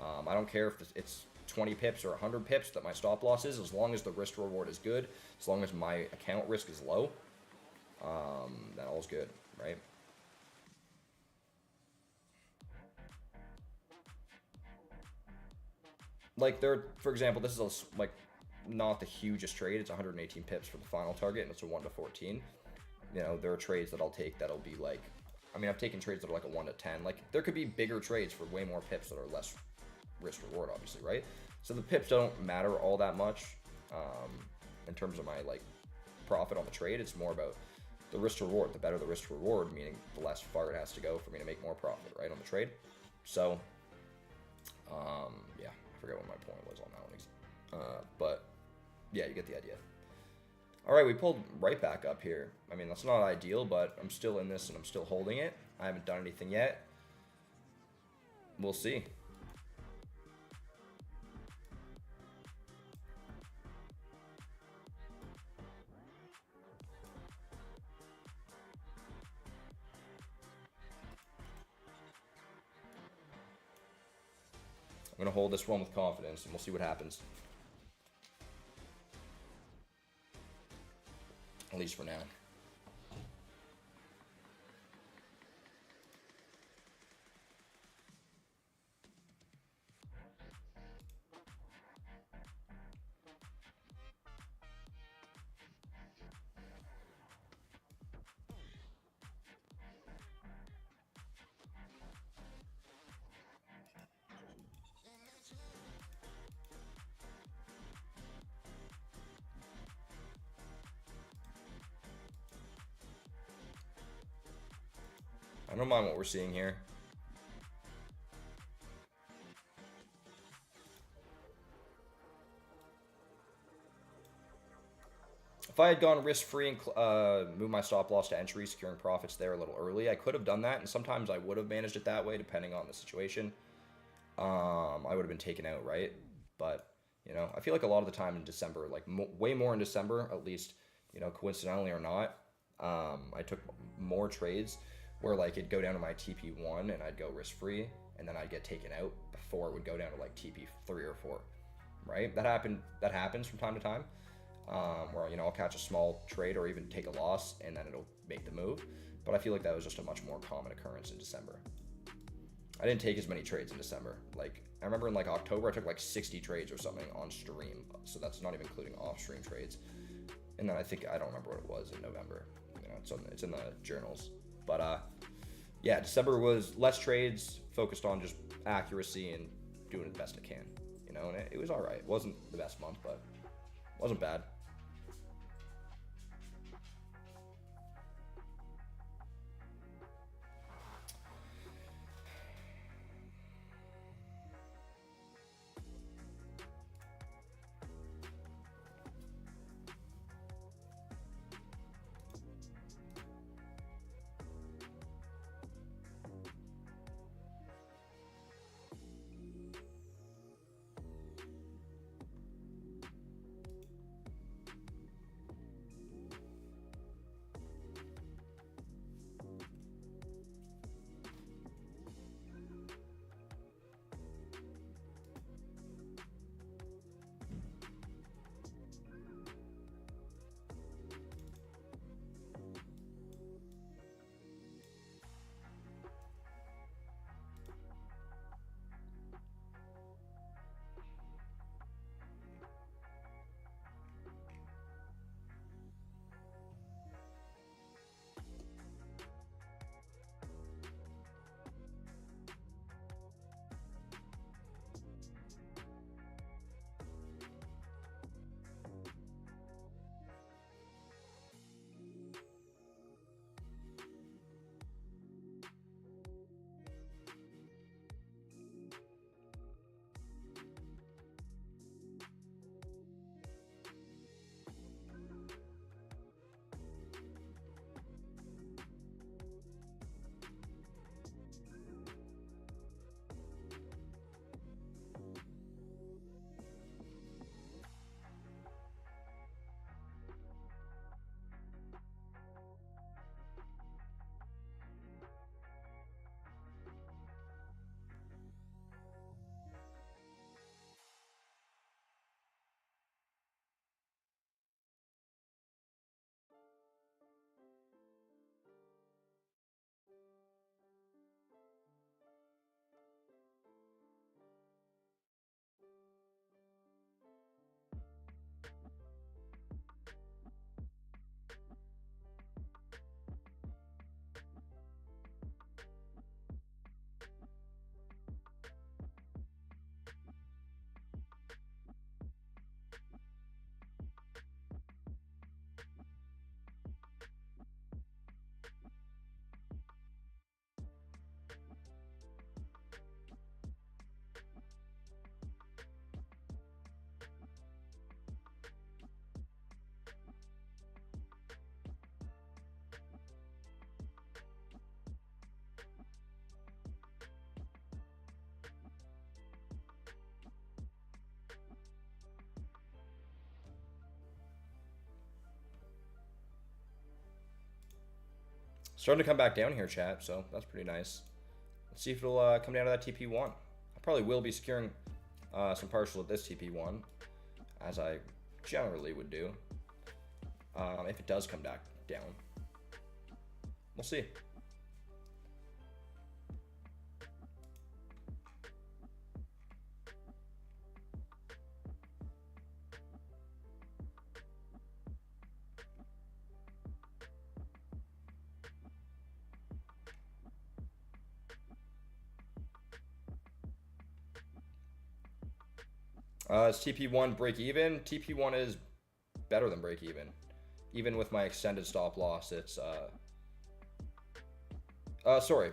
I don't care if it's 20 pips or 100 pips that my stop loss is, as long as the risk to reward is good, as long as my account risk is low, then all's good, right? Like for example, this is like not the hugest trade. It's 118 pips for the final target, and it's a 1 to 14. You know, there are trades that I'll take that'll be like, I mean, I've taken trades that are like a 1 to 10. Like there could be bigger trades for way more pips that are less risk reward, obviously, right? So the pips don't matter all that much in terms of my like profit on the trade. It's more about the risk to reward. The better the risk to reward, meaning the less far it has to go for me to make more profit, right, on the trade. So yeah, I forget what my point was on that one, but yeah, you get the idea. All right, we pulled right back up here. I mean, that's not ideal, but I'm still in this and I'm still holding it. I haven't done anything yet. We'll see. I'm going to hold this one with confidence, and we'll see what happens. At least for now. I don't mind what we're seeing here. If I had gone risk-free and moved my stop loss to entry, securing profits there a little early, I could have done that, and sometimes I would have managed it that way, depending on the situation. I would have been taken out, right? But, you know, I feel like a lot of the time in December, like way more in December, at least, you know, coincidentally or not, I took more trades where like it'd go down to my TP1 and I'd go risk free, and then I'd get taken out before it would go down to like TP3 or 4, right? That happens from time to time, where, you know, I'll catch a small trade or even take a loss and then it'll make the move. But I feel like that was just a much more common occurrence in December. I didn't take as many trades in December. Like, I remember in like October, I took like 60 trades or something on stream. So that's not even including off stream trades. And then I don't remember what it was in November. You know, it's in the journals. But yeah, December was less trades, focused on just accuracy and doing the best I can. You know, and it was all right. It wasn't the best month, but it wasn't bad. Starting to come back down here, chat, so that's pretty nice. Let's see if it'll come down to that TP1. I probably will be securing some partial at this TP1, as I generally would do. If it does come back down. We'll see. Is TP1 break even? TP1 is better than break even. Even with my extended stop loss, it's sorry.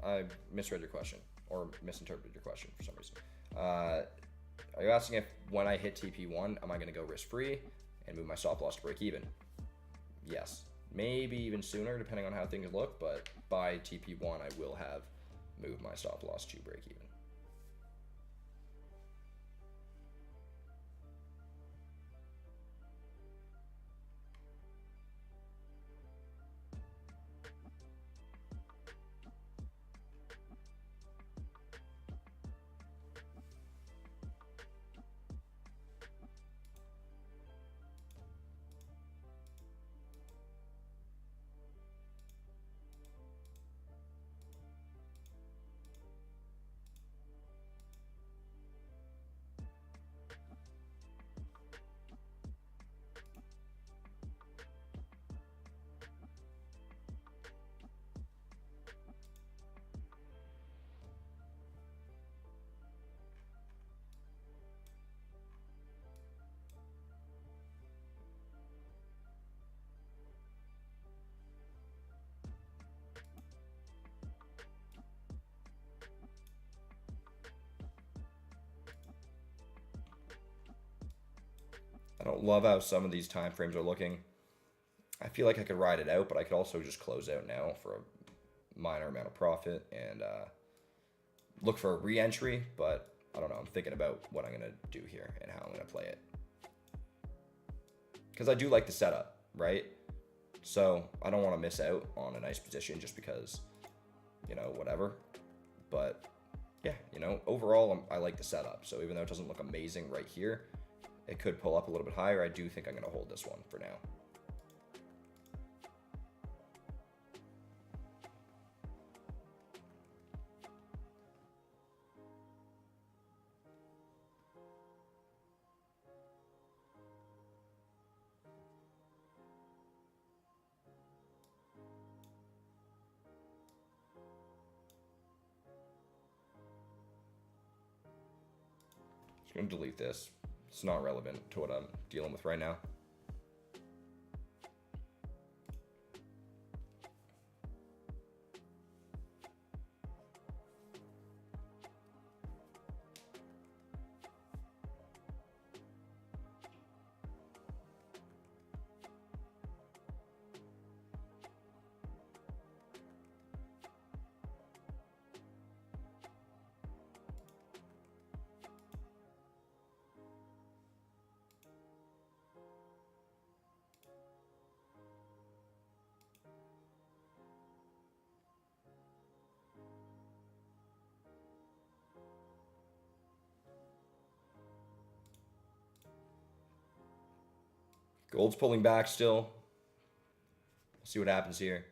I misread your question or misinterpreted your question for some reason. Are you asking if when I hit TP1, am I going to go risk free and move my stop loss to break even? Yes. Maybe even sooner, depending on how things look, but by TP1, I will have moved my stop loss to break even. I don't love how some of these time frames are looking. I feel like I could ride it out, but I could also just close out now for a minor amount of profit and look for a re-entry, but I don't know. I'm thinking about what I'm going to do here and how I'm going to play it. Because I do like the setup, right? So I don't want to miss out on a nice position just because, you know, whatever. But yeah, you know, overall, I like the setup. So even though it doesn't look amazing right here, it could pull up a little bit higher. I do think I'm going to hold this one for now. Just going to delete this. It's not relevant to what I'm dealing with right now. Gold's pulling back still. We'll see what happens here.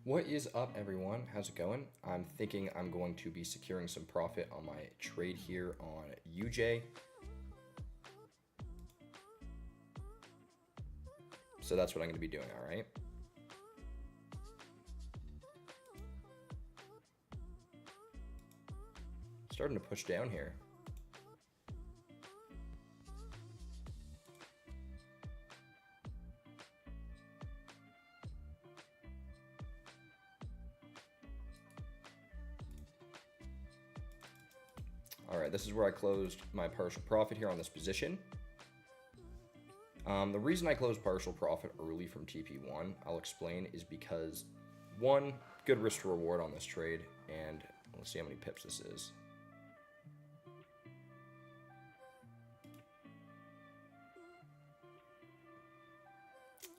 What is up, everyone? How's it going? I'm thinking I'm going to be securing some profit on my trade here on UJ. So that's what I'm going to be doing, all right? Starting to push down here. All right, this is where I closed my partial profit here on this position. The reason I closed partial profit early from TP1, I'll explain, is because one, good risk to reward on this trade, and let's see how many pips this is.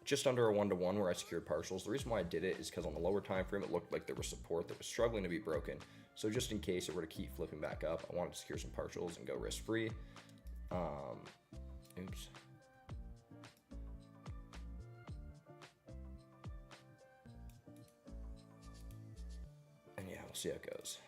Just under a 1-to-1 where I secured partials. The reason why I did it is because on the lower time frame, it looked like there was support that was struggling to be broken. So just in case it were to keep flipping back up, I wanted to secure some partials and go risk-free. Oops. And yeah, we'll see how it goes.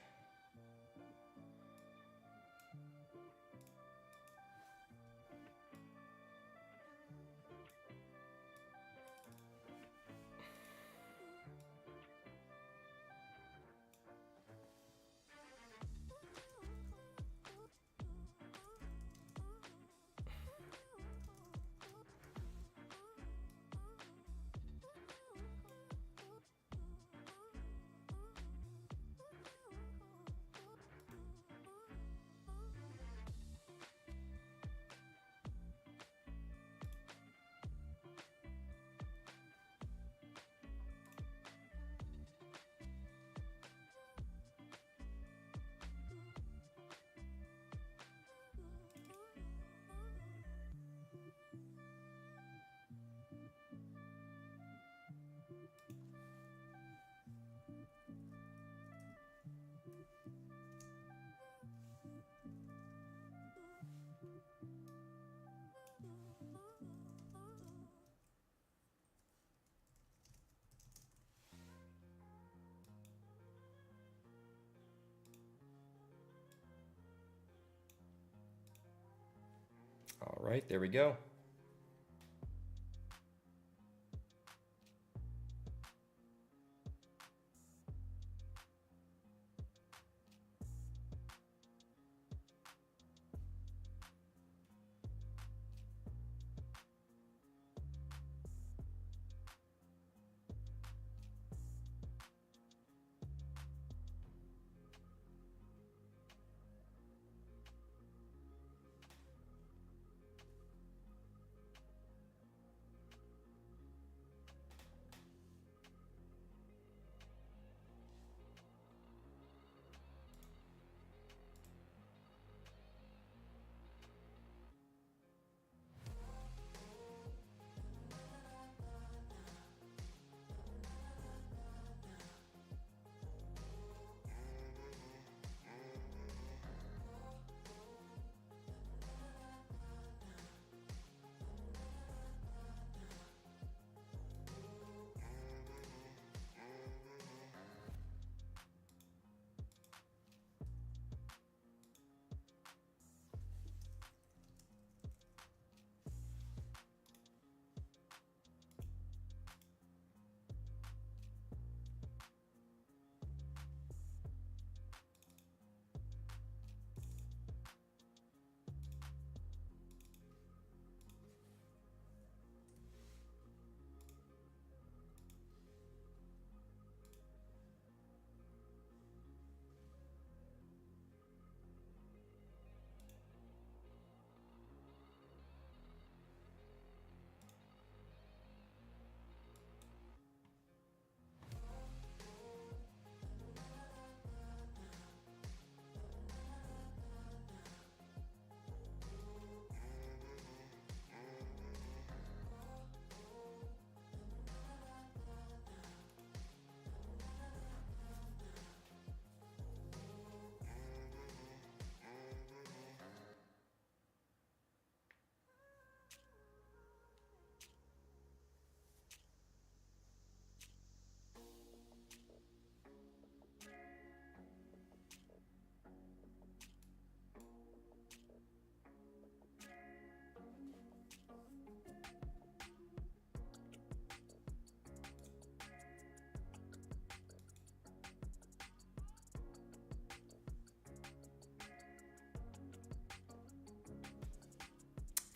All right, there we go.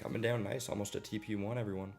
Coming down nice, almost a TP1, everyone.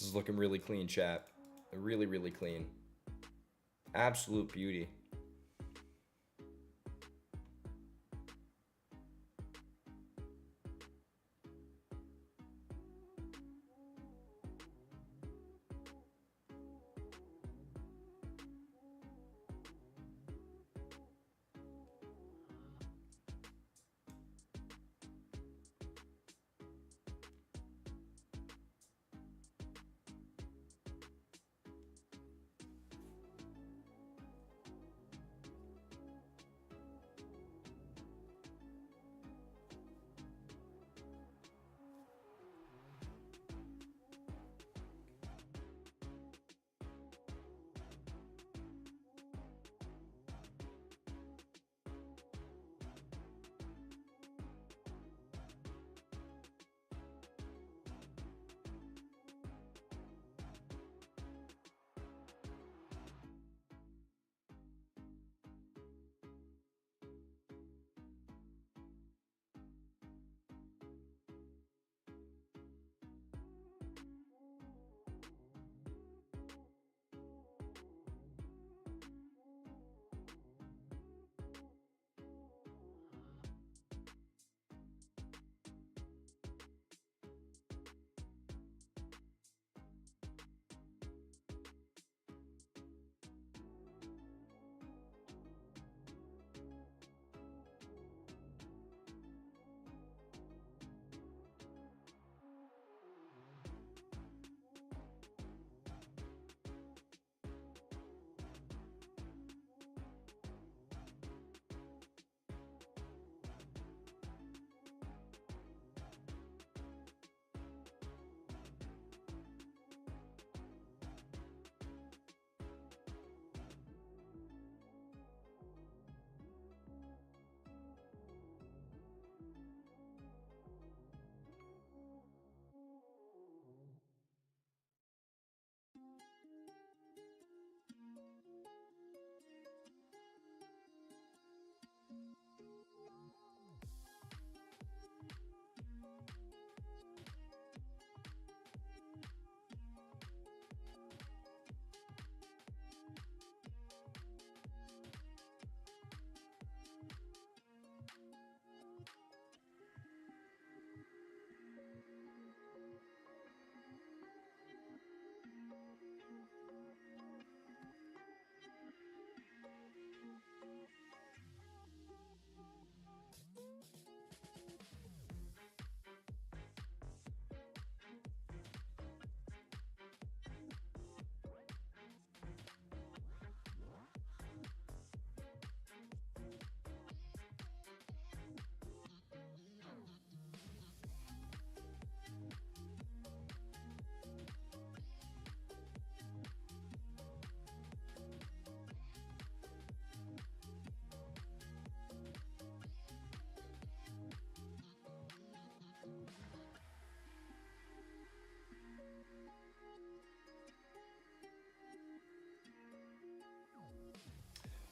This is looking really clean, chat. Really, really clean. Absolute beauty.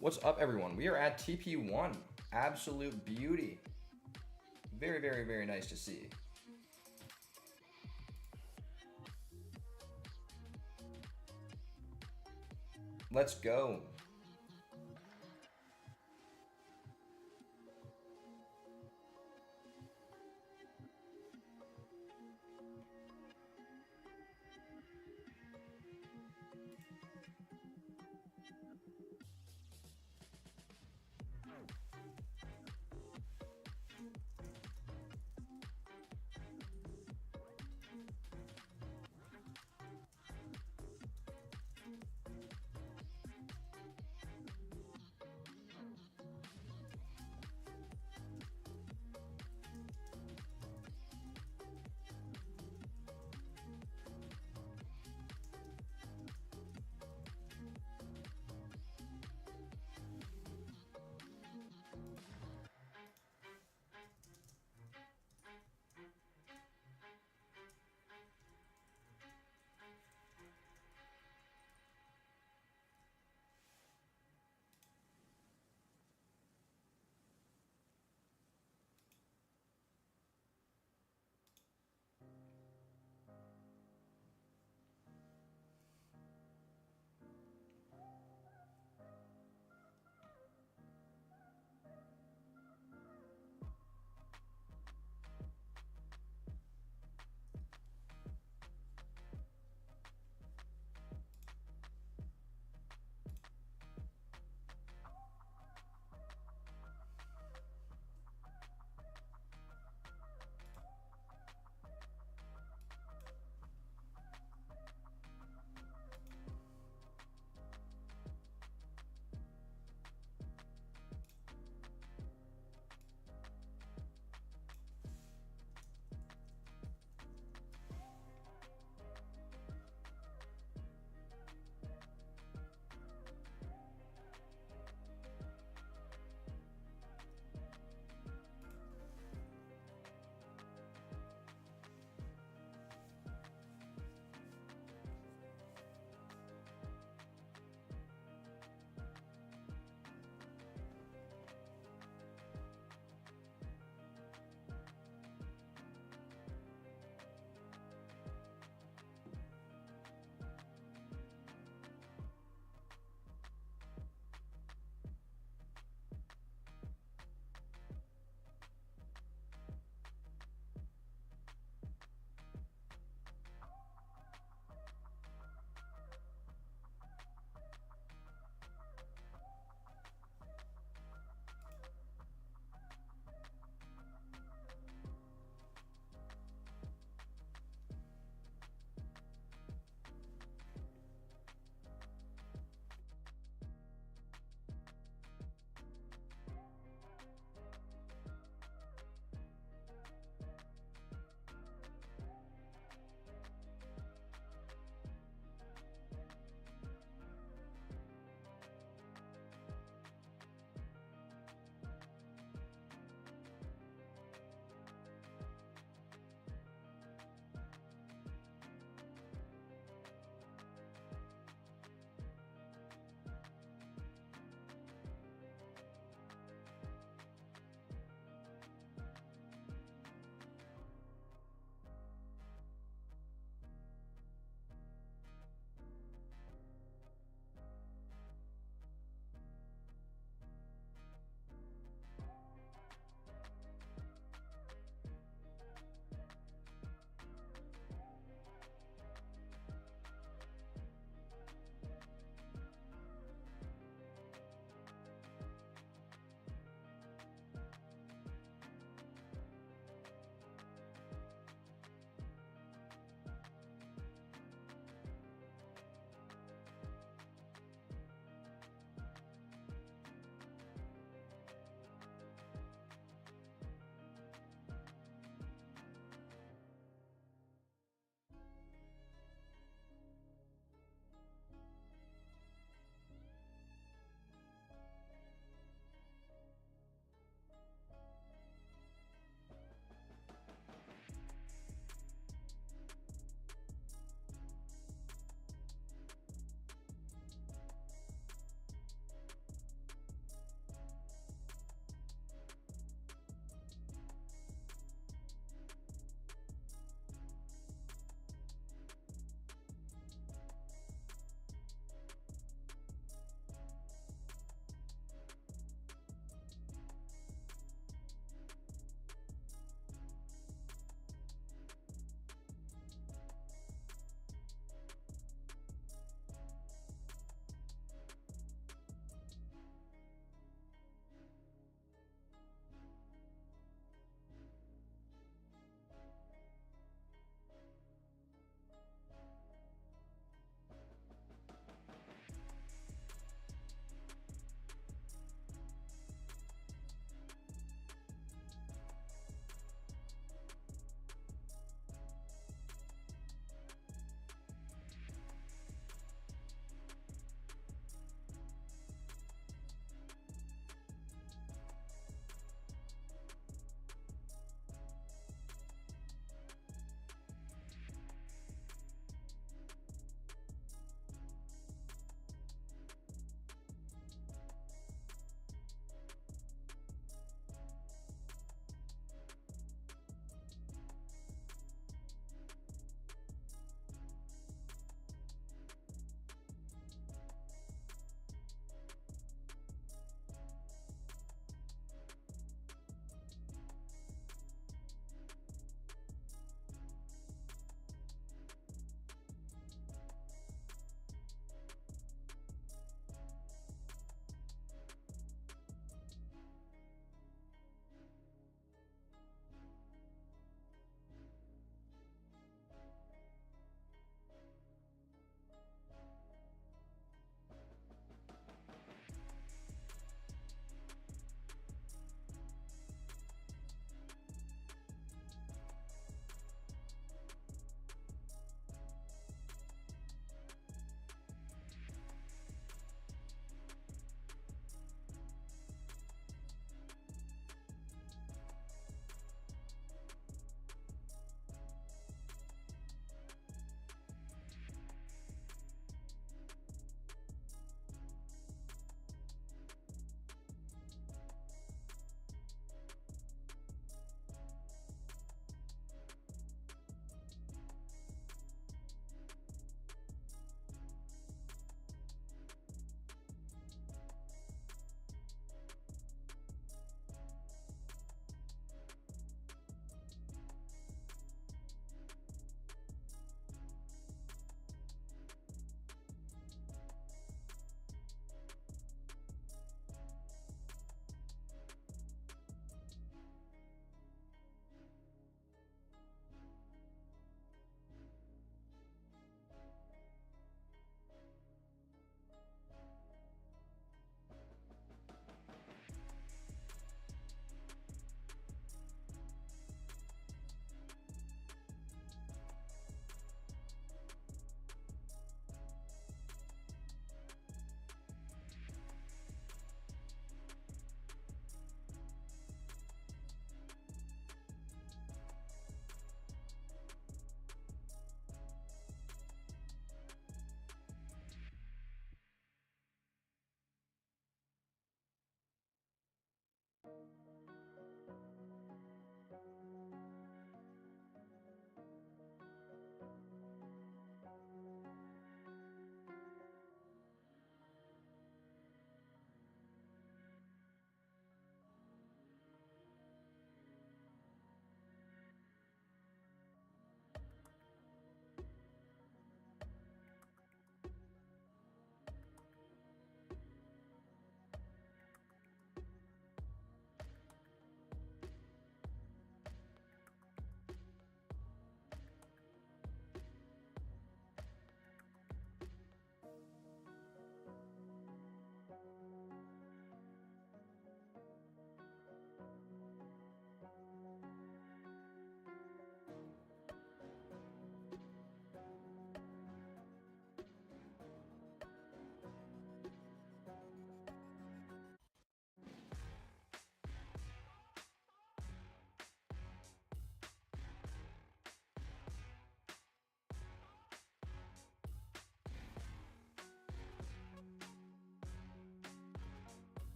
What's up, everyone? We are at TP1. Absolute beauty. Very, very, very nice to see. Let's go.